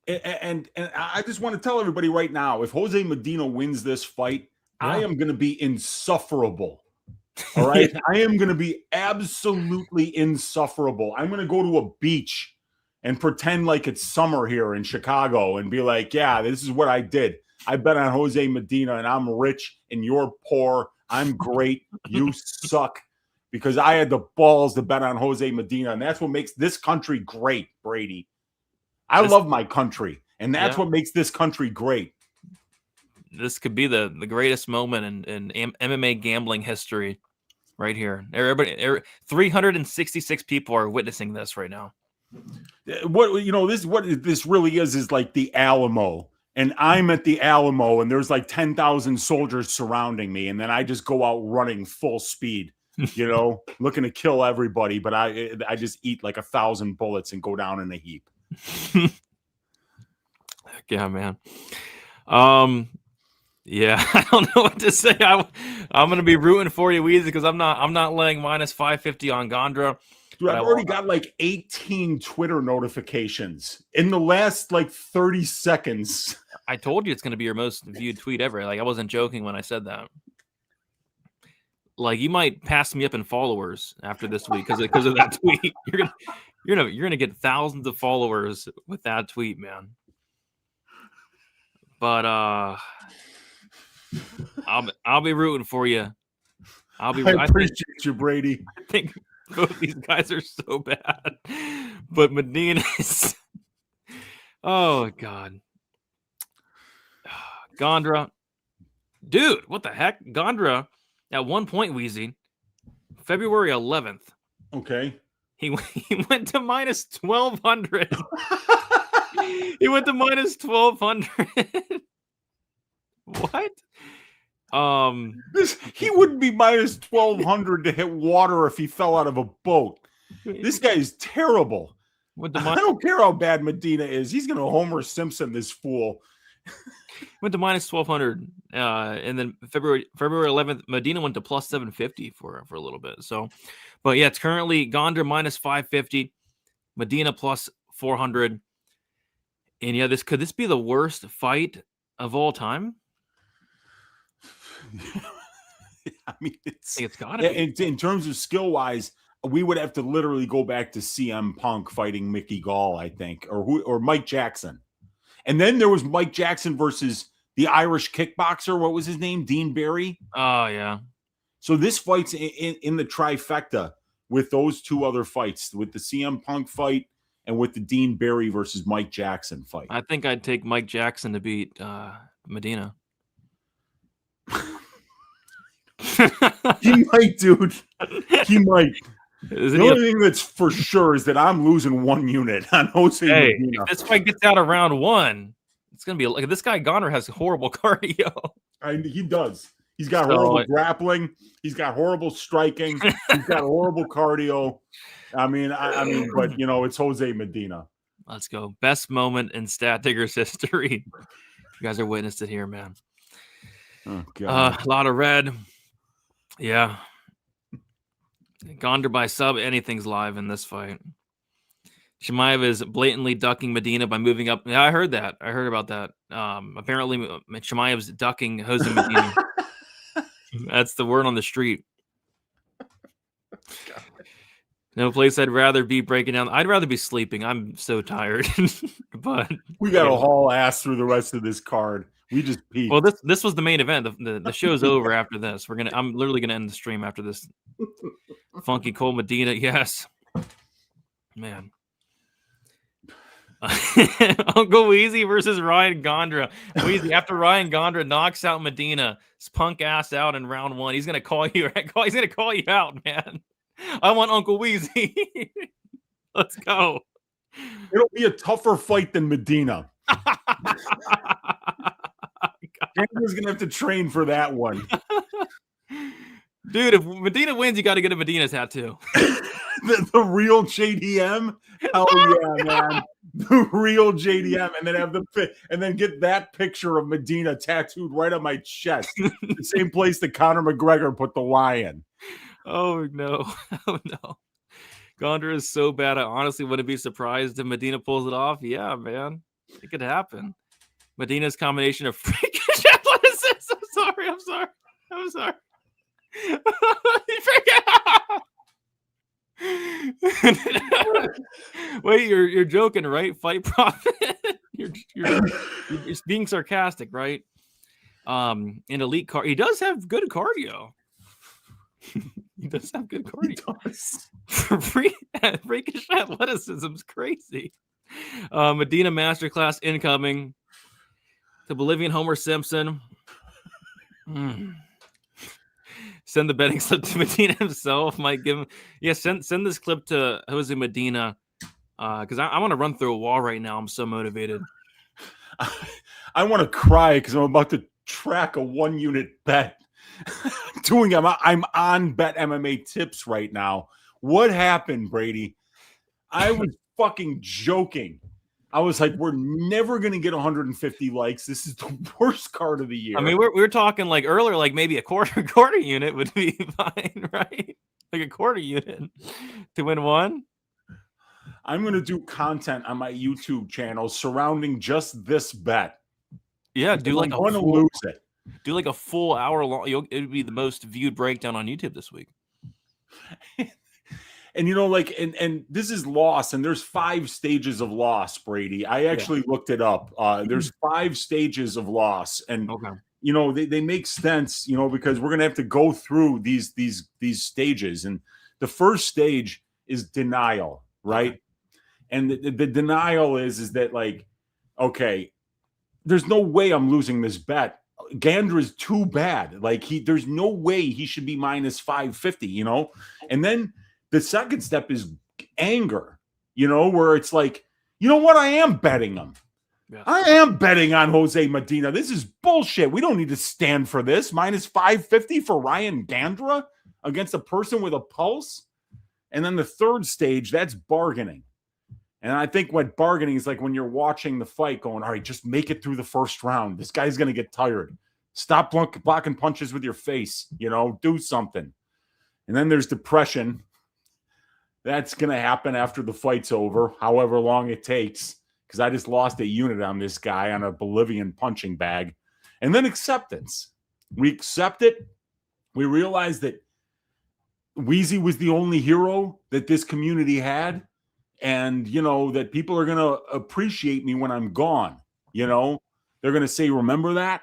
And I just want to tell everybody right now, if Jose Medina wins this fight, I am going to be insufferable. All right? I am going to be absolutely insufferable. I'm going to go to a beach and pretend like it's summer here in Chicago and be like, yeah, this is what I did. I bet on Jose Medina and I'm rich and you're poor. I'm great. You suck. Because I had the balls to bet on Jose Medina. And that's what makes this country great, Brady. I love my country, and that's what makes this country great. This could be the greatest moment in MMA gambling history right here. Everybody, 366 people are witnessing this right now. What this really is like the Alamo, and I'm at the Alamo, and there's like 10,000 soldiers surrounding me, and then I just go out running full speed, you know, looking to kill everybody, but I just eat like 1,000 bullets and go down in a heap. Yeah, man. Yeah, I don't know what to say. I'm gonna be rooting for you, Weezy, because I'm not laying minus 550 on Gandra. Dude, I've already got like 18 Twitter notifications in the last like 30 seconds. I told you it's gonna be your most viewed tweet ever. Like, I wasn't joking when I said that. Like, you might pass me up in followers after this week because of that tweet. You're gonna get thousands of followers with that tweet, man. But I'll be rooting for you. I appreciate you, Brady. I think both these guys are so bad, but Medina is. Oh God, Gandra, dude, what the heck, Gandra? At one point, Weezy, February 11th. Okay. He went to minus 1,200. He went to minus 1,200. What? He wouldn't be minus 1,200 to hit water if he fell out of a boat. This guy is terrible. I don't care how bad Medina is. He's going to Homer Simpson this fool. Went to minus 1,200, and then February 11th, Medina went to plus 750 for a little bit. So, but yeah, it's currently Gandra minus 550, Medina plus 400, and yeah, could this be the worst fight of all time? I mean, I think it's got to be. In terms of skill wise, we would have to literally go back to CM Punk fighting Mickey Gall, I think, or Mike Jackson. And then there was Mike Jackson versus the Irish kickboxer. What was his name? Dean Barry. Oh, yeah. So this fight's in the trifecta with those two other fights, with the CM Punk fight and with the Dean Barry versus Mike Jackson fight. I think I'd take Mike Jackson to beat Medina. He might, dude. He might. The only thing that's for sure is that I'm losing 1 unit on Jose Medina. If this fight gets out of round 1, it's going to be like this guy Gandra has horrible cardio. He does. He's got horrible grappling. He's got horrible striking. He's got horrible cardio. I mean, but you know, it's Jose Medina. Let's go. Best moment in Stat Diggers history. You guys are witnessed it here, man. Oh, God. A lot of red. Yeah. Gandra by sub, anything's live in this fight. Chimaev is blatantly ducking Medina by moving up. Yeah, I heard that. I heard about that. Apparently, Chimaev's ducking Jose Medina. That's the word on the street. God. No place I'd rather be breaking down. I'd rather be sleeping. I'm so tired. But we got to haul ass through the rest of this card. We just peaked. Well, this was the main event. The show's over after this. I'm literally gonna end the stream after this. Funky Cole Medina, yes, man. Uncle Weezy versus Ryan Gandra. Weezy, after Ryan Gandra knocks out Medina, his punk ass out in round 1, he's gonna call you. He's gonna call you out, man. I want Uncle Weezy. Let's go. It'll be a tougher fight than Medina. Gandra's gonna have to train for that one. Dude, if Medina wins, you got to get a Medina tattoo. the real JDM? Hell yeah, man. The real JDM. And then get that picture of Medina tattooed right on my chest. The same place that Conor McGregor put the lion. Oh, no. Oh, no. Gandra is so bad. I honestly wouldn't be surprised if Medina pulls it off. Yeah, man. It could happen. Medina's combination of freakish athleticism. I'm sorry. Wait, you're joking, right? Fight Profit. you're being sarcastic, right? In elite car, he does have good cardio. He does have good cardio. Freakish athleticism is crazy. Medina masterclass incoming. The Bolivian Homer Simpson. Send the betting slip to Medina himself. Might give him. Yeah, send this clip to Jose Medina. Because I want to run through a wall right now. I'm so motivated. I want to cry because I'm about to track a 1 unit bet. I'm on Bet MMA Tips right now. What happened, Brady? I was fucking joking. I was like, we're never going to get 150 likes. This is the worst card of the year. I mean, we were talking like earlier, like maybe a quarter unit would be fine, right? Like a quarter unit to win 1. I'm going to do content on my YouTube channel surrounding just this bet. Yeah, do like I'm going to lose it. Do like a full hour long. It would be the most viewed breakdown on YouTube this week. And, you know, like, and this is loss, and there's 5 stages of loss, Brady. I actually looked it up. There's 5 stages of loss. And, you know, they make sense, you know, because we're going to have to go through these stages. And the first stage is denial, right? And the denial is that, like, okay, there's no way I'm losing this bet. Gandra is too bad. Like, there's no way he should be minus 550, you know? And then the second step is anger, you know, where it's like, you know what? I am betting him. Yeah. I am betting on Jose Medina. This is bullshit. We don't need to stand for this. Minus 550 for Ryan Gandra against a person with a pulse. And then the third stage, that's bargaining. And I think what bargaining is like when you're watching the fight going, all right, just make it through the first round. This guy's going to get tired. Stop blocking punches with your face, do something. And then there's depression. That's going to happen after the fight's over, however long it takes, because I just lost a unit on this guy on a Bolivian punching bag. And then acceptance. We accept it. We realize that Wheezy was the only hero that this community had. And, that people are going to appreciate me when I'm gone. They're going to say, remember that?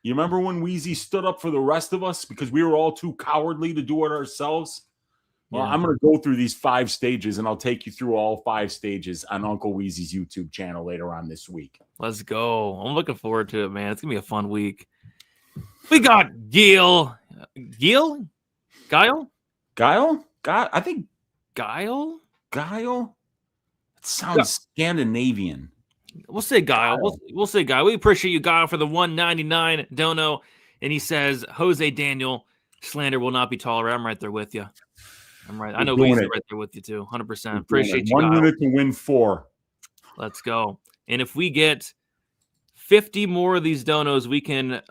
You remember when Wheezy stood up for the rest of us because we were all too cowardly to do it ourselves? Well, I'm going to go through these 5 stages, and I'll take you through all 5 stages on Uncle Wheezy's YouTube channel later on this week. Let's go. I'm looking forward to it, man. It's going to be a fun week. We got Guile? I think Guile? It sounds Scandinavian. We'll say Guile. We'll say Guile. We appreciate you, Guile, for the $1.99 dono. And he says, Jose Daniel, slander will not be tolerated. I'm right there with you. I'm right. I know Weezy's right there with you, too. 100%. Appreciate you, 1 Guile. minute to win 4. Let's go. And if we get 50 more of these donos, we can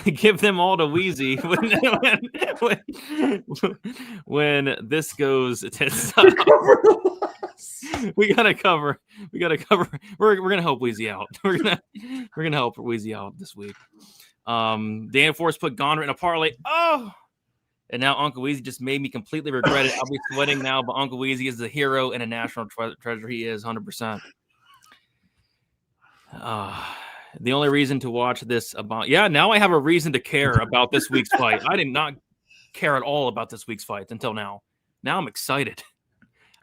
give them all to Wheezy when this goes to we gotta cover. We're gonna help Wheezy out. We're gonna help Wheezy out this week. Dan Force put Gandra in a parlay. Oh, and now Uncle Wheezy just made me completely regret it. I'll be sweating now, but Uncle Wheezy is the hero and a national treasure. He is 100%. The only reason to watch this now I have a reason to care about this week's fight. I did not care at all about this week's fight until now. Now I'm excited.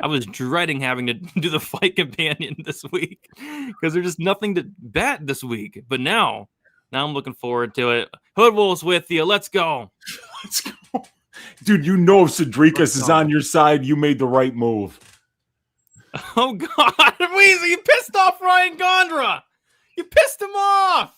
I was dreading having to do the fight companion this week because there's just nothing to bet this week. But now I'm looking forward to it. Hood Wolves with you. Let's go. Let's go. Dude, if Cedricus is on your side, you made the right move. Oh, God. Wheezy, you pissed off Ryan Gandra. You pissed him off.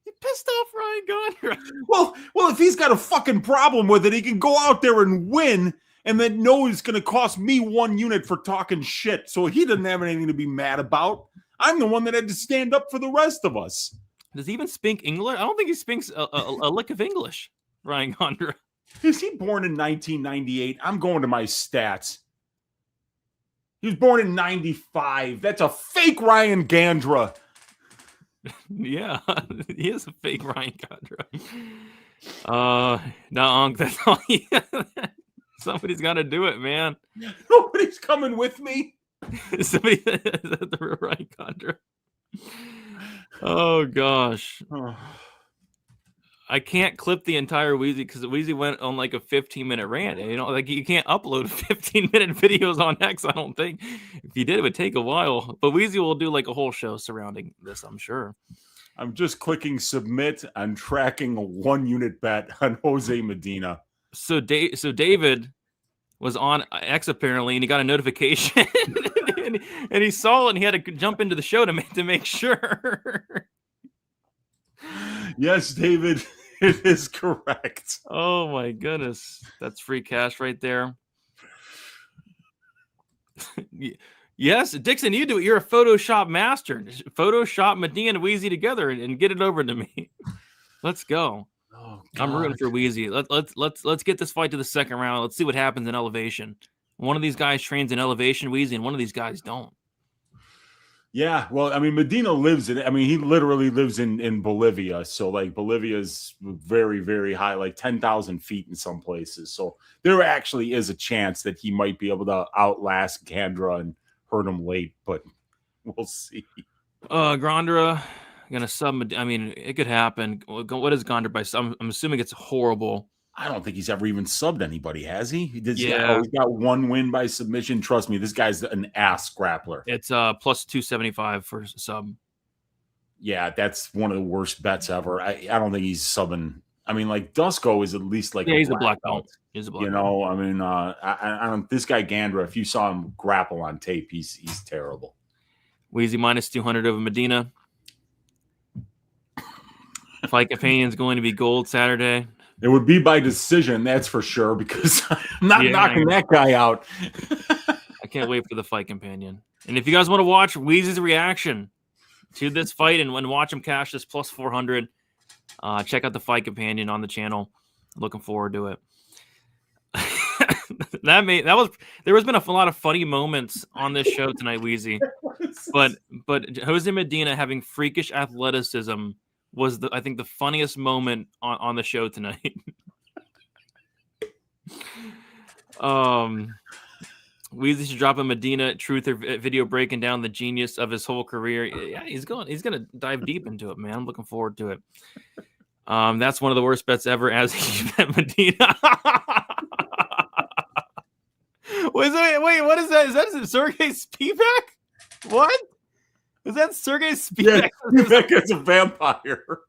You pissed off Ryan Gandra. Well, if he's got a fucking problem with it, he can go out there and win and then know it's going to cost me 1 unit for talking shit. So he doesn't have anything to be mad about. I'm the one that had to stand up for the rest of us. Does he even speak English? I don't think he speaks a lick of English, Ryan Gandra. Is he born in 1998? I'm going to my stats. He was born in 95. That's a fake Ryan Gandra. Yeah, he is a fake Ryan Gandra. No, that's all he Somebody's got to do it, man. Nobody's coming with me. Somebody is that the real Ryan Gandra? Oh, gosh. I can't clip the entire Wheezy because Wheezy went on like a 15-minute rant. Like you can't upload 15-minute videos on X, I don't think. If you did, it would take a while. But Wheezy will do like a whole show surrounding this, I'm sure. I'm just clicking submit and tracking a 1 unit bet on Jose Medina. So David was on X apparently, and he got a notification, and he saw it, and he had to jump into the show to make sure. Yes, David, it is correct. Oh my goodness, that's free cash right there. Yes, Dixon, you do it. You're a Photoshop master. Photoshop Medina and Wheezy together and get it over to me. Let's go. Oh, I'm rooting for Wheezy. Let's get this fight to the second round. Let's see what happens in elevation. One of these guys trains in elevation, Wheezy, and one of these guys don't. Yeah, well, I mean, Medina he literally lives in Bolivia. So, like, Bolivia's very, very high, like 10,000 feet in some places. So there actually is a chance that he might be able to outlast Gandra and hurt him late, but we'll see. Gandra gonna sub. I mean, it could happen. What is Gandra by sub? I'm assuming it's horrible. I don't think he's ever even subbed anybody, has he? Yeah. He's got 1 win by submission. Trust me, this guy's an ass grappler. It's plus 275 for sub. Yeah, that's one of the worst bets ever. I don't think he's subbing. I mean, like Dusko is at least like he's a black belt. He's a black belt. I mean, I don't. This guy Gandra, if you saw him grapple on tape, he's terrible. Wheezy minus 200 over Medina. Fight Companion is going to be gold Saturday. It would be by decision, that's for sure, because I'm not knocking that guy out. can't wait for the fight companion. And if you guys want to watch Weezy's reaction to this fight and watch him cash this plus 400, check out the fight companion on the channel. Looking forward to it. There has been a lot of funny moments on this show tonight, Weezy. But Jose Medina having freakish athleticism was I think the funniest moment on the show tonight. Weezy should drop a Medina truther video breaking down the genius of his whole career. Yeah, he's gonna dive deep into it, man. I'm looking forward to it. That's one of the worst bets ever as he bet Medina. What is that? Is that Sergey Spivak? What? Is that Sergey Spivak? Yeah, Spivak is a vampire.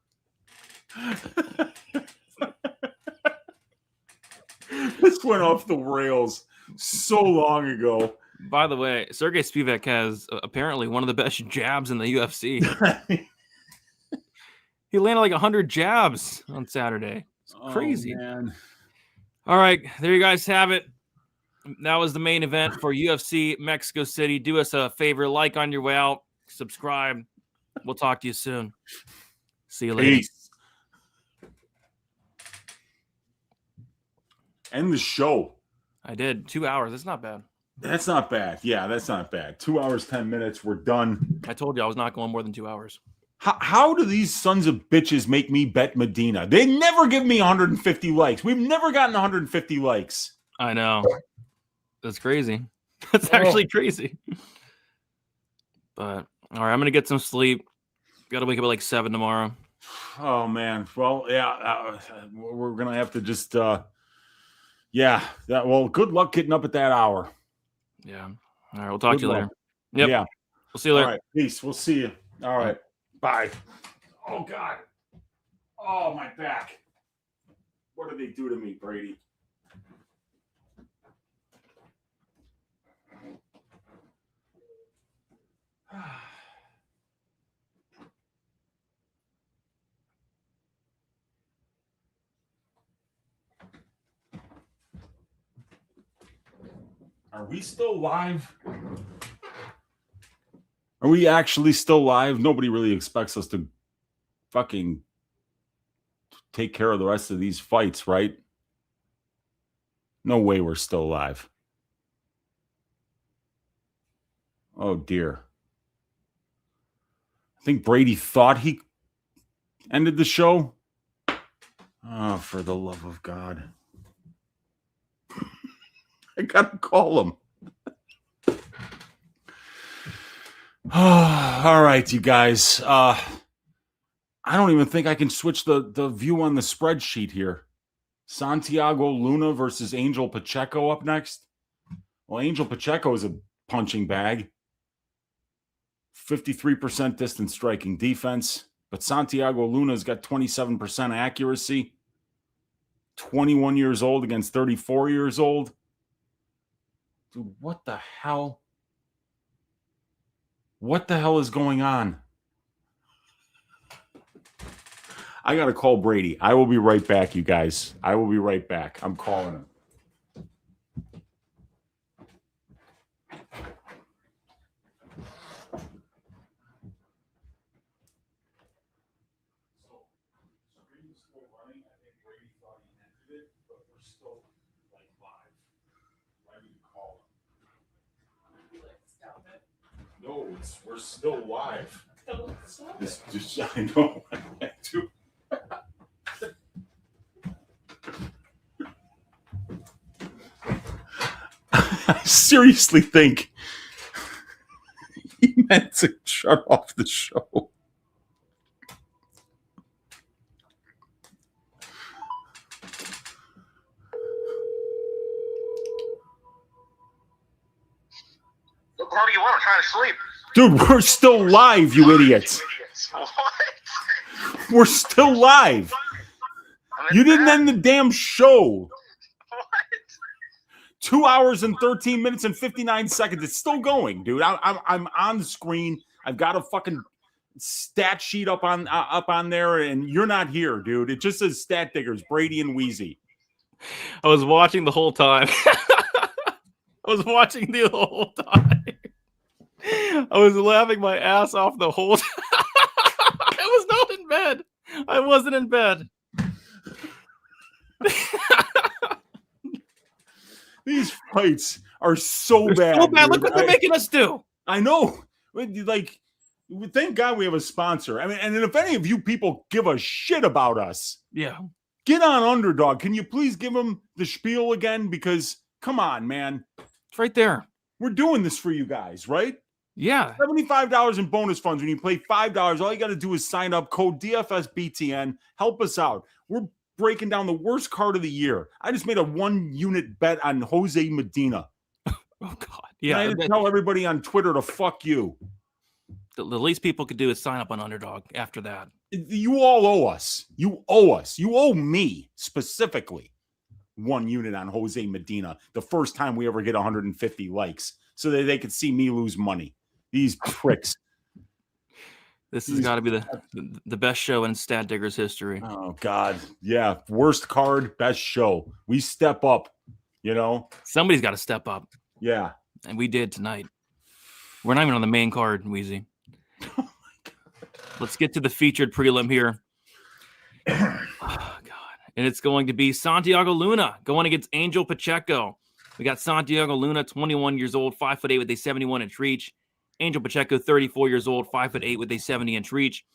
This went off the rails so long ago. By the way, Sergey Spivak has apparently one of the best jabs in the UFC. He landed like 100 jabs on Saturday. It's crazy. Oh, man. All right, there you guys have it. That was the main event for UFC Mexico City. Do us a favor, like on your way out, subscribe. We'll talk to you soon. See you later. Peace. End the show. I did 2 hours. That's not bad. That's not bad. Yeah, that's not bad. 2 hours, 10 minutes. We're done. I told you I was not going more than 2 hours. How do these sons of bitches make me bet Medina? They never give me 150 likes. We've never gotten 150 likes. I know. That's crazy. That's actually crazy. But all right, I'm gonna get some sleep. Got to wake up at like 7 tomorrow. Oh man. Well, yeah, we're gonna have to just. Well, good luck getting up at that hour. Yeah. All right, we'll talk to you later. Yep. Yeah. We'll see you later. All right. Peace. We'll see you. All right. Bye. Oh God. Oh, my back. What did they do to me, Brady? Are we still live? Are we actually still live? Nobody really expects us to fucking take care of the rest of these fights, right? No way we're still live. Oh, dear. I think Brady thought he ended the show. Oh, for the love of God. I gotta call him. All right, you guys. I don't even think I can switch the view on the spreadsheet here. Santiago Luna versus Angel Pacheco up next. Well, Angel Pacheco is a punching bag. 53% distance striking defense. But Santiago Luna's got 27% accuracy. 21 years old against 34 years old. Dude, what the hell? What the hell is going on? I got to call Brady. I will be right back, you guys. I will be right back. I'm calling him. No, we're still live. This just I know. I do. I seriously think he meant to shut off the show. What the hell do you want? I'm trying to sleep. Dude, we're still live, you idiots. What? We're still live. You didn't end the damn show. What? 2 hours and 13 minutes and 59 seconds. It's still going, dude. I'm on the screen. I've got a fucking stat sheet up on there, and you're not here, dude. It just says Stat Diggers, Brady and Wheezy. I was watching the whole time. I was watching the whole time. I was laughing my ass off the whole time. I was not in bed. I wasn't in bed. These fights are so bad. So bad. Dude. Look what they're making us do. I know. Like, thank God we have a sponsor. I mean, and if any of you people give a shit about us, yeah, get on Underdog. Can you please give them the spiel again? Because come on, man, it's right there. We're doing this for you guys, right? Yeah. $75 in bonus funds when you play $5. All you got to do is sign up, code DFSBTN. Help us out. We're breaking down the worst card of the year. I just made a 1-unit bet on Jose Medina. Oh, God. Yeah. And I didn't tell everybody on Twitter to fuck you. The least people could do is sign up on Underdog after that. You all owe us. You owe us. You owe me specifically 1 unit on Jose Medina the first time we ever get 150 likes so that they could see me lose money. These pricks. This has got to be the best show in Stat Diggers history. Oh, God. Yeah. Worst card, best show. We step up, you know? Somebody's got to step up. Yeah. And we did tonight. We're not even on the main card, Wheezy. Oh, my God. Let's get to the featured prelim here. Oh, God. And it's going to be Santiago Luna going against Angel Pacheco. We got Santiago Luna, 21 years old, 5'8" with a 71-inch reach. Angel Pacheco, 34 years old, 5'8" with a 70-inch reach.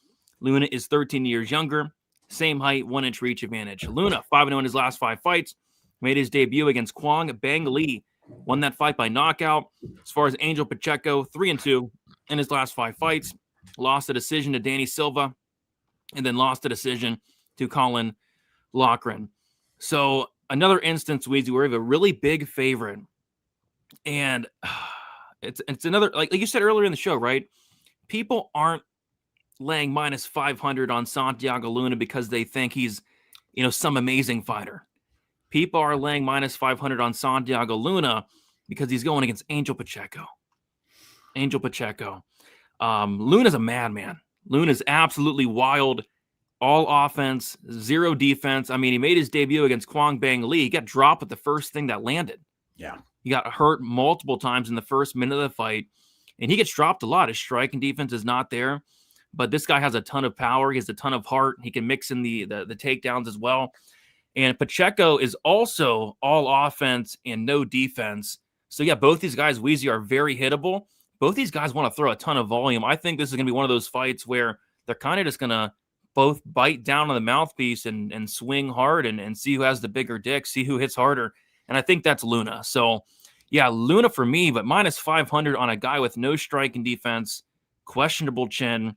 Luna is 13 years younger, same height, 1-inch reach advantage. Luna, 5-0 in his last 5 fights, made his debut against Kwang Bang Lee, won that fight by knockout. As far as Angel Pacheco, 3-2 in his last 5 fights, lost a decision to Danny Silva, and then lost a decision to Colin Loughran. So another instance, Weezy, where we have a really big favorite, and it's another, like you said earlier in the show, right? People aren't laying minus 500 on Santiago Luna because they think he's, some amazing fighter. People are laying minus 500 on Santiago Luna because he's going against Angel Pacheco. Angel Pacheco. Luna's a madman. Luna's absolutely wild. All offense, 0 defense. I mean, he made his debut against Kwang Bang Lee. He got dropped with the first thing that landed. Yeah. He got hurt multiple times in the first minute of the fight, and he gets dropped a lot. His striking defense is not there, but this guy has a ton of power. He has a ton of heart. He can mix in the takedowns as well. And Pacheco is also all offense and no defense. So, yeah, both these guys, Weezy, are very hittable. Both these guys want to throw a ton of volume. I think this is going to be one of those fights where they're kind of just going to both bite down on the mouthpiece and swing hard and see who has the bigger dick, see who hits harder. And I think that's Luna. So, yeah, Luna for me, but minus 500 on a guy with no striking defense, questionable chin.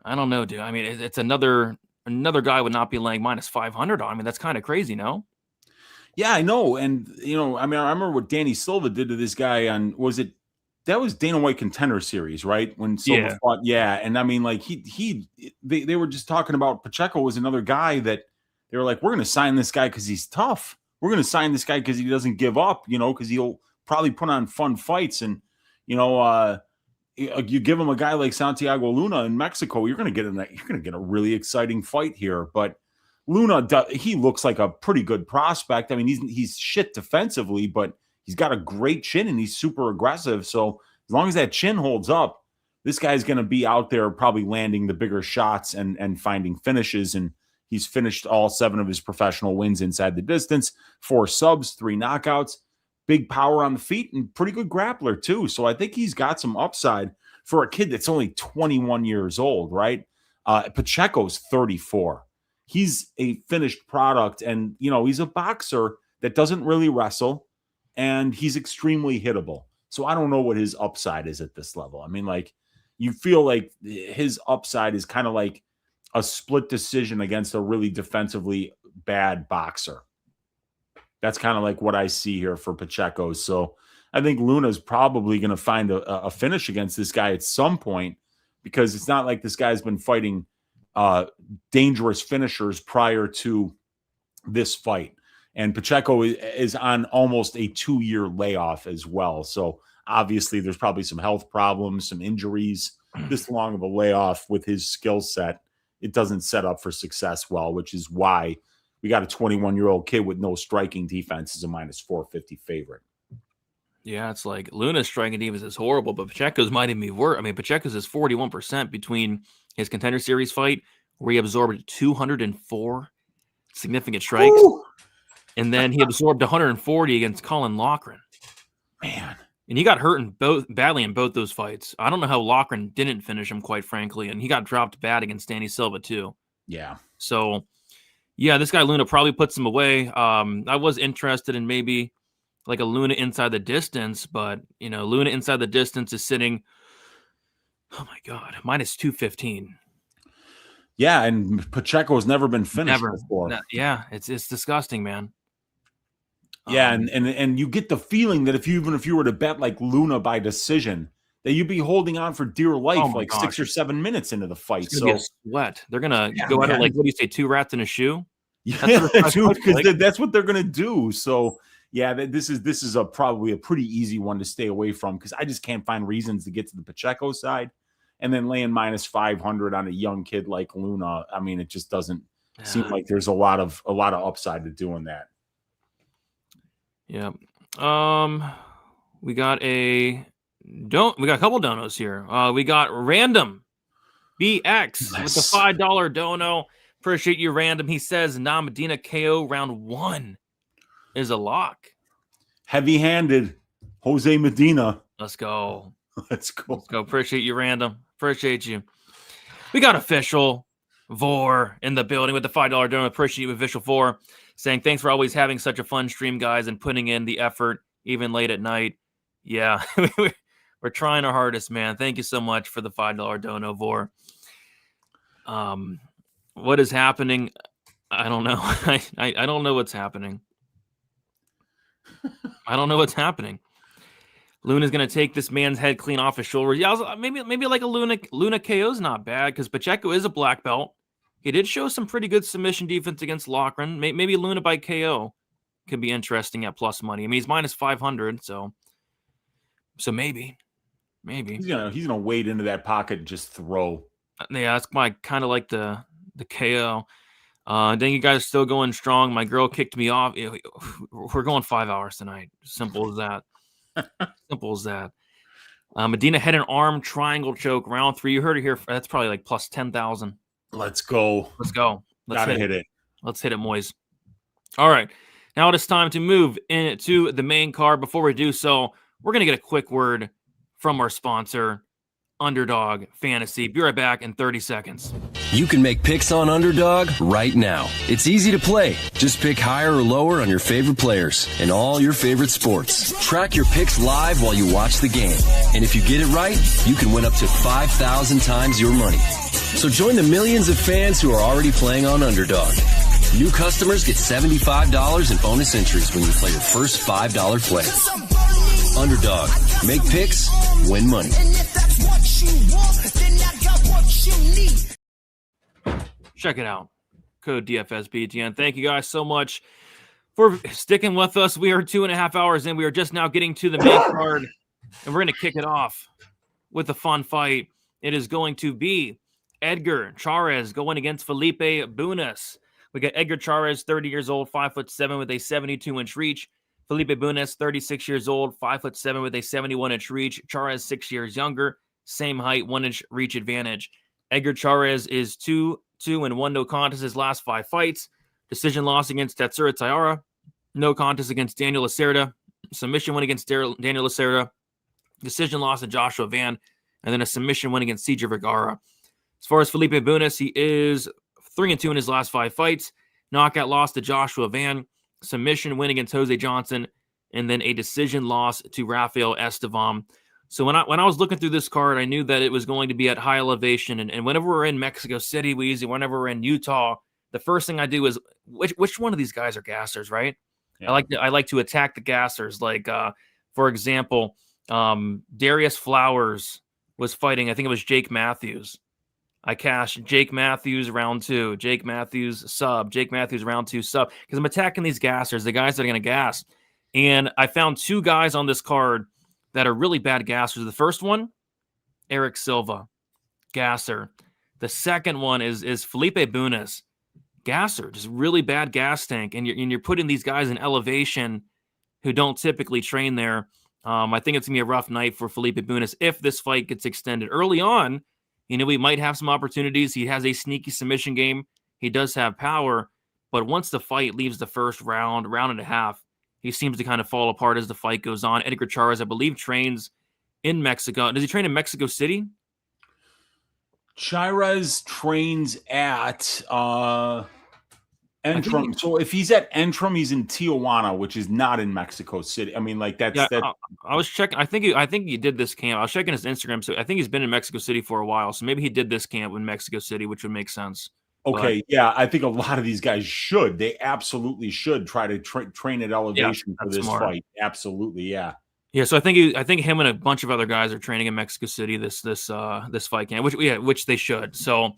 I don't know, dude. I mean, it's another guy would not be laying minus 500 on. I mean, that's kind of crazy, no? Yeah, I know. And, I remember what Danny Silva did to this guy on, that was Dana White Contender Series, right? When Silva fought. Yeah. And I mean, like they were just talking about Pacheco was another guy that they were like, we're going to sign this guy because he's tough. We're going to sign this guy because he doesn't give up, because he'll probably put on fun fights. And, you give him a guy like Santiago Luna in Mexico, you're going to get a really exciting fight here. But Luna, he looks like a pretty good prospect. I mean, he's shit defensively, but he's got a great chin and he's super aggressive. So as long as that chin holds up, this guy's going to be out there probably landing the bigger shots and finding finishes. And he's finished all 7 of his professional wins inside the distance, 4 subs, 3 knockouts, big power on the feet, and pretty good grappler too. So I think he's got some upside for a kid that's only 21 years old, right? Pacheco's 34. He's a finished product, and, he's a boxer that doesn't really wrestle, and he's extremely hittable. So I don't know what his upside is at this level. I mean, like, you feel like his upside is kind of like a split decision against a really defensively bad boxer. That's kind of like what I see here for Pacheco. So I think Luna's probably going to find a finish against this guy at some point, because it's not like this guy's been fighting dangerous finishers prior to this fight. And Pacheco is on almost a 2-year layoff as well. So obviously there's probably some health problems, some injuries. This long of a layoff with his skill set, it doesn't set up for success well, which is why we got a 21-year-old kid with no striking defense as a minus 450 favorite. Yeah, it's like Luna's striking defense is horrible, but Pacheco's might even be worse. I mean, Pacheco's is 41% between his Contender Series fight, where he absorbed 204 significant strikes, and then he absorbed 140 against Colin Loughran. Man. And he got hurt badly in both those fights. I don't know how Loughran didn't finish him, quite frankly, and he got dropped bad against Danny Silva too. Yeah. So, yeah, this guy Luna probably puts him away. I was interested in maybe like a Luna inside the distance, but Luna inside the distance is sitting, oh my God, minus 215. Yeah, and Pacheco has never been finished before. Yeah, it's disgusting, man. Yeah, and you get the feeling that if you were to bet like Luna by decision, that you'd be holding on for dear life 6 or 7 minutes into the fight. So get sweat. They're gonna go at it like, what do you say, 2 rats in a shoe? Yeah, because that's what they're gonna do. So yeah, this is probably a pretty easy one to stay away from, because I just can't find reasons to get to the Pacheco side, and then laying minus 500 on a young kid like Luna. I mean, it just doesn't seem like there's a lot of upside to doing that. Yeah. We got a couple donos here. We got Random BX with the $5 dono. Appreciate you, Random. He says Medina KO round 1 is a lock. Heavy-handed Jose Medina. Let's go. Let's go. Appreciate you, Random. Appreciate you. We got Official Vor in the building with the $5 donor. Appreciate you, Official Vor, saying thanks for always having such a fun stream, guys, and putting in the effort even late at night. Yeah, we're trying our hardest, man. Thank you so much for the $5 dono, Vor. What is happening? I don't know. I don't know what's happening. I don't know what's happening. Luna's going to take this man's head clean off his shoulders. Yeah, maybe like a Luna KO's not bad, because Pacheco is a black belt. He did show some pretty good submission defense against Loughran. Maybe Luna by KO could be interesting at plus money. I mean, he's minus 500, so maybe. He's gonna wade into that pocket and just throw. Yeah, that's my kind of like the KO. Then you guys are still going strong. My girl kicked me off. We're going 5 hours tonight. Simple as that. Simple as that. Medina head and arm triangle choke round 3. You heard it here. That's probably like plus 10,000. Let's go. Let's hit it. Let's hit it, Moise. All right. Now it is time to move into the main card. Before we do so, we're going to get a quick word from our sponsor, Underdog Fantasy. Be right back in 30 seconds. You can make picks on Underdog right now. It's easy to play. Just pick higher or lower on your favorite players and all your favorite sports. Track your picks live while you watch the game. And if you get it right, you can win up to 5,000 times your money. So join the millions of fans who are already playing on Underdog. New customers get $75 in bonus entries when you play your first $5 play. Underdog. Make picks, win money. Check it out. Code DFSBTN. Thank you guys so much for sticking with us. We are 2.5 hours in. We are just now getting to the main card, and we're going to kick it off with a fun fight. It is going to be Edgar Chairez going against Felipe Bunes. We got Edgar Chairez, 30 years old, 5'7" with a 72-inch reach. Felipe Bunes, 36 years old, 5'7" with a 71-inch reach. Chairez, 6 years younger, same height, 1-inch reach advantage. Edgar Chairez is 2-1, no contest his last 5 fights. Decision loss against Tatsuro Taira. No contest against Daniel Lacerda. Submission win against Daniel Lacerda. Decision loss to Joshua Van. And then a submission win against Cedric Vergara. As far as Felipe Bunes, he is 3-2 in his last 5 fights. Knockout loss to Joshua Van. Submission win against Jose Johnson. And then a decision loss to Rafael Estevam. So when I was looking through this card, I knew that it was going to be at high elevation. And whenever we're in Mexico City, whenever we're in Utah, the first thing I do is which one of these guys are gassers, right? Yeah. I like to attack the gassers. Like for example, Darius Flowers was fighting. I think it was Jake Matthews. I cashed Jake Matthews round 2, Jake Matthews sub, Jake Matthews round 2 sub, because I'm attacking these gassers, the guys that are going to gas. And I found 2 guys on this card that are really bad gassers. The first one, Eric Silva, gasser. The second one is Felipe Bunes, gasser, just really bad gas tank. And you're putting these guys in elevation who don't typically train there. I think it's going to be a rough night for Felipe Bunes if this fight gets extended. Early on, we might have some opportunities. He has a sneaky submission game. He does have power, but once the fight leaves the first round and a half, he seems to kind of fall apart as the fight goes on. Edgar Chairez, I believe, trains in Mexico. Does he train in Mexico City? Chairez trains at Entrum. So if he's at Entrum, he's in Tijuana, which is not in Mexico City. I mean, like that's Yeah, that. I was checking. I think he did this camp. I was checking his Instagram, so I think he's been in Mexico City for a while. So maybe he did this camp in Mexico City, which would make sense. Okay, yeah, I think a lot of these guys should. They absolutely should try to train at elevation for this fight. Absolutely, yeah. Yeah, so I think him and a bunch of other guys are training in Mexico City this fight camp, which they should. So,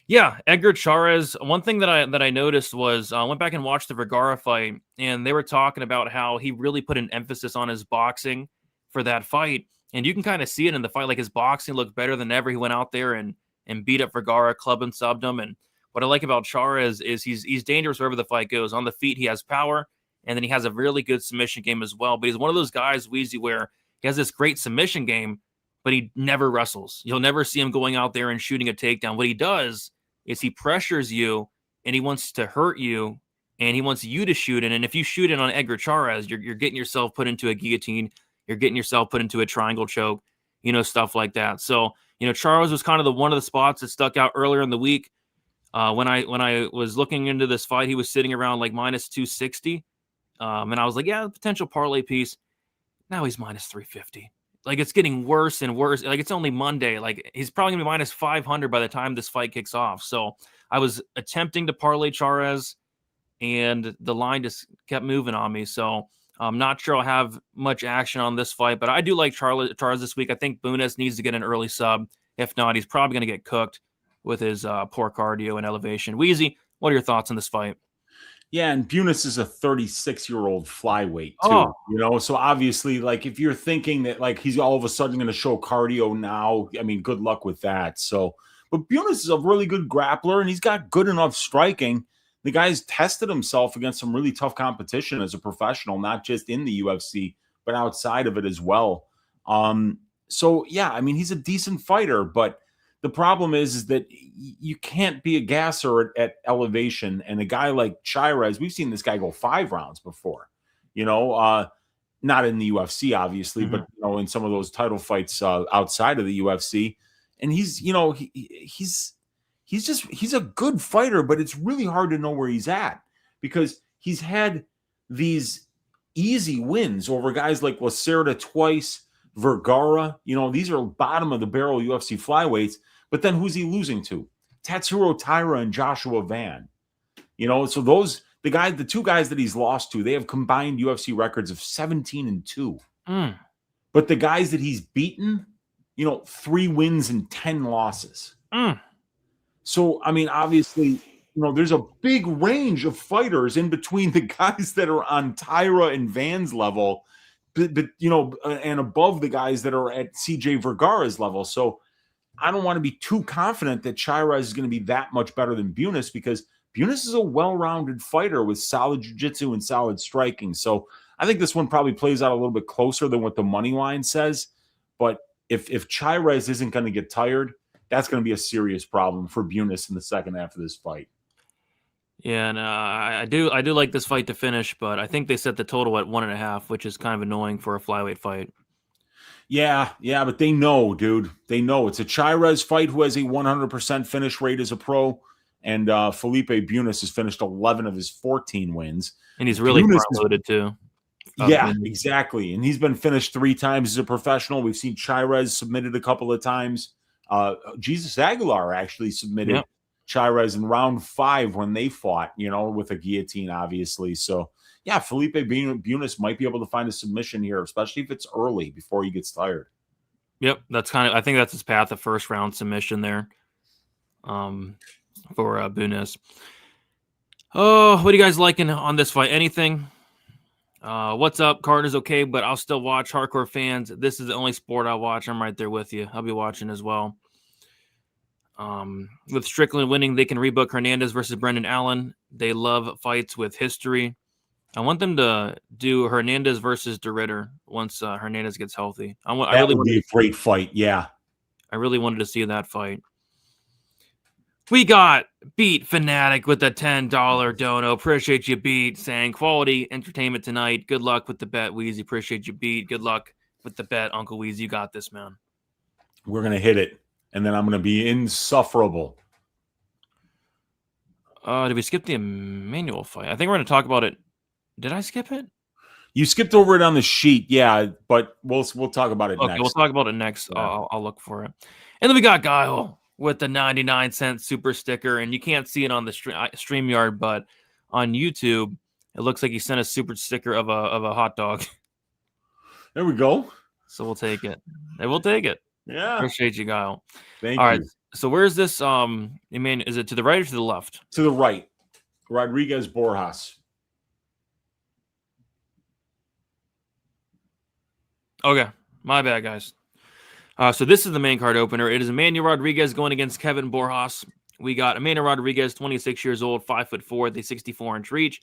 yeah, Edgar Chairez. One thing that I noticed was I went back and watched the Vergara fight, and they were talking about how he really put an emphasis on his boxing for that fight, and you can kind of see it in the fight. Like his boxing looked better than ever. He went out there and beat up Vergara, clubbed and subbed him. And what I like about Chairez is he's dangerous wherever the fight goes. On the feet, he has power. And then he has a really good submission game as well. But he's one of those guys, Weezy, where he has this great submission game, but he never wrestles. You'll never see him going out there and shooting a takedown. What he does is he pressures you, and he wants to hurt you, and he wants you to shoot it. And if you shoot it on Edgar Chairez, you're getting yourself put into a guillotine. You're getting yourself put into a triangle choke, stuff like that. So, Chairez was kind of one of the spots that stuck out earlier in the week. When I was looking into this fight, he was sitting around like minus 260. And I was like, yeah, potential parlay piece. Now he's minus 350. Like, it's getting worse and worse. Like, it's only Monday. Like, he's probably going to be minus 500 by the time this fight kicks off. So I was attempting to parlay Chairez, and the line just kept moving on me. So I'm not sure I'll have much action on this fight, but I do like Chairez this week. I think Bunes needs to get an early sub. If not, he's probably going to get cooked with his poor cardio and elevation. Weezy, what are your thoughts on this fight? Yeah, and Bunes is a 36-year-old flyweight too, So obviously, like, if you're thinking that like he's all of a sudden going to show cardio now, I mean, good luck with that. So, but Bunes is a really good grappler, and he's got good enough striking. The guy's tested himself against some really tough competition as a professional, not just in the UFC, but outside of it as well. So yeah, I mean, he's a decent fighter, but the problem is that you can't be a gasser at elevation. And a guy like Chairez, we've seen this guy go 5 rounds before, not in the UFC, obviously, but, in some of those title fights outside of the UFC. And he's a good fighter, but it's really hard to know where he's at because he's had these easy wins over guys like Lacerda twice, Vergara, these are bottom of the barrel UFC flyweights. But then who's he losing to? Tatsuro Taira and Joshua Van. So the 2 guys that he's lost to, they have combined UFC records of 17-2. But the guys that he's beaten, 3 wins and 10 losses. So, I mean, obviously, there's a big range of fighters in between the guys that are on Taira and Van's level, but and above the guys that are at CJ Vergara's level. So I don't want to be too confident that Chairez is going to be that much better than Bunes because Bunes is a well-rounded fighter with solid jiu-jitsu and solid striking. So I think this one probably plays out a little bit closer than what the money line says. But if Chairez isn't going to get tired, that's going to be a serious problem for Bunes in the second half of this fight. Yeah, and I do like this fight to finish, but I think they set the total at 1.5, which is kind of annoying for a flyweight fight. Yeah, but they know, dude. They know it's a Chairez fight who has a 100% finish rate as a pro, and Felipe Bunes has finished 11 of his 14 wins. And he's really front-loaded too. Yeah, exactly. And he's been finished 3 times as a professional. We've seen Chairez submitted a couple of times. Jesus Aguilar actually submitted Chairez in round 5 when they fought, with a guillotine, obviously. So, yeah, Felipe Bunes might be able to find a submission here, especially if it's early before he gets tired. Yep, I think that's his path, a first round submission there for Bunes. Oh, what are you guys liking on this fight? Anything? What's up? Card is okay, but I'll still watch. Hardcore fans, this is the only sport I'll watch. I'm right there with you. I'll be watching as well. With Strickland winning, they can rebook Hernandez versus Brendan Allen. They love fights with history. I want them to do Hernandez versus DeRitter once Hernandez gets healthy. I That really would be a great fight. Yeah. I really wanted to see that fight. We got Beat Fanatic with a $10 dono. Appreciate you, Beat, saying quality entertainment tonight. Good luck with the bet, Weezy. Appreciate you, Beat. Good luck with the bet, Uncle Weezy. You got this, man. We're going to hit it, and then I'm going to be insufferable. Did we skip the Emmanuel fight? I think we're going to talk about it. Did I skip it? You skipped over it on the sheet, yeah, but we'll talk about it next. Okay, we'll talk about it next. Yeah. I'll look for it. And then we got Guile with the 99-cent super sticker, and you can't see it on the StreamYard, but on YouTube, it looks like he sent a super sticker of a hot dog. There we go. So we'll take it. We'll take it. Yeah. Appreciate you, Guile. Thank you. All right. So where's this? Is it to the right or to the left? To the right. Rodriguez Borjas. Okay. My bad, guys. So this is the main card opener. It is Emmanuel Rodriguez going against Kevin Borjas. We got Emmanuel Rodriguez, 26 years old, 5'4" with a 64-inch reach.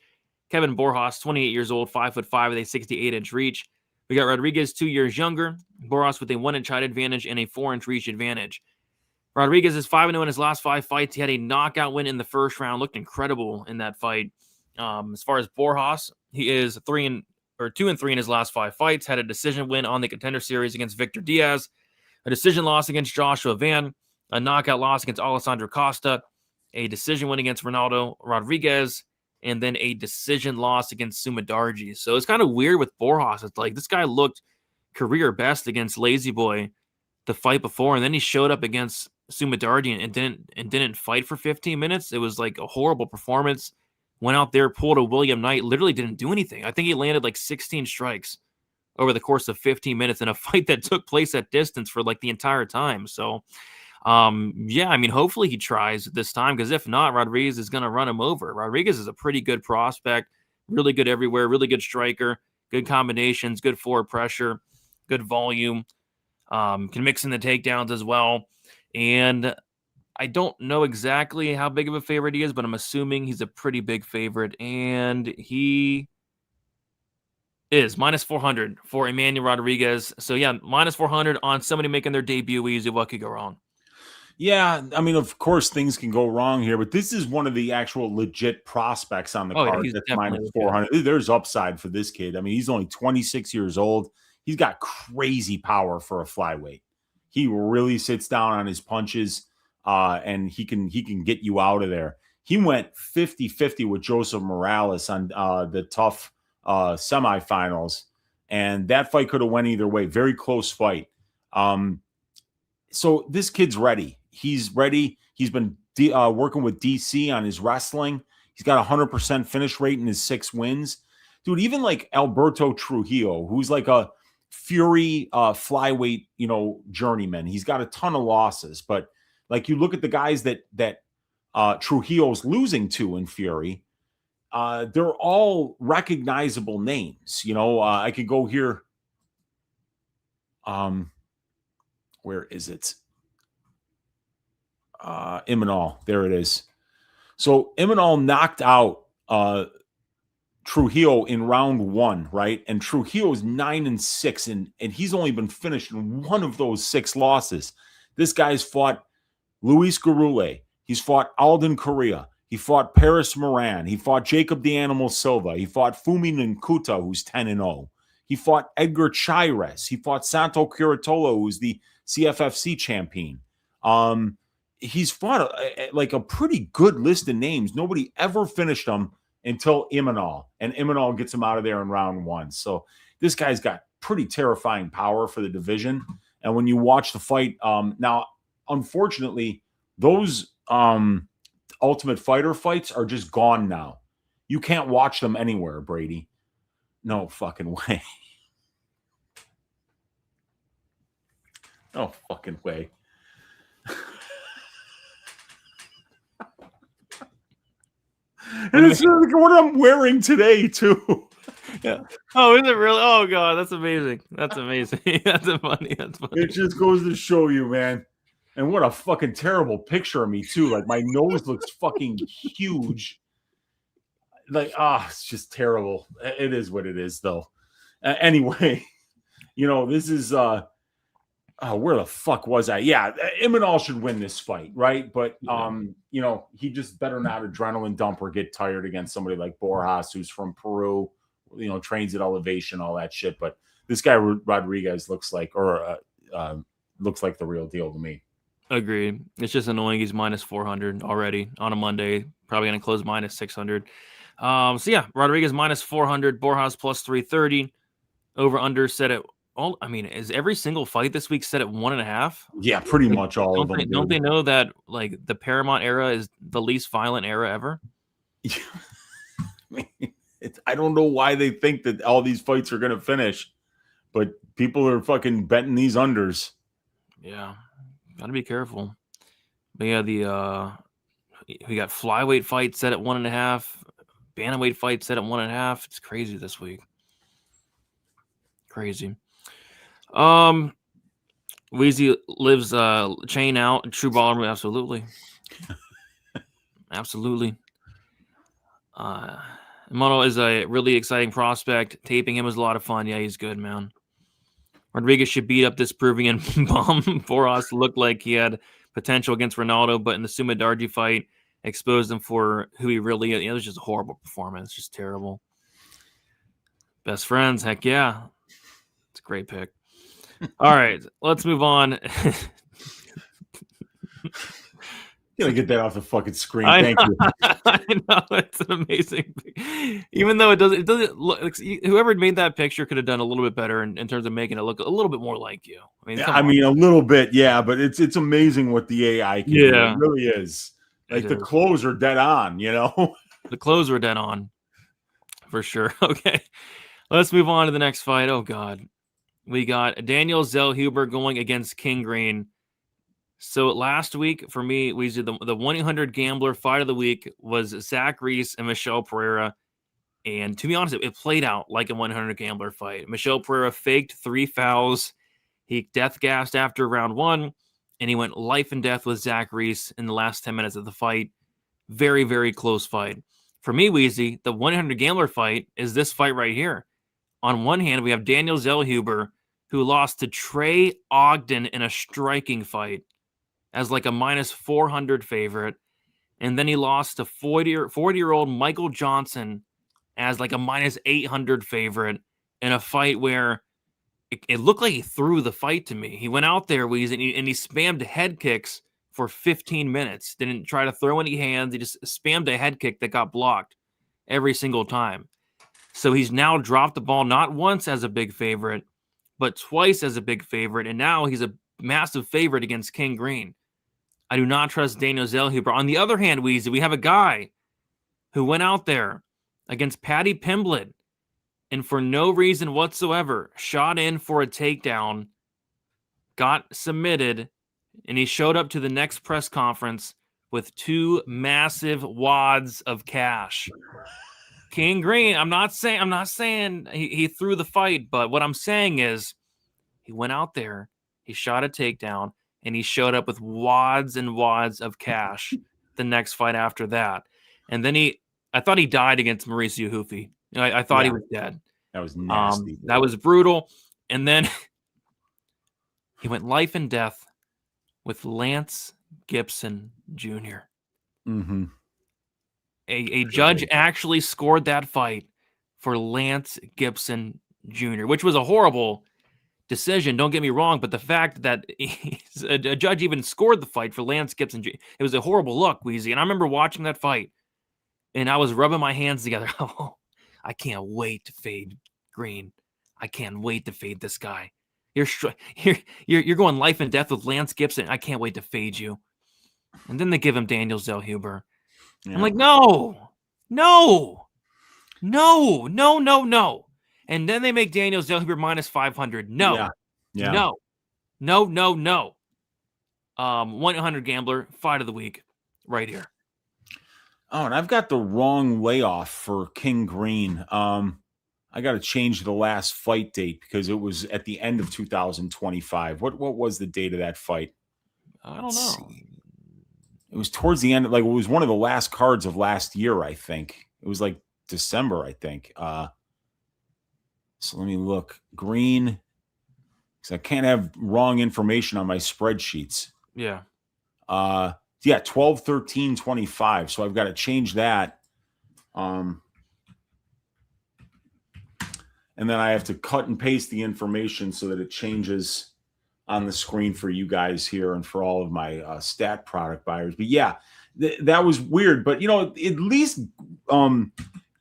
Kevin Borjas, 28 years old, 5'5" with a 68-inch reach. We got Rodriguez 2 years younger. Borjas with a 1-inch height advantage and a 4-inch reach advantage. Rodriguez is 5-0 in his last 5 fights. He had a knockout win in the first round. Looked incredible in that fight. As far as Borjas, he is 2-3 in his last 5 fights. Had a decision win on the Contender Series against Victor Diaz, a decision loss against Joshua Van, a knockout loss against Alessandro Costa, a decision win against Ronaldo Rodriguez, and then a decision loss against Sumadarji. So it's kind of weird with Borjas. It's like this guy looked career best against Lazy Boy the fight before, and then he showed up against Sumadarji and didn't fight for 15 minutes. It was like a horrible performance. Went out there, pulled a William Knight, literally didn't do anything. I think he landed like 16 strikes over the course of 15 minutes in a fight that took place at distance for like the entire time. So, yeah, I mean, hopefully he tries this time, because if not, Rodriguez is going to run him over. Rodriguez is a pretty good prospect, really good everywhere, really good striker, good combinations, good forward pressure, good volume, can mix in the takedowns as well. And I don't know exactly how big of a favorite he is, but I'm assuming he's a pretty big favorite. And he is minus 400 for Emmanuel Rodriguez. So, yeah, minus 400 on somebody making their debut. Easy. What could go wrong? Yeah, I mean, of course, things can go wrong here, but this is one of the actual legit prospects on the card. Yeah, that's minus 400. Good. There's upside for this kid. I mean, he's only 26 years old. He's got crazy power for a flyweight. He really sits down on his punches, and he can get you out of there. He went 50-50 with Joseph Morales on the tough semifinals, and that fight could have went either way. Very close fight. So this kid's ready. He's ready. He's been working with DC on his wrestling. He's got 100% finish rate in his 6 wins. Dude, even like Alberto Trujillo, who's like a Fury flyweight, journeyman. He's got a ton of losses, but like you look at the guys that Trujillo's losing to in Fury, they're all recognizable names. I could go here. Where is it? Imanol. There it is. So Imanol knocked out Trujillo in round 1, right? And Trujillo's 9-6, and he's only been finished in 1 of those 6 losses. This guy's fought Luis Garule. He's fought Alden Correa. He fought Paris Moran. He fought Jacob the Animal Silva. He fought Fumi Nkuta, who's 10-0. He fought Edgar Chairez. He fought Santo Curatolo, who's the CFFC champion. He's fought a pretty good list of names. Nobody ever finished him until Imanol, and Imanol gets him out of there in round 1. So this guy's got pretty terrifying power for the division. And when you watch the fight, now, unfortunately, those Ultimate Fighter fights are just gone now. You can't watch them anywhere, Brady. No fucking way. No fucking way. And it's like what I'm wearing today, too. Yeah. Oh, is it really? Oh, God, that's amazing. That's amazing. That's funny. It just goes to show you, man. And what a fucking terrible picture of me, too. Like, my nose looks fucking huge. like, it's just terrible. It is what it is, though. Anyway, this is where the fuck was I? Yeah, Imanol should win this fight, right? But he just better not adrenaline dump or get tired against somebody like Borjas, who's from Peru, trains at elevation, all that shit. But this guy Rodriguez looks like the real deal to me. Agreed. It's just annoying. He's minus 400 already on a Monday. Probably going to close minus 600. Rodriguez minus 400, Borjas plus 330. Over under set at is every single fight this week set at 1.5? Yeah, pretty much all of them. Don't they know that like the Paramount era is the least violent era ever? I don't know why they think that all these fights are going to finish, but people are fucking betting these unders. Yeah, gotta be careful. But yeah, we got flyweight fight set at 1.5, bantamweight fight set at 1.5. It's crazy this week. Crazy. Weezy lives chain out. True baller, absolutely. Absolutely. Mono is a really exciting prospect. Taping him was a lot of fun. Yeah, he's good, man. Rodriguez should beat up this Peruvian bomb. Borjas looked like he had potential against Ronaldo, but in the Sumadarji fight, exposed him for who he really is. It was just a horrible performance. Just terrible. Best friends, heck yeah. It's a great pick. All right, let's move on. Gotta get that off the fucking screen. Thank you. I know, it's an amazing pick. Even though it doesn't look, whoever made that picture could have done a little bit better in terms of making it look a little bit more like you. I mean, a little bit, yeah, but it's amazing what the AI can do. It really is. Like the clothes are dead on, The clothes were dead on, for sure. Okay, let's move on to the next fight. Oh God, we got Daniel Zellhuber going against King Green. So last week for me, we did the 1-800 gambler fight of the week was Zach Reese and Michelle Pereira. And to be honest, it played out like a 100 gambler fight. Michelle Pereira faked 3 fouls. He death gassed after round 1, and he went life and death with Zach Reese in the last 10 minutes of the fight. Very, very close fight. For me, Weezy, the 100 gambler fight is this fight right here. On one hand, we have Daniel Zellhuber, who lost to Trey Ogden in a striking fight as like a minus 400 favorite. And then he lost to 40-year-old Michael Johnson as like a minus 800 favorite in a fight where it looked like he threw the fight to me. He went out there and he spammed head kicks for 15 minutes. Didn't try to throw any hands. He just spammed a head kick that got blocked every single time. So he's now dropped the ball not once as a big favorite, but twice as a big favorite. And now he's a massive favorite against King Green. I do not trust Daniel Zellhuber. On the other hand, Weezy, we have a guy who went out there against Paddy Pimblett and for no reason whatsoever shot in for a takedown, got submitted, and he showed up to the next press conference with 2 massive wads of cash. King Green, I'm not saying he threw the fight, but what I'm saying is he went out there, he shot a takedown, and he showed up with wads and wads of cash the next fight after that. And then I thought he died against Mauricio Hufi. I thought he was dead. That was nasty. That was brutal. And then he went life and death with Lance Gibson Jr. Mm-hmm. A judge actually scored that fight for Lance Gibson Jr., which was a horrible decision, don't get me wrong, but the fact that a judge even scored the fight for Lance Gibson, it was a horrible look, Weezy. And I remember watching that fight, and I was rubbing my hands together. Oh, I can't wait to fade Green. I can't wait to fade this guy. You're going life and death with Lance Gibson. I can't wait to fade you. And then they give him Daniel Zellhuber. Yeah. I'm like, no. And then they make Daniel Zellhuber minus 500. No. 1-800 gambler fight of the week right here. Oh, and I've got the wrong layoff for King Green. I got to change the last fight date because it was at the end of 2025. What was the date of that fight? I don't know. It was towards the end. Like it was one of the last cards of last year, I think. It was like December, I think. So let me look. Green, because I can't have wrong information on my spreadsheets. Yeah. 12/13/25. So I've got to change that. And then I have to cut and paste the information so that it changes on the screen for you guys here and for all of my stat product buyers. But yeah, that was weird. But, you know, at least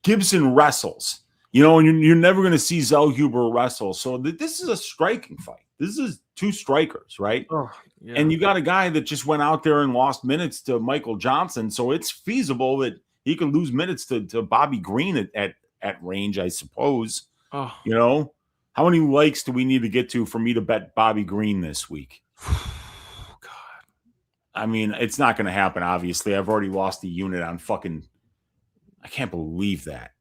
Gibson wrestles, you know, and you're never going to see Zellhuber wrestle. So this is a striking fight. This is two strikers, right? Oh, yeah. And you got a guy that just went out there and lost minutes to Michael Johnson. So it's feasible that he can lose minutes to Bobby Green at range, I suppose. Oh. You know, how many likes do we need to get to for me to bet Bobby Green this week? God. I mean, it's not going to happen, obviously. I've already lost a unit on fucking – I can't believe that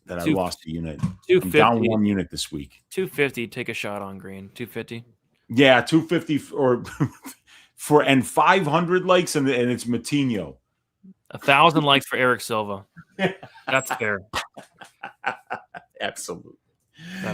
I lost a unit. I'm down 1 unit this week. 250, take a shot on Green. 250? Yeah, 250 or for and 500 likes, and it's Moutinho. 1,000 likes for Eric Silva. That's fair. Absolutely.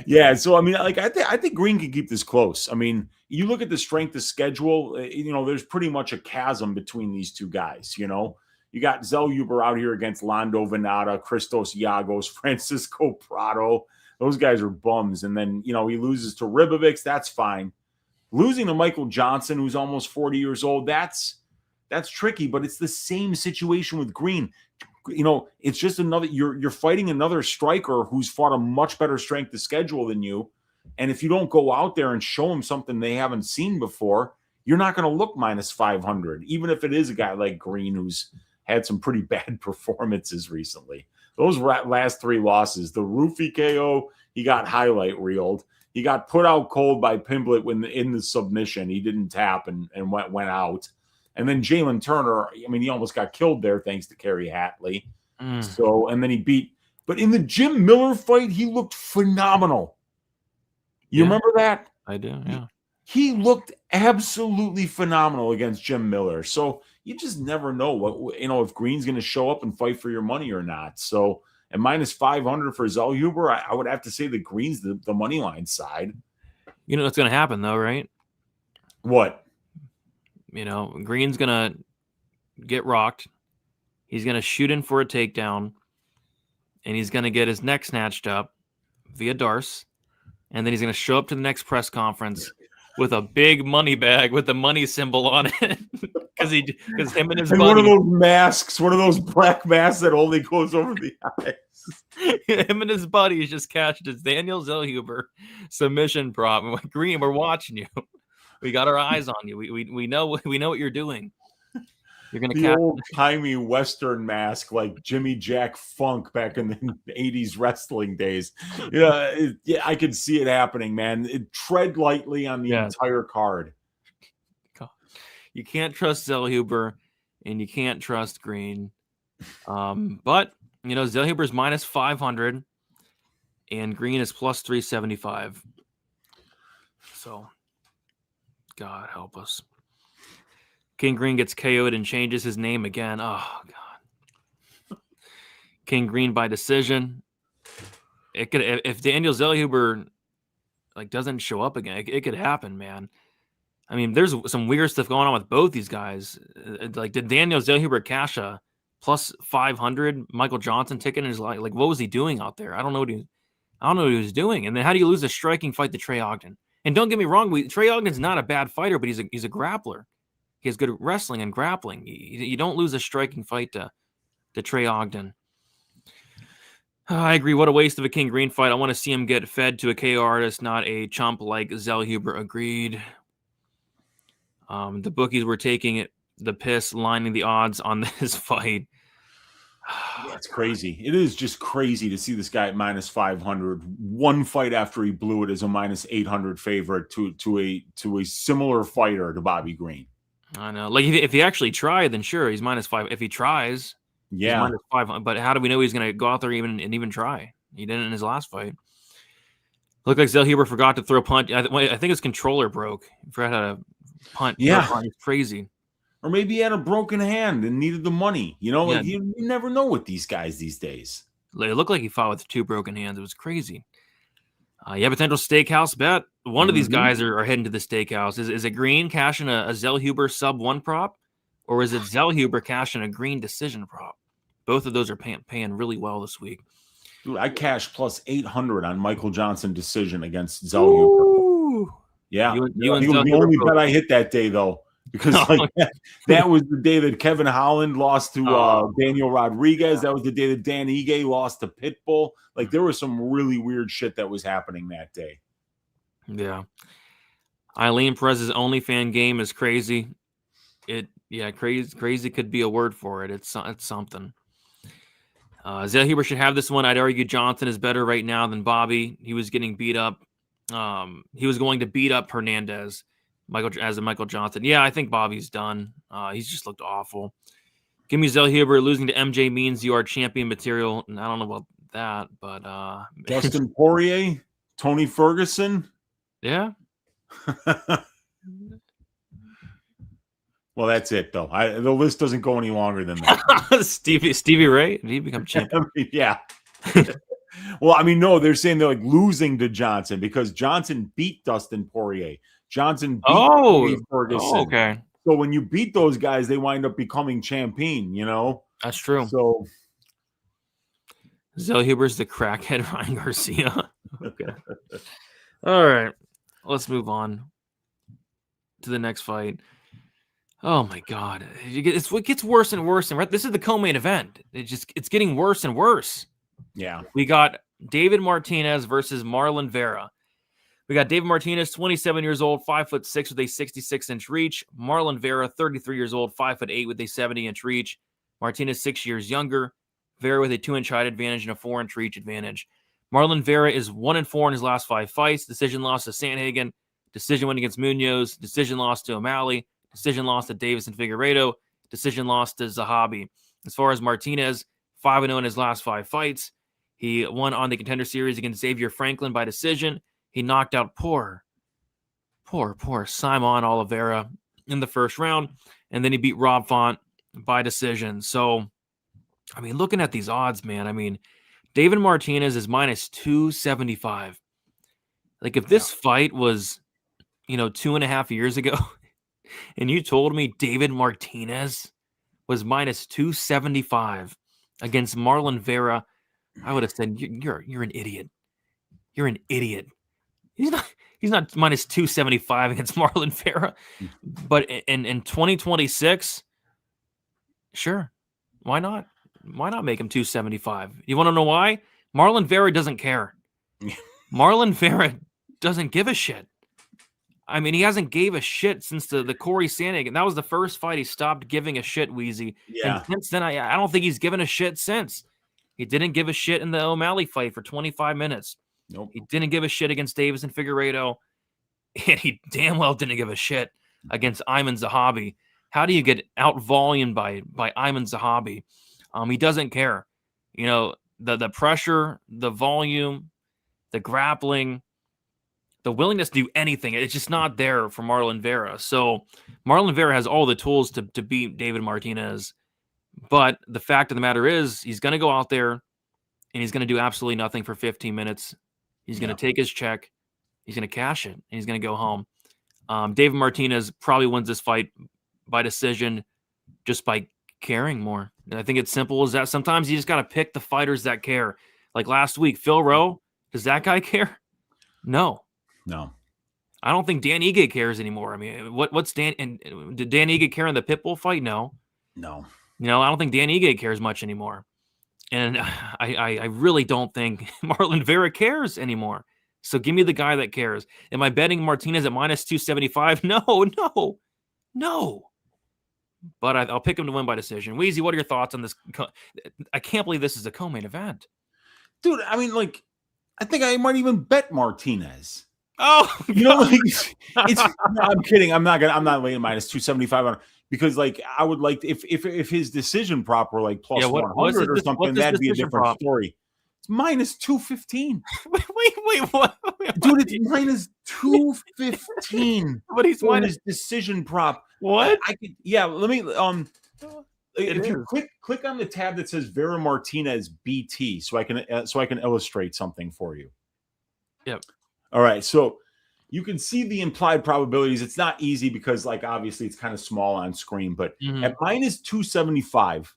Yeah, so I mean, like I think Green can keep this close. I mean, you look at the strength of schedule. You know, there's pretty much a chasm between these two guys. You know, you got Zellhuber out here against Lando Venata, Christos Yagos, Francisco Prado. Those guys are bums. And then, you know, he loses to Ribovics. That's fine. Losing to Michael Johnson, who's almost 40 years old, that's tricky. But it's the same situation with Green. You know, it's just another, you're fighting another striker who's fought a much better strength of schedule than you. And if you don't go out there and show them something they haven't seen before, you're not going to look minus 500, even if it is a guy like Green who's had some pretty bad performances recently. Those last three losses, the Roofie KO, he got highlight reeled. He got put out cold by Pimblett in the submission. He didn't tap and went out. And then Jalen Turner, I mean, he almost got killed there thanks to Kerry Hatley. So, and then he beat. But in the Jim Miller fight, he looked phenomenal. You remember that? I do, yeah. He looked absolutely phenomenal against Jim Miller. So you just never know what, you know, if Green's going to show up and fight for your money or not. So, and minus 500 for Zellhuber, I would have to say that Green's the money line side. You know what's going to happen, though, right? What? You know, Green's going to get rocked. He's going to shoot in for a takedown. And he's going to get his neck snatched up via Darce. And then he's going to show up to the next press conference with a big money bag with the money symbol on it. Because him and his buddy. One of those masks, one of those black masks that only goes over the eyes. Him and his buddies just cashed his Daniel Zellhuber submission prop. Green, we're watching you. We got our eyes on you. We know what you're doing. You're gonna the old timey Western mask like Jimmy Jack Funk back in the 80s wrestling days. Yeah, I could see it happening, man. Tread lightly on the entire card. You can't trust Zellhuber, and you can't trust Green. But you know, Zellhuber's minus 500, and Green is plus 375. So. God help us. King Green gets KO'd and changes his name again. Oh, God. King Green by decision. It could, if Daniel Zellhuber doesn't show up again, it could happen, man. I mean, there's some weird stuff going on with both these guys. Did Daniel Zellhuber cash a plus 500 Michael Johnson ticket in his life? Like, what was he doing out there? I don't know what he was doing. And then how do you lose a striking fight to Trey Ogden? And don't get me wrong, Trey Ogden's not a bad fighter, but he's a grappler. He has good wrestling and grappling. You don't lose a striking fight to Trey Ogden. I agree. What a waste of a King Green fight. I want to see him get fed to a KO artist, not a chump like Zellhuber. Agreed. The bookies were taking the piss, lining the odds on this fight. That's crazy. It is just crazy to see this guy at minus 500. One fight after he blew it as a minus 800 favorite to a similar fighter to Bobby Green. I know. Like if he actually tried, then sure, he's minus 5. If he tries, he's minus 500. But how do we know he's going to go out there even try? He didn't in his last fight. Looked like Zellhuber forgot to throw a punch. I think his controller broke. He forgot how to punt. Yeah, it's crazy. Or maybe he had a broken hand and needed the money. You know, you never know with these guys these days. It looked like he fought with 2 broken hands. It was crazy. Yeah, potential steakhouse bet. One of these guys are heading to the steakhouse. Is it Green cashing a Zellhuber sub 1 prop, or is it Zellhuber cashing a Green decision prop? Both of those are paying really well this week. Dude, I cashed plus 800 on Michael Johnson decision against Zellhuber. Yeah, you he was the only bet I hit that day, though, because that was the day that Kevin Holland lost to Daniel Rodriguez. That was the day that Dan Ige lost to Pitbull. Like, there was some really weird shit that was happening that day. Yeah. Eileen Perez's OnlyFans game is crazy. Crazy could be a word for it. It's something. Zellhuber should have this one. I'd argue Johnson is better right now than Bobby. He was getting beat up. He was going to beat up Hernandez, Michael Johnson. Yeah, I think Bobby's done. He's just looked awful. Give me Zellhuber. Losing to MJ means you are champion material. And I don't know about that, but Dustin Poirier, Tony Ferguson. Yeah. Well, that's it, though. The list doesn't go any longer than that. Stevie Ray, did he become champion? Yeah. Well, I mean, no, they're saying they're like losing to Johnson because Johnson beat Dustin Poirier. Johnson beat Ferguson. Oh, okay. So when you beat those guys, they wind up becoming champion, you know? That's true. So Zellhuber's the crackhead Ryan Garcia. Okay. All right. Let's move on to the next fight. Oh my God. It gets worse and worse. And this is the co-main event. It's getting worse and worse. Yeah. We got David Martinez versus Marlon Vera. We got David Martinez, 27 years old, 5'6" with a 66-inch reach. Marlon Vera, 33 years old, 5'8" with a 70-inch reach. Martinez, 6 years younger. Vera with a 2-inch height advantage and a 4-inch reach advantage. Marlon Vera is 1-4 in his last 5 fights. Decision loss to Sandhagen. Decision win against Munoz. Decision loss to O'Malley. Decision loss to Davis and Figueiredo. Decision loss to Zahabi. As far as Martinez, 5-0 in his last 5 fights. He won on the Contender Series against Xavier Franklin by decision. He knocked out poor Simon Oliveira in the first round. And then he beat Rob Font by decision. So, I mean, looking at these odds, man, I mean, David Martinez is minus 275. Like, if this fight was, 2.5 years ago, and you told me David Martinez was minus 275 against Marlon Vera, I would have said, you're an idiot. You're an idiot. He's not minus 275 against Marlon Vera. But in 2026, sure. Why not? Why not make him 275? You want to know why? Marlon Vera doesn't care. Marlon Vera doesn't give a shit. I mean, he hasn't gave a shit since the Corey Sandhagen. That was the first fight he stopped giving a shit, Wheezy. Yeah. And since then, I don't think he's given a shit since. He didn't give a shit in the O'Malley fight for 25 minutes. Nope. He didn't give a shit against Davis and Figueiredo. And he damn well didn't give a shit against Ayman Zahabi. How do you get out-volumed by Ayman Zahabi? He doesn't care. The pressure, the volume, the grappling, the willingness to do anything. It's just not there for Marlon Vera. So Marlon Vera has all the tools to beat David Martinez. But the fact of the matter is he's going to go out there and he's going to do absolutely nothing for 15 minutes. He's going to take his check. He's going to cash it, and he's going to go home. David Martinez probably wins this fight by decision just by caring more. And I think it's simple as that. Sometimes you just got to pick the fighters that care. Like last week, Phil Rowe, does that guy care? No. I don't think Dan Ige cares anymore. I mean, what's Dan? And did Dan Ige care in the Pitbull fight? No. No. I don't think Dan Ige cares much anymore. And I really don't think Marlon Vera cares anymore. So give me the guy that cares. Am I betting Martinez at minus 275? No. But I'll pick him to win by decision. Wheezy, what are your thoughts on this? I can't believe this is a co-main event. Dude, I mean, like, I think I might even bet Martinez. Oh, I'm kidding. I'm not laying minus 275 on it because, like, I would like if his decision prop were like plus 100 or something, that'd be a different story. It's minus 215. Wait, what? Dude, it's minus 215. But he's on his decision prop. What? Let me if you click on the tab that says Vera Martinez BT, so I can illustrate something for you. Yep. All right, so you can see the implied probabilities. It's not easy because, like, obviously it's kind of small on screen, but at minus 275,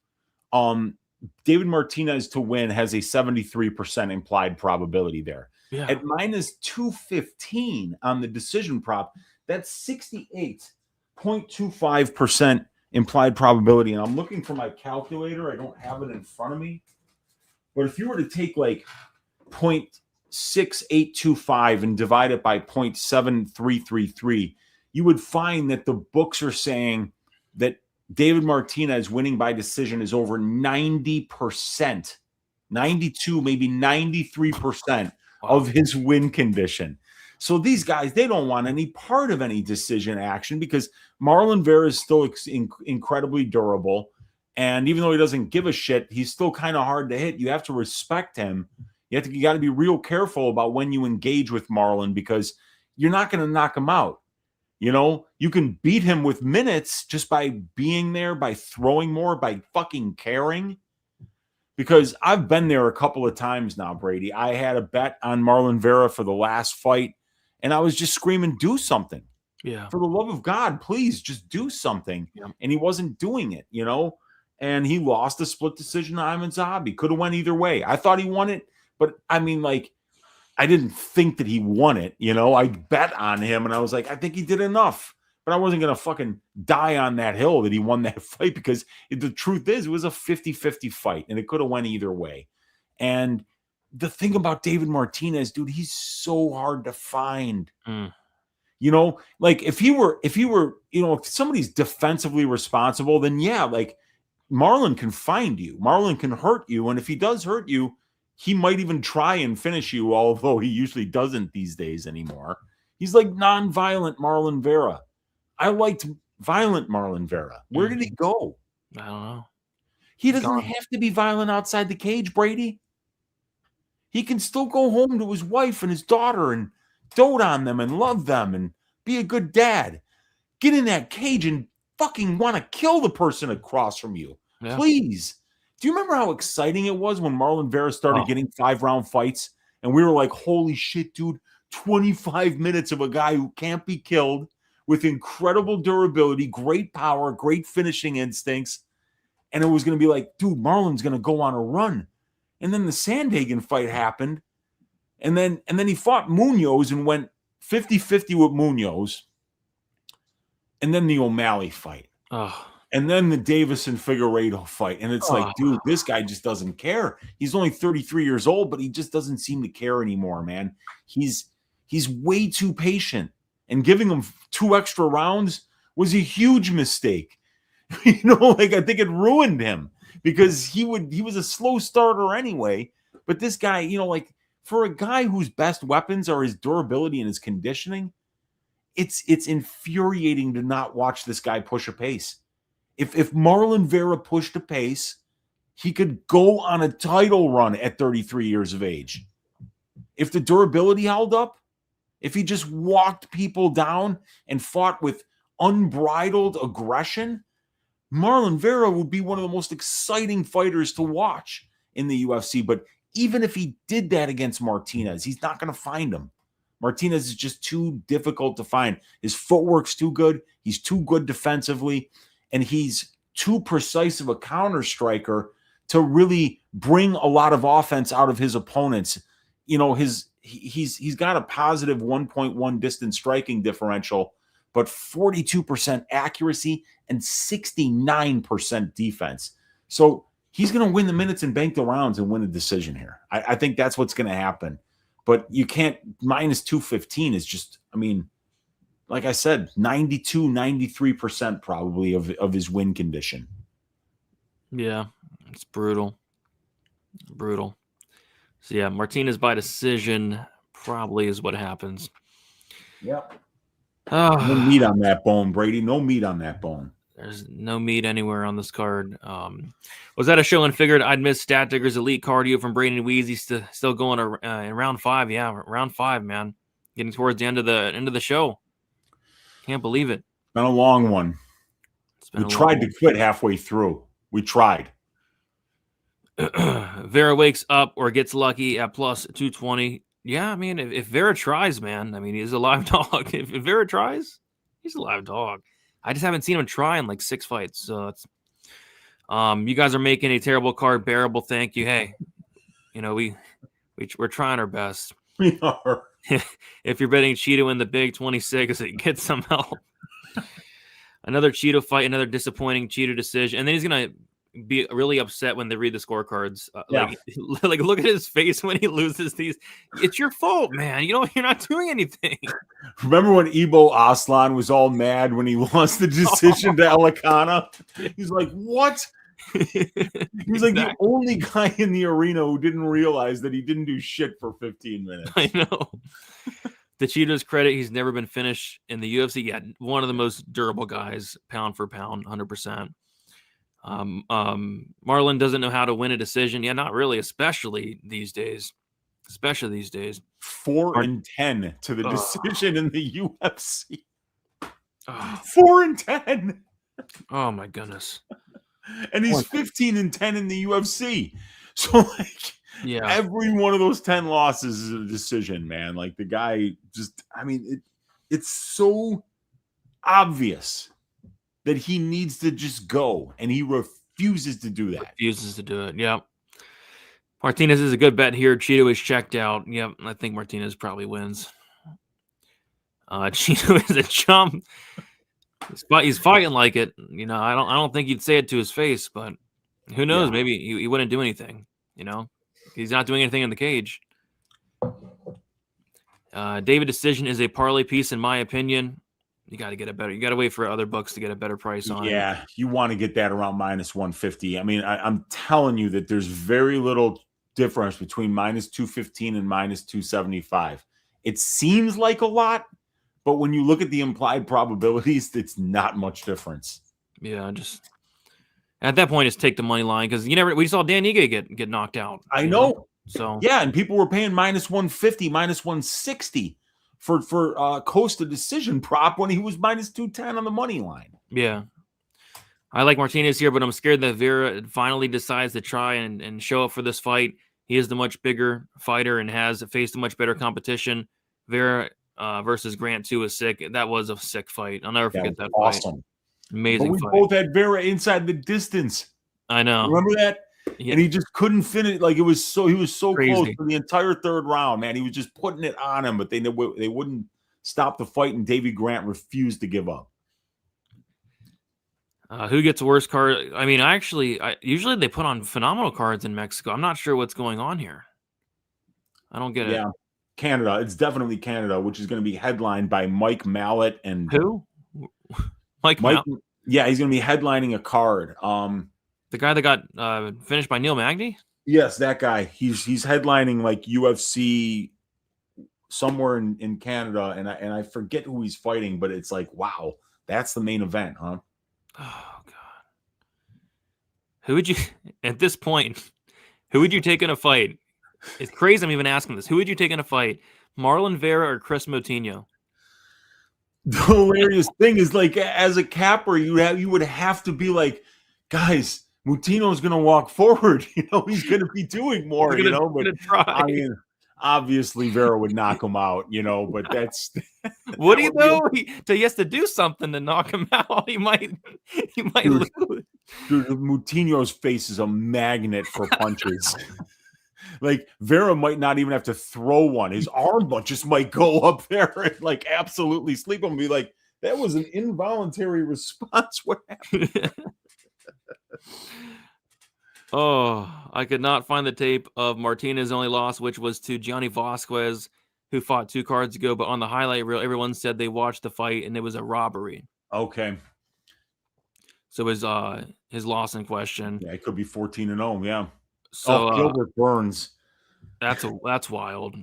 David Martinez to win has a 73% implied probability there. Yeah. At minus 215 on the decision prop, that's 68.25% implied probability. And I'm looking for my calculator. I don't have it in front of me. But if you were to take like 0.6825 and divide it by 0.7333, you would find that the books are saying that David Martinez winning by decision is over 90%, 92, maybe 93% of his win condition. So these guys, they don't want any part of any decision action because Marlon Vera is still incredibly durable. And even though he doesn't give a shit, he's still kind of hard to hit. You have to respect him. You got to be real careful about when you engage with Marlon because you're not going to knock him out. You know, you can beat him with minutes just by being there, by throwing more, by fucking caring. Because I've been there a couple of times now, Brady. I had a bet on Marlon Vera for the last fight, and I was just screaming, do something. Yeah. For the love of God, please just do something. Yeah. And he wasn't doing it, you know? And he lost a split decision to Iman Zahabi. Could have went either way. I thought he won it, but I mean, like, I didn't think that he won it, you know? I bet on him, and I was like, I think he did enough. But I wasn't going to fucking die on that hill that he won that fight because the truth is it was a 50-50 fight, and it could have went either way. And the thing about David Martinez, dude, he's so hard to find. You know, like if he were, you know, if somebody's defensively responsible, then yeah, like Marlon can find you. Marlon can hurt you. And if he does hurt you, he might even try and finish you, although he usually doesn't these days anymore. He's like non-violent Marlon Vera. I liked violent Marlon Vera. Where did he go? I don't know. He doesn't have to be violent outside the cage, Brady. He can still go home to his wife and his daughter and dote on them and love them and be a good dad. Get in that cage and fucking want to kill the person across from you. Yeah. Please. Do you remember how exciting it was when Marlon Vera started getting 5-round fights? And we were like, holy shit, dude, 25 minutes of a guy who can't be killed with incredible durability, great power, great finishing instincts. And it was going to be like, dude, Marlon's going to go on a run. And then the Sandhagen fight happened. And then he fought Munoz and went 50-50 with Munoz. And then the O'Malley fight. And then the Davis and Figueiredo fight. And it's like, dude, this guy just doesn't care. He's only 33 years old, but he just doesn't seem to care anymore, man. He's way too patient. And giving him 2 extra rounds was a huge mistake. You know, like I think it ruined him because he was a slow starter anyway. But this guy, you know, like for a guy whose best weapons are his durability and his conditioning, it's infuriating to not watch this guy push a pace. If Marlon Vera pushed a pace, he could go on a title run at 33 years of age. If the durability held up, if he just walked people down and fought with unbridled aggression, Marlon Vera would be one of the most exciting fighters to watch in the UFC. But even if he did that against Martinez, he's not going to find him. Martinez is just too difficult to find. His footwork's too good. He's too good defensively. And he's too precise of a counter striker to really bring a lot of offense out of his opponents. You know, he's got a positive 1.1 distance striking differential, but 42% accuracy and 69% defense. So he's going to win the minutes and bank the rounds and win a decision here. I think that's what's going to happen. But you can't, minus 215 is just, I mean, like I said, 92, 93% probably of his win condition. Yeah, it's brutal. Brutal. So, yeah, Martinez by decision probably is what happens. Yep. No meat on that bone, Brady. No meat on that bone. There's no meat anywhere on this card. Was that a show and figured I'd miss Stat Digger's elite cardio from Brady Weezy still going in round 5. Yeah, round 5, man. Getting towards the end of the show. Can't believe it. It's been a long one. We tried to quit halfway through. We tried. Vera wakes up or gets lucky at plus 220. Yeah, I mean, if Vera tries, man, I mean, he's a live dog. If Vera tries, he's a live dog. I just haven't seen him try in like 6 fights. So it's, you guys are making a terrible card bearable. Thank you. Hey, you know, we're trying our best. We are. If you're betting Cheeto in the big 26, get some help. Another Cheeto fight, another disappointing Cheeto decision. And then he's going to be really upset when they read the scorecards. Like look at his face when he loses these. It's your fault, man. You're not doing anything. Remember when Ibo Aslan was all mad when he lost the decision to Elikana? He's like, what? He's like the only guy in the arena who didn't realize that he didn't do shit for 15 minutes. I know. To Cheeto's credit, he's never been finished in the UFC. Yeah, one of the most durable guys, pound for pound, 100%. Marlon doesn't know how to win a decision. Yeah, not really, especially these days. 4-10 to the decision in the UFC. 4-10. Oh my goodness. And he's 15-10 in the UFC. So like, yeah, every one of those 10 losses is a decision, man. Like the guy just, I mean, it's so obvious that he needs to just go, and he refuses to do that. Refuses to do it. Yep. Martinez is a good bet here. Cheeto is checked out. Yep, I think Martinez probably wins. Cheeto is a chump. He's fighting like it. You know, I don't think you'd say it to his face, but who knows? Yeah. Maybe he wouldn't do anything. You know, he's not doing anything in the cage. David decision is a parlay piece, in my opinion. You got to get a better. You got to wait for other books to get a better price on it. Yeah, you want to get that around minus 150. I mean, I'm telling you that there's very little difference between minus 215 and minus 275. It seems like a lot, but when you look at the implied probabilities, it's not much difference. Yeah, just at that point, just take the money line because we saw Dan Ige get knocked out. I know. So yeah, and people were paying minus 150, minus 160 for Costa decision prop when he was minus 210 on the money line. Yeah. I like Martinez here, but I'm scared that Vera finally decides to try and show up for this fight. He is the much bigger fighter and has faced a much better competition. Vera versus Grant 2 is sick. That was a sick fight. I'll never forget that awesome fight. Amazing but we fight. both had Vera inside the distance. I know. Remember that? Yeah. And he just couldn't finish. Like he was so Crazy. close for the entire third round, man. He was just putting it on him, but they wouldn't stop the fight, and Davey Grant refused to give up. Who gets worse card? I mean, usually they put on phenomenal cards in Mexico. I'm not sure what's going on here. I don't get it. Yeah, Canada. It's definitely Canada, which is going to be headlined by Mike Mallet and who? Mike. Yeah, he's going to be headlining a card. The guy that got finished by Neil Magny? Yes, that guy. He's headlining like UFC somewhere in Canada, and I forget who he's fighting, but it's like, wow, that's the main event, huh? Oh God. Who would you at this point, who would you take in a fight? It's crazy I'm even asking this. Who would you take in a fight? Marlon Vera or Chris Moutinho? The hilarious thing is, like, as a capper, you would have to be like, guys, Moutinho's going to walk forward. You know, he's going to be doing more, but I mean, obviously Vera would knock him out, you know, but that's would he though? He has to do something to knock him out. He might lose. Dude, Moutinho's face is a magnet for punches. Like Vera might not even have to throw one. His arm just might go up there and like absolutely sleep him and be like, that was an involuntary response. What happened? Oh, I could not find the tape of Martinez's only loss, which was to Gianni Vasquez, who fought 2 cards ago. But on the highlight reel, everyone said they watched the fight and it was a robbery. Okay. So his loss in question. Yeah, it could be 14-0. Yeah. So Gilbert Burns. That's wild.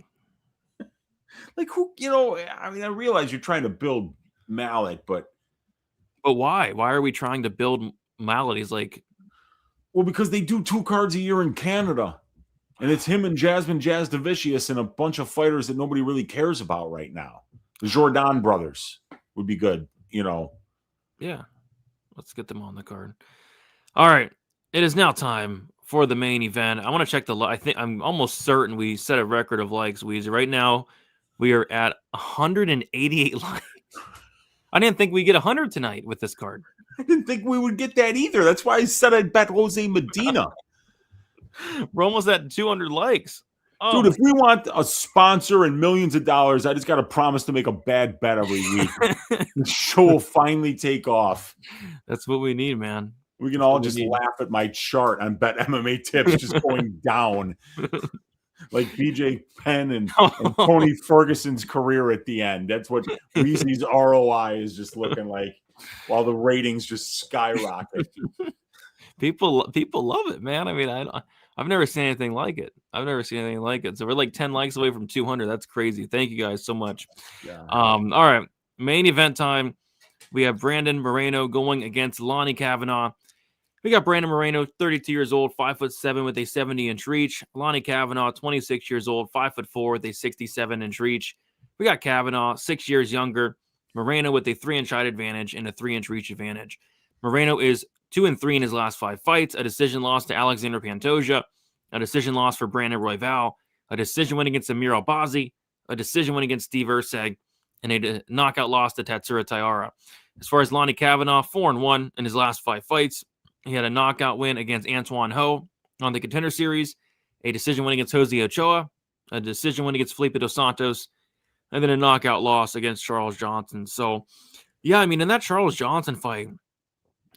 Like who? You know, I mean, I realize you're trying to build Mallet, but why? Why are we trying to build Mallet? He's like. Well, because they do 2 cards a year in Canada, and it's him and Jasmine Jazdavicius and a bunch of fighters that nobody really cares about right now. The Jordan brothers would be good, you know. Yeah, let's get them on the card. All right, It is now time for the main event. I want to check I'm almost certain we set a record of likes, Weezy. Right now, we are at 188 likes. I didn't think we'd get 100 tonight with this card. I didn't think we would get that either. That's why I said I'd bet Jose Medina. We're almost at 200 likes. Oh, dude, if we want a sponsor and millions of dollars, I just got to promise to make a bad bet every week. The show will finally take off. That's what we need, man. We can all just laugh at my chart on Bet MMA tips just going down. Like BJ Penn and Tony Ferguson's career at the end. That's what Weezy's ROI is just looking like while the ratings just skyrocket. People love it, man. I mean, I've never seen anything like it. So we're like 10 likes away from 200. That's crazy. Thank you guys so much. Yeah. All right. Main event time. We have Brandon Moreno going against Lonnie Kavanaugh. We got Brandon Moreno, 32 years old, 5'7" with a 70-inch reach. Lonnie Kavanaugh, 26 years old, 5'4" with a 67-inch reach. We got Kavanaugh, 6 years younger. Moreno with a 3-inch height advantage and a 3-inch reach advantage. Moreno is 2-3 in his last 5 fights. A decision loss to Alexander Pantoja. A decision loss for Brandon Royval. A decision win against Amir Albazi. A decision win against Steve Erceg. And a knockout loss to Tatsuro Taira. As far as Lonnie Kavanaugh, 4-1 in his last 5 fights. He had a knockout win against Antoine Ho on the Contender Series, a decision win against Jose Ochoa, a decision win against Felipe Dos Santos, and then a knockout loss against Charles Johnson. So, yeah, I mean, in that Charles Johnson fight,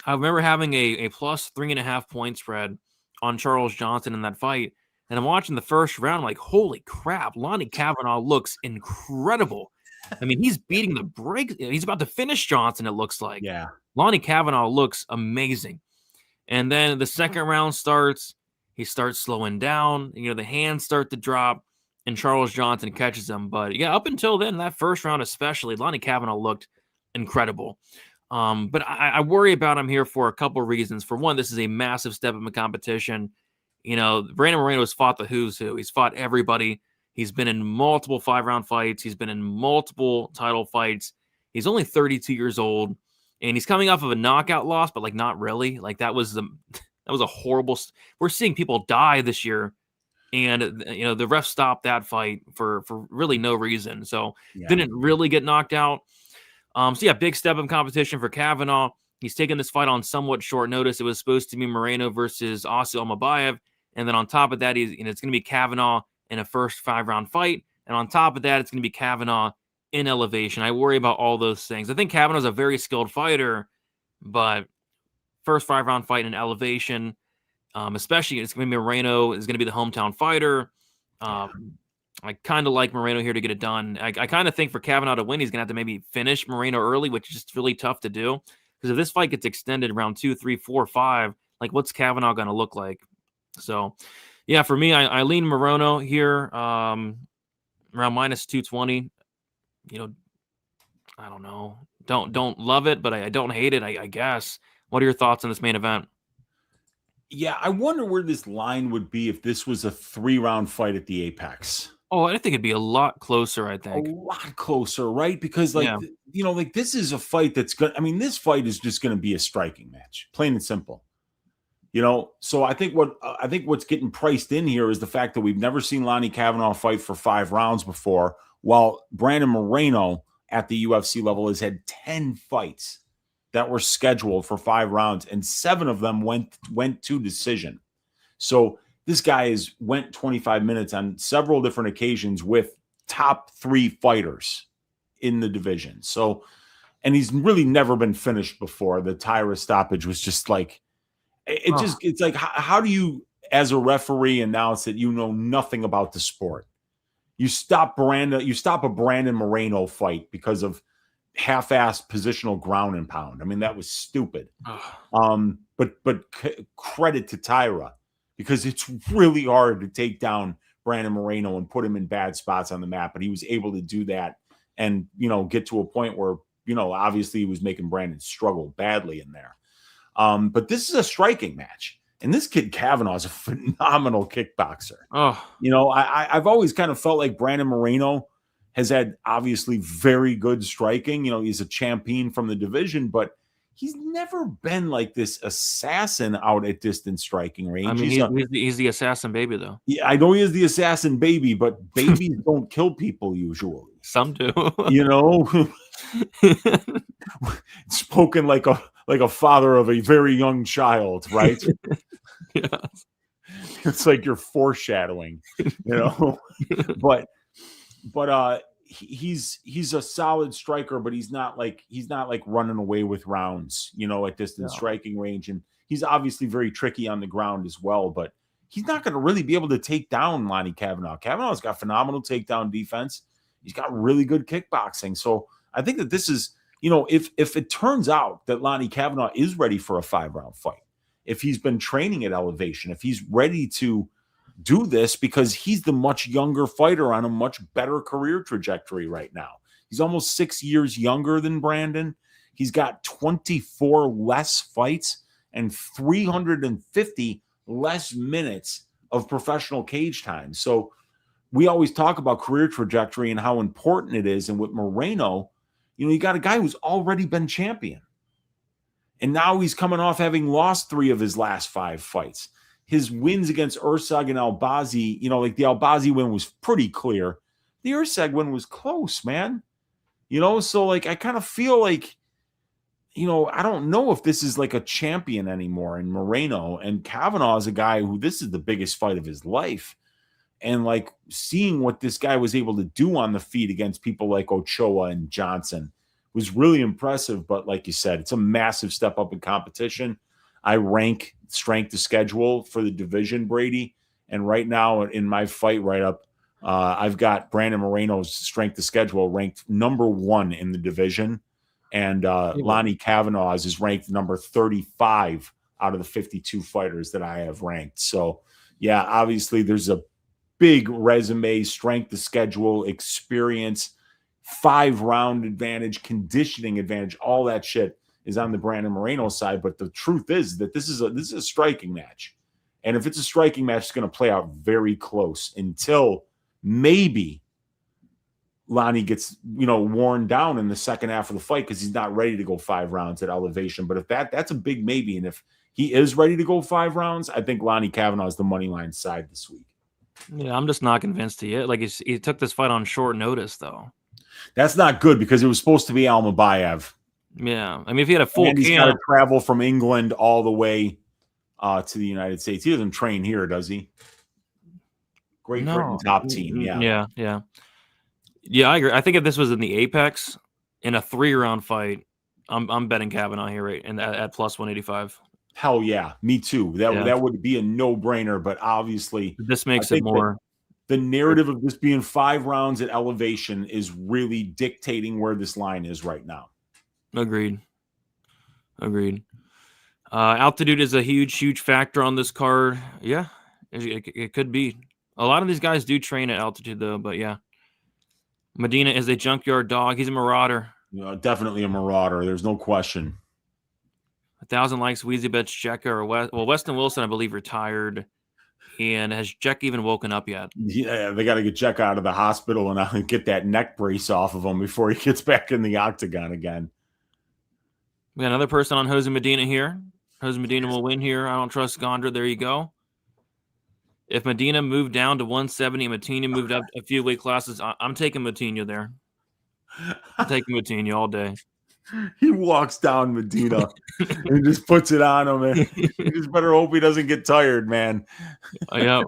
I remember having a plus 3.5 point spread on Charles Johnson in that fight. And I'm watching the first round, I'm like, holy crap, Lonnie Kavanaugh looks incredible. I mean, he's beating the brakes. He's about to finish Johnson, it looks like. Yeah. Lonnie Kavanaugh looks amazing. And then the second round starts. He starts slowing down. You know, the hands start to drop, and Charles Johnson catches him. But, yeah, up until then, that first round especially, Lonnie Kavanaugh looked incredible. But I worry about him here for a couple of reasons. For one, this is a massive step up in competition. You know, Brandon Moreno has fought the who's who. He's fought everybody. He's been in multiple 5-round fights. He's been in multiple title fights. He's only 32 years old. And he's coming off of a knockout loss, but like not really. Like that was a horrible. We're seeing people die this year, and you know the ref stopped that fight for really no reason. So didn't really get knocked out. So yeah, big step in competition for Kavanaugh. He's taken this fight on somewhat short notice. It was supposed to be Moreno versus Asil Almabayev, and then on top of that, it's going to be Kavanaugh in a first 5-round fight, and on top of that, it's going to be Kavanaugh in elevation. I worry about all those things. I think Kavanaugh's a very skilled fighter, but first 5-round fight in elevation, especially it's going to be Moreno is going to be the hometown fighter. I kind of like Moreno here to get it done. I kind of think for Kavanaugh to win, he's going to have to maybe finish Moreno early, which is just really tough to do. Because if this fight gets extended around 2, 3, 4, 5, like what's Kavanaugh going to look like? So, yeah, for me, I lean Moreno here around minus 220. You know, I don't know. Don't love it, but I don't hate it, I guess. What are your thoughts on this main event? Yeah, I wonder where this line would be if this was a 3-round fight at the Apex. Oh, I think it'd be a lot closer, I think. A lot closer, right? Because, you know, like this is a fight that's going to, I mean, this fight is just going to be a striking match, plain and simple. You know, so I think what's getting priced in here is the fact that we've never seen Lonnie Kavanaugh fight for 5 rounds before, while Brandon Moreno at the UFC level has had 10 fights that were scheduled for 5 rounds, and 7 of them went to decision. So this guy went 25 minutes on several different occasions with top 3 fighters in the division. So, and he's really never been finished before. The Taira stoppage was just like, it's like, how do you, as a referee, announce that you know nothing about the sport? You stop a Brandon Moreno fight because of half-assed positional ground and pound. I mean, that was stupid. But credit to Taira, because it's really hard to take down Brandon Moreno and put him in bad spots on the map. But he was able to do that and, you know, get to a point where, you know, obviously he was making Brandon struggle badly in there. But this is a striking match. And this kid Kavanaugh is a phenomenal kickboxer. You know, I've always kind of felt like Brandon Moreno has had obviously very good striking. You know, he's a champion from the division, but he's never been like this assassin out at distance striking range. I mean, he's the assassin baby, though. Yeah, I know he is the assassin baby, but babies don't kill people usually. Some do. You know, spoken like a father of a very young child, right? Yeah. It's like you're foreshadowing, you know. but he's a solid striker, but he's not like running away with rounds, you know, at distance striking range. And he's obviously very tricky on the ground as well, but he's not going to really be able to take down Lonnie Kavanaugh. Kavanaugh's got phenomenal takedown defense. He's got really good kickboxing. So I think that this is, you know, if it turns out that Lonnie Kavanaugh is ready for a 5-round fight, if he's been training at elevation, if he's ready to do this, because he's the much younger fighter on a much better career trajectory right now. He's almost 6 years younger than Brandon. He's got 24 less fights and 350 less minutes of professional cage time. So we always talk about career trajectory and how important it is. And with Moreno, you know, you got a guy who's already been champion. And now he's coming off having lost 3 of his last 5 fights. His wins against Ursag and Albazi, you know, like the Albazi win was pretty clear. The Ursag win was close, man. You know, so like I kind of feel like, you know, I don't know if this is like a champion anymore in Moreno. And Kavanaugh is a guy who this is the biggest fight of his life. And like seeing what this guy was able to do on the feet against people like Ochoa and Johnson was really impressive. But like you said, it's a massive step up in competition. I rank strength to schedule for the division, Brady. And right now in my fight write-up, I've got Brandon Moreno's strength to schedule ranked number 1 in the division. And Lonnie Kavanaugh's is ranked number 35 out of the 52 fighters that I have ranked. So, yeah, obviously there's a big resume, strength to schedule, experience, 5-round advantage, conditioning advantage, all that shit is on the Brandon Moreno side. But the truth is that this is a striking match. And if it's a striking match, it's going to play out very close until maybe Lonnie gets, you know, worn down in the second half of the fight because he's not ready to go 5 rounds at elevation. But if that's a big maybe. And if he is ready to go 5 rounds, I think Lonnie Kavanaugh is the money line side this week. Yeah, I'm just not convinced he is. Like he took this fight on short notice, though. That's not good because it was supposed to be Almabayev. Yeah, I mean, if he had a full and he's camp, got to travel from England all the way to the United States. He doesn't train here, does he? Great Britain top team. Yeah. I agree. I think if this was in the Apex in a 3-round fight, I'm betting Kavanaugh here, right? And at plus 185. Hell yeah, me too. That would be a no-brainer, but obviously this makes it more. The narrative of this being 5 rounds at elevation is really dictating where this line is right now. Agreed. Altitude is a huge factor on this card. Yeah, it could be. A lot of these guys do train at altitude, though, but yeah. Medina is a junkyard dog. He's a marauder. Definitely a marauder. There's no question. 1,000 likes, Wheezy bets Jekka or Weston Wilson, I believe, retired. And has Jekka even woken up yet? Yeah, they got to get Jekka out of the hospital and get that neck brace off of him before he gets back in the octagon again. We got another person on Jose Medina here. Jose Medina will win here. I don't trust Gandra. There you go. If Medina moved down to 170 and Moutinho moved up a few weight classes, I'm taking Moutinho there. I'm taking Moutinho all day. He walks down Medina and just puts it on him. Man. You just better hope he doesn't get tired, man. Yeah.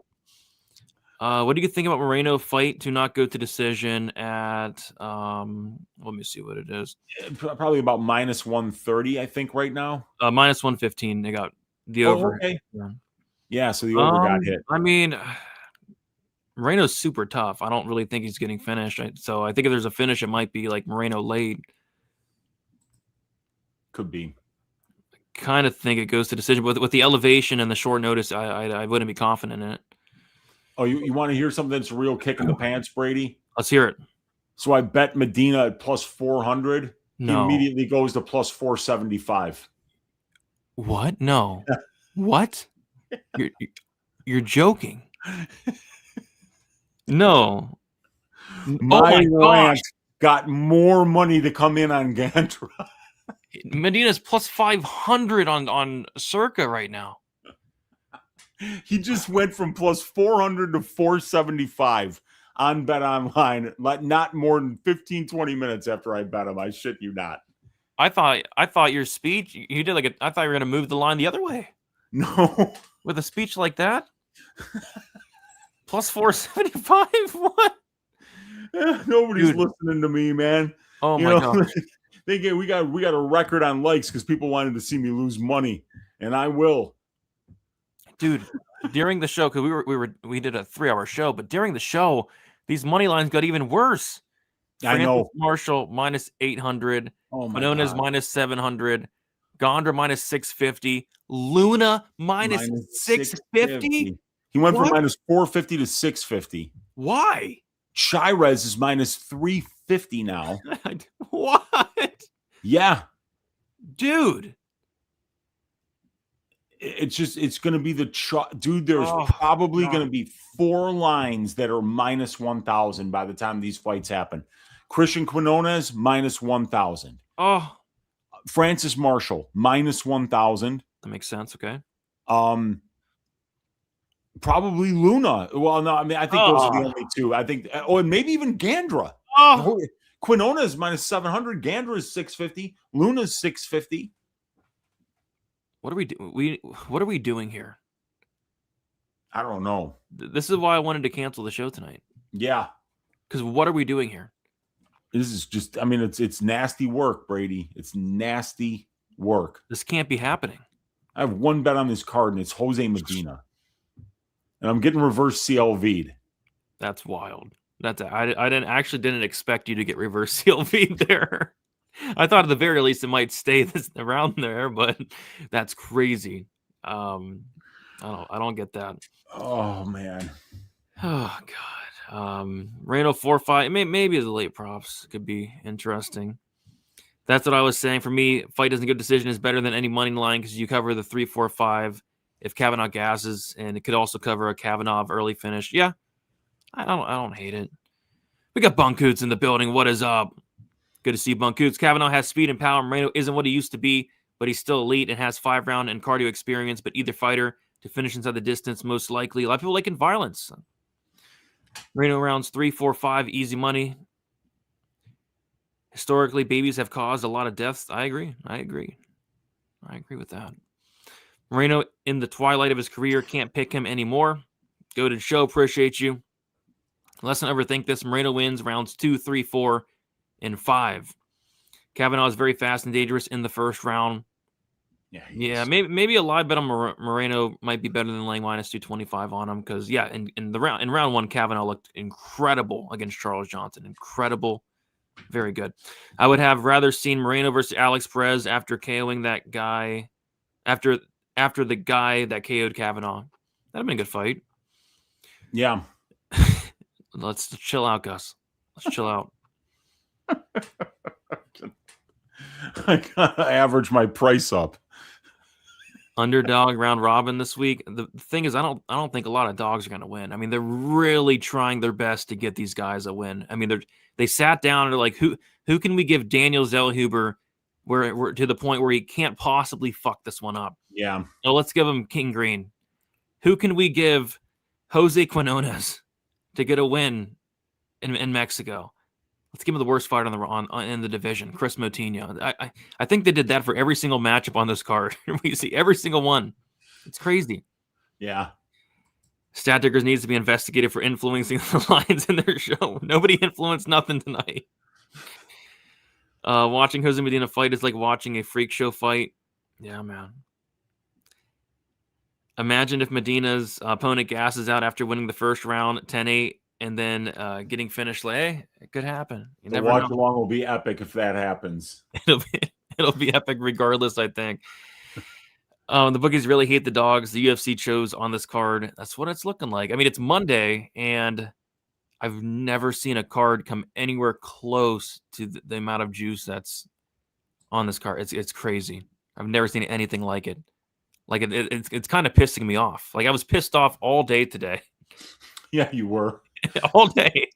What do you think about Moreno fight to not go to decision at let me see what it is. Probably about minus 130, I think, right now. Minus 115. They got the over. Okay. Yeah, so the over got hit. I mean, Moreno's super tough. I don't really think he's getting finished. So I think if there's a finish, it might be like Moreno late. Could be. Kind of think it goes to decision, but with the elevation and the short notice, I wouldn't be confident in it. Oh, you want to hear something that's a real kick in the pants, Brady? Let's hear it. So I bet Medina at plus 400. No. He immediately goes to plus 475. What? No. What? You're joking. No. My rant got more money to come in on Gandra. Medina's plus 500 on Circa right now. He just went from plus 400 to 475 on Bet Online, not more than 15, 20 minutes after I bet him. I shit you not. I thought your speech, you did I thought you were going to move the line the other way. No. With a speech like that? Plus 475? What? Nobody's listening to me, man. Oh my God. We got a record on likes because people wanted to see me lose money, and I will. Dude, during the show, because we did a 3-hour show, but during the show, these money lines got even worse. I know. Marshall minus 800. Oh my Quinones God. minus 700. Gandra minus 650. Luna minus 650. He went from minus 450 to 650. Why? Chaison is minus 350 now. What? Yeah. Dude. It's going to be dude. There's probably going to be 4 lines that are minus 1,000 by the time these fights happen. Christian Quinones minus 1,000. Oh, Francis Marshall minus 1,000. that makes sense. Okay. Probably Luna. Well, no, I mean, I think those are the only two. I think, and maybe even Gandra. Oh, Quinones minus 700. Gandra is 650. Luna's 650. what are we doing here? I don't know. This is why I wanted to cancel the show tonight. Yeah. Because what are we doing here? This is just, I mean, it's nasty work, Brady. It's nasty work. This can't be happening. I have one bet on this card, and it's Jose Medina. And I'm getting reverse CLV'd. That's wild. I didn't expect you to get reverse CLV there. I thought at the very least it might stay around there, but that's crazy. I don't get that. Oh man. Oh God. Reno 4-5. Maybe the late props could be interesting. That's what I was saying. For me, fight doesn't good decision is better than any money line because you cover the 3-4-5 if Kavanaugh gasses, and it could also cover a Kavanaugh early finish. Yeah, I don't hate it. We got Bunkoots in the building. What is up? Good to see Bunkoots. Kavanaugh has speed and power. Moreno isn't what he used to be, but he's still elite and has 5-round and cardio experience. But either fighter to finish inside the distance, most likely. A lot of people liking violence. Moreno rounds 3, 4, 5, easy money. Historically, babies have caused a lot of deaths. I agree with that. Moreno, in the twilight of his career, can't pick him anymore. Go to the show. Appreciate you. Let's not overthink this. Moreno wins rounds 2, 3, 4, and 5. Kavanaugh is very fast and dangerous in the first round. Yeah, maybe a live bet on Moreno might be better than laying minus 225 on him because in round 1, Kavanaugh looked incredible against Charles Johnson. Incredible, very good. I would have rather seen Moreno versus Alex Perez after KOing that guy after the guy that KO'd Kavanaugh. That'd have been a good fight. Yeah. Let's chill out, Gus. Let's chill out. I gotta average my price up. Underdog round robin this week. The thing is, I don't think a lot of dogs are going to win. I mean, they're really trying their best to get these guys a win. I mean, they sat down and they're like, who can we give Daniel Zellhuber where we're to the point where he can't possibly fuck this one up? Yeah. So let's give him King Green. Who can we give Jose Quinones to get a win in Mexico? Let's give him the worst fighter in the division, Chris Moutinho. I think they did that for every single matchup on this card. We see every single one. It's crazy. Yeah. Stat Diggers needs to be investigated for influencing the lines in their show. Nobody influenced nothing tonight. Watching Jose Medina fight is like watching a freak show fight. Yeah, man. Imagine if Medina's opponent gasses out after winning the first round 10-8 and then getting finished. Like, hey, it could happen. You never know. Watch along will be epic if that happens. It'll be epic regardless, I think. The bookies really hate the dogs the UFC chose on this card. That's what it's looking like. I mean, it's Monday, and I've never seen a card come anywhere close to the amount of juice that's on this card. It's crazy. I've never seen anything like it. Like it's kind of pissing me off. Like I was pissed off all day today. Yeah, you were. All day.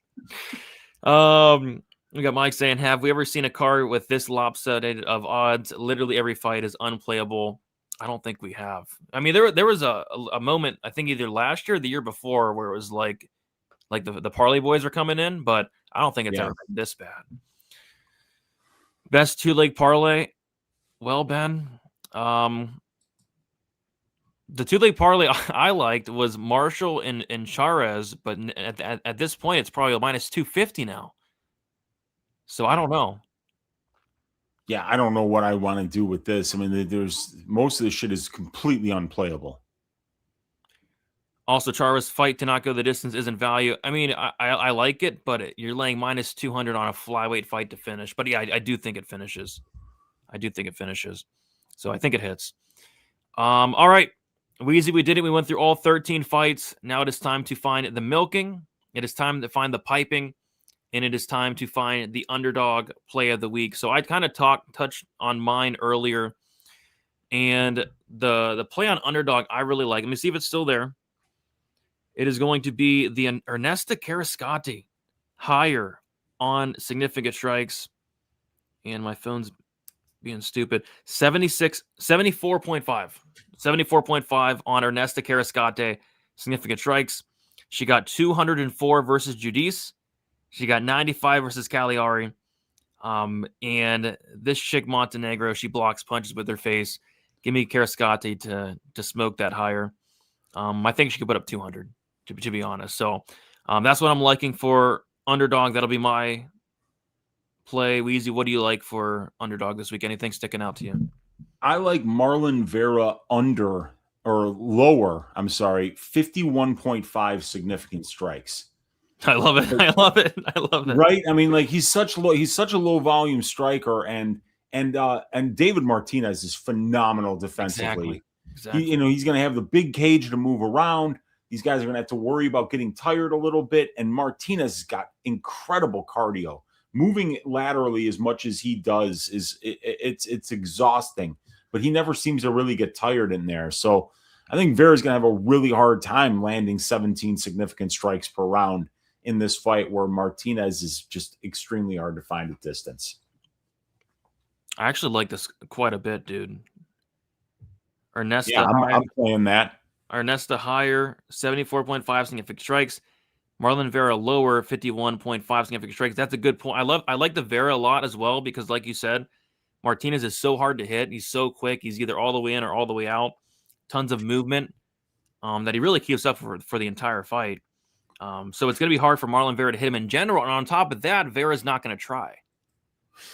We got Mike saying, have we ever seen a card with this lopsided of odds? Literally every fight is unplayable. I don't think we have. I mean, there was a moment, I think either last year or the year before, where it was like the parlay boys were coming in, but I don't think it's ever been this bad. Best 2-leg parlay. Well, Ben, the 2-leg parlay I liked was Marshall and Charez, but at this point, it's probably minus 250 now. So I don't know. Yeah, I don't know what I want to do with this. I mean, there's most of this shit is completely unplayable. Also, Char's fight to not go the distance isn't value. I mean, I like it, but you're laying minus 200 on a flyweight fight to finish. But yeah, I do think it finishes. So I think it hits. All right. Weezy, we did it. We went through all 13 fights. Now it is time to find the milking. It is time to find the piping. And it is time to find the underdog play of the week. So I kind of touched on mine earlier. And the play on underdog, I really like. Let me see if it's still there. It is going to be the Ernesta Kareckaite higher on significant strikes. And my phone's being stupid. 74.5. 74.5 on Ernesta Kareckaite significant strikes. She got 204 versus Judice. She got 95 versus Cagliari. And this chick Montenegro, she blocks punches with her face. Give me Kareckaite to smoke that higher. I think she could put up 200, to be honest. So that's what I'm liking for underdog. That'll be my play. Weezy, what do you like for underdog this week? Anything sticking out to you? I like Marlon Vera under or lower. 51.5 significant strikes. I love it. I love it. Right? I mean, like he's such a low volume striker, and David Martinez is phenomenal defensively. Exactly. He's going to have the big cage to move around. These guys are going to have to worry about getting tired a little bit, and Martinez has got incredible cardio. Moving laterally as much as he does it's exhausting, but he never seems to really get tired in there. So I think Vera's going to have a really hard time landing 17 significant strikes per round in this fight, where Martinez is just extremely hard to find at distance. I actually like this quite a bit, dude. Ernesta, yeah, I'm playing that. Ernesta higher, 74.5 significant strikes. Marlon Vera lower, 51.5 significant strikes. That's a good point. I like the Vera a lot as well because, like you said, Martinez is so hard to hit. He's so quick. He's either all the way in or all the way out. Tons of movement that he really keeps up for the entire fight. So it's going to be hard for Marlon Vera to hit him in general. And on top of that, Vera's not going to try.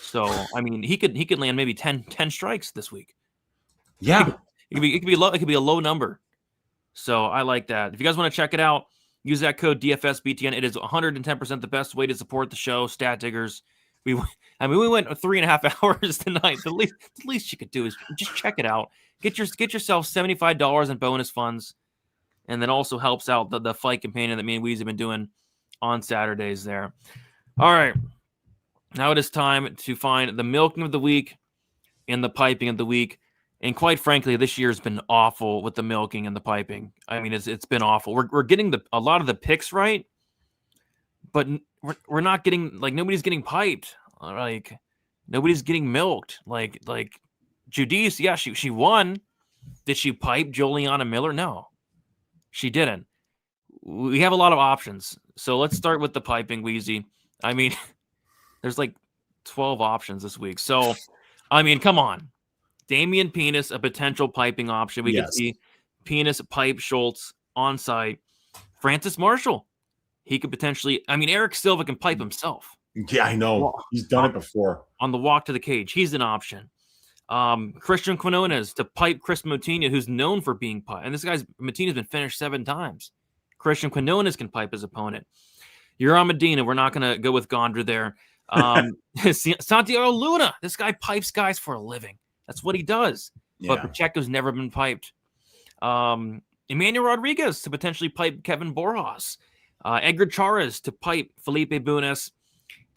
So, I mean, he could land maybe 10 strikes this week. Yeah. It could be low. It could be a low number. So I like that. If you guys want to check it out, use that code DFSBTN. It is 110% the best way to support the show. Stat Diggers. We went 3.5 hours tonight. The least you could do is just check it out. Get yourself $75 in bonus funds. And then also helps out the fight companion that me and Weezy have been doing on Saturdays there. All right. Now it is time to find the milking of the week and the piping of the week. And quite frankly, this year's been awful with the milking and the piping. I mean, it's been awful. We're getting a lot of the picks right, but we're not getting, like, nobody's getting piped. Like, nobody's getting milked. Like Judice, yeah, she won. Did she pipe Juliana Miller? No. She didn't. We have a lot of options. So let's start with the piping, Weezy. I mean, there's like 12 options this week. So, I mean, come on. Damian Pinas, a potential piping option. We could see Pinas pipe Schultz on site. Francis Marshall. He could potentially, I mean, Eric Silva can pipe himself. Yeah, I know. He's done it before. On the walk to the cage. He's an option. Christian Quinones to pipe Chris Moutinho, who's known for being piped. And this guy's Moutinho's been finished 7 times. Christian Quinones can pipe his opponent. You're on Medina. We're not going to go with Gandra there. Santiago Luna. This guy pipes guys for a living. That's what he does. Yeah. But Pacheco's never been piped. Emmanuel Rodriguez to potentially pipe Kevin Borjas. Edgar Charas to pipe Felipe Bunes.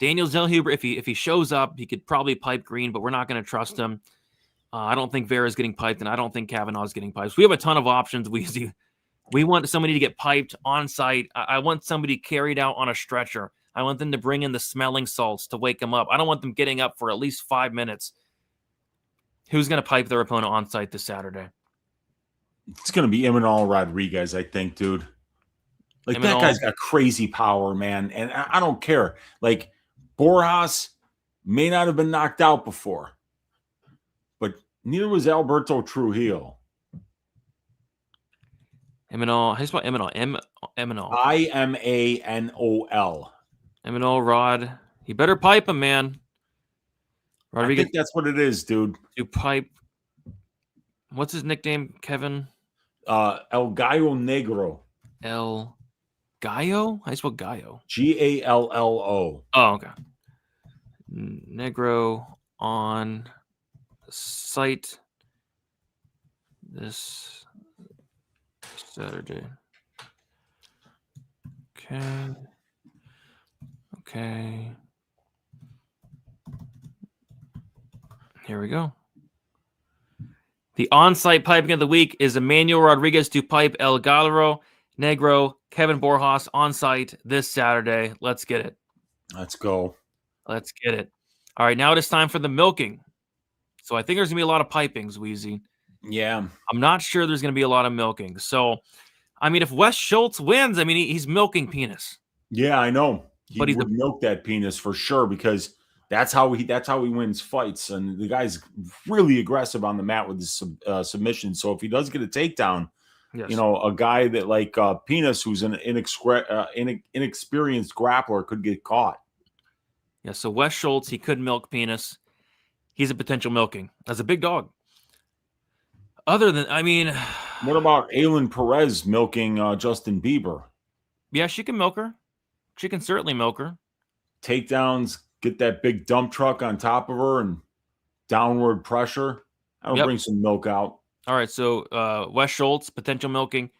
Daniel Zellhuber, if he shows up, he could probably pipe Green, but we're not going to trust him. I don't think Vera's getting piped, and I don't think Kavanaugh's getting piped. So we have a ton of options. We want somebody to get piped on site. I want somebody carried out on a stretcher. I want them to bring in the smelling salts to wake them up. I don't want them getting up for at least 5 minutes. Who's going to pipe their opponent on site this Saturday? It's going to be Imanol Rodriguez, I think, dude. Like, that guy's got crazy power, man. And I don't care. Like, Borjas may not have been knocked out before, but neither was Alberto Trujillo. Imanol. How do you spell Imanol? Imanol. Imanol. Imanol Rod. You better pipe him, man. Rodriguez. I think that's what it is, dude. You pipe. What's his nickname, Kevin? El Gallo Negro. El Gallo? How do you spell Gallo? Gallo. Oh, okay. Negro on site this Saturday. Okay. Here we go. The on-site piping of the week is Emmanuel Rodriguez to pipe El Gallo Negro, Kevin Borjas on site this Saturday. Let's get it. Let's go. Let's get it. All right, now it is time for the milking. So I think there's going to be a lot of pipings, Wheezy. Yeah. I'm not sure there's going to be a lot of milking. So, I mean, if Wes Schultz wins, I mean, he's milking Pinas. Yeah, I know. But he's would milk that Pinas for sure, because that's how he wins fights. And the guy's really aggressive on the mat with his submission. So if he does get a takedown, yes, you know, a guy that like Pinas, who's an inexperienced grappler, could get caught. Yeah, so Wes Schultz, he could milk Pinas. He's a potential milking. That's a big dog. Other than, I mean... What about Aylin Perez milking Justin Bieber? Yeah, she can milk her. She can certainly milk her. Takedowns, get that big dump truck on top of her and downward pressure. That'll bring some milk out. All right, so Wes Schultz, potential milking.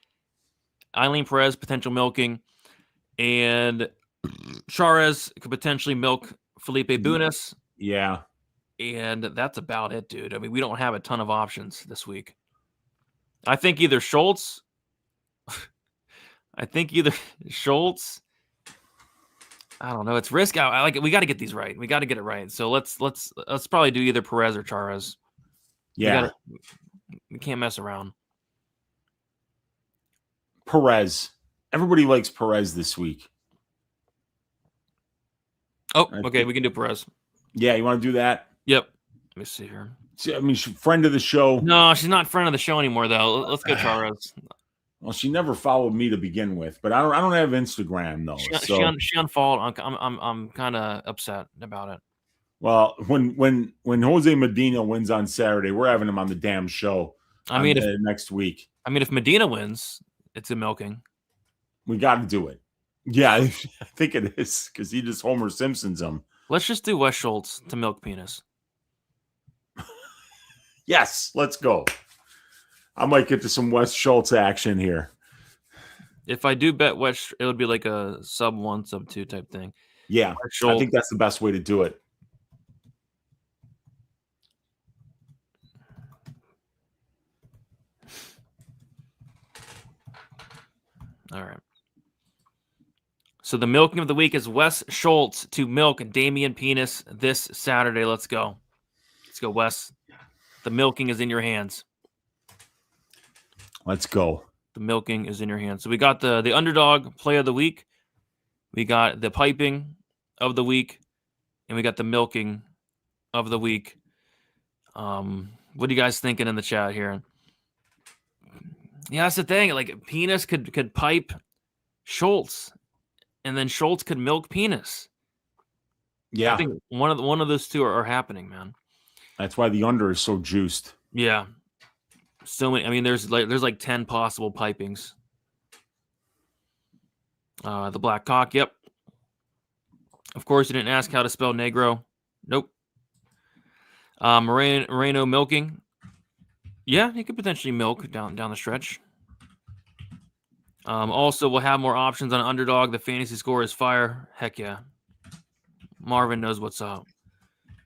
Aylin Perez, potential milking. And Charez could potentially milk Felipe Bunes. Yeah. And that's about it, dude. I mean, we don't have a ton of options this week. I think either Schultz. I don't know. It's risk out. I like it. We got to get these right. We got to get it right. So let's probably do either Perez or Charez. Yeah. We can't mess around. Perez. Everybody likes Perez this week. Oh, okay. We can do Perez. Yeah, you want to do that? Yep. Let me see here. I mean, she's friend of the show. No, she's not friend of the show anymore, though. Let's go Charez. Well, she never followed me to begin with, but I don't have Instagram though. She unfollowed. I'm kind of upset about it. Well, when Jose Medina wins on Saturday, we're having him on the damn show. I mean, next week. I mean, if Medina wins, it's a milking. We got to do it. Yeah, I think it is, because he just Homer Simpsons him. Let's just do Wes Schultz to milk Pinas. Yes, let's go. I might get to some Wes Schultz action here. If I do bet Wes, it would be like a sub 1, sub 2 type thing. Yeah, I think that's the best way to do it. All right. So the milking of the week is Wes Schultz to milk Damian Pinas this Saturday. Let's go. Let's go, Wes. The milking is in your hands. Let's go. The milking is in your hands. So we got the underdog play of the week. We got the piping of the week. And we got the milking of the week. What are you guys thinking in the chat here? Yeah, that's the thing. Like, Pinas could pipe Schultz. And then Schultz could milk Pinas. Yeah. I think one of those two are happening, man. That's why the under is so juiced. Yeah. So many. I mean, there's like 10 possible pipings. The black cock. Yep. Of course, you didn't ask how to spell Negro. Nope. Moreno milking. Yeah, he could potentially milk down the stretch. Also, we'll have more options on underdog. The fantasy score is fire. Heck yeah. Marvin knows what's up.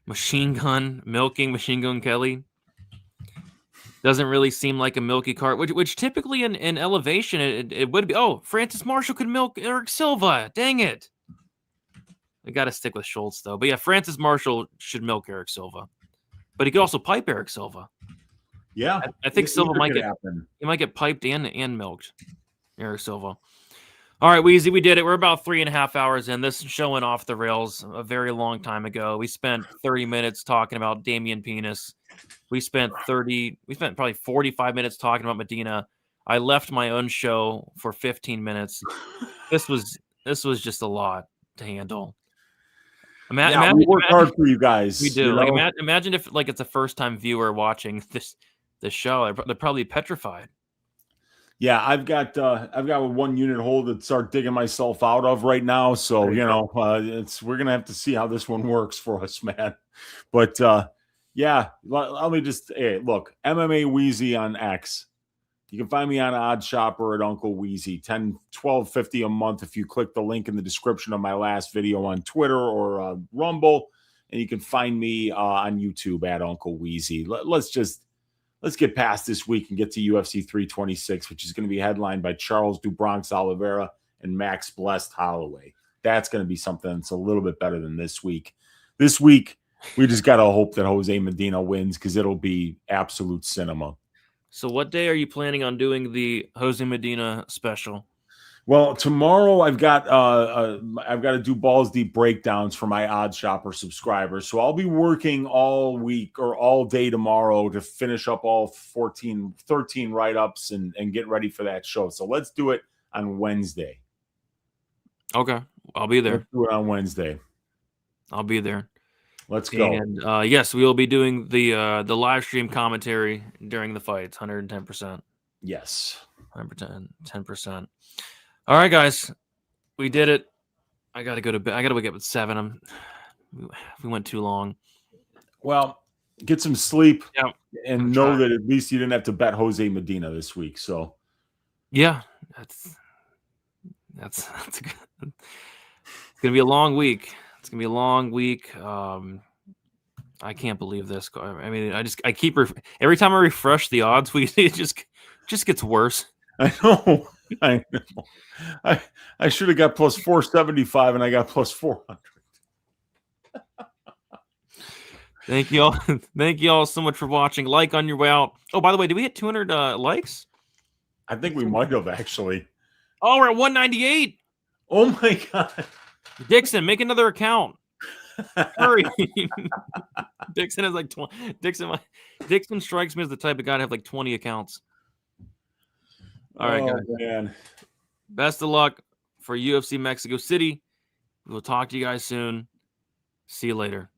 Machine Gun milking, Machine Gun Kelly. Doesn't really seem like a milky cart, which typically in elevation it would be. Oh, Francis Marshall could milk Eric Silva. Dang it. We got to stick with Schultz, though. But yeah, Francis Marshall should milk Eric Silva. But he could also pipe Eric Silva. Yeah. I think Silva might get piped and milked, Eric Silva. All right, Weezy, we did it. We're about 3.5 hours in. This show went off the rails a very long time ago. We spent 30 minutes talking about Damian Pinas. We spent probably 45 minutes talking about Medina. I left my own show for 15 minutes. This was just a lot to handle. We work hard for you guys. We do. Like, imagine if like it's a first-time viewer watching this show. They're probably petrified. Yeah, I've got one unit hole to start digging myself out of right now. So we're gonna have to see how this one works for us, man. But yeah, let me just look, MMA Wheezy on X. You can find me on Odd Shopper at Uncle Wheezy, $12.50 a month if you click the link in the description of my last video on Twitter or Rumble, and you can find me on YouTube at Uncle Wheezy. Let's get past this week and get to UFC 326, which is going to be headlined by Charles do Bronx Oliveira and Max Blessed Holloway. That's going to be something that's a little bit better than this week. This week, we just got to hope that Jose Medina wins because it'll be absolute cinema. So what day are you planning on doing the Jose Medina special? Well, tomorrow I've got to do balls deep breakdowns for my Odd Shopper subscribers. So I'll be working all week or all day tomorrow to finish up all 13 write-ups and get ready for that show. So let's do it on Wednesday. Okay. I'll be there. Let's do it on Wednesday. I'll be there. Let's go. And yes, we will be doing the live stream commentary during the fights, 110%. Yes. 110%. All right, guys, we did it. I got to go to bed. I got to wake up at 7. We went too long. Well, get some sleep. Yeah, and know that at least you didn't have to bet Jose Medina this week. So, yeah, that's good. It's gonna be a long week. It's gonna be a long week. I can't believe this. I mean, I keep every time I refresh the odds, it just gets worse. I know. I should have got plus 475 and I got plus 400. Thank you all. Thank you all so much for watching. Like on your way out. Oh, by the way, did we hit 200 likes? I think we might have actually. Oh, we're at 198. Oh my God. Dixon, make another account. Hurry. Dixon has like 20. Dixon strikes me as the type of guy to have like 20 accounts. All right, guys. Man. Best of luck for UFC Mexico City. We'll talk to you guys soon. See you later.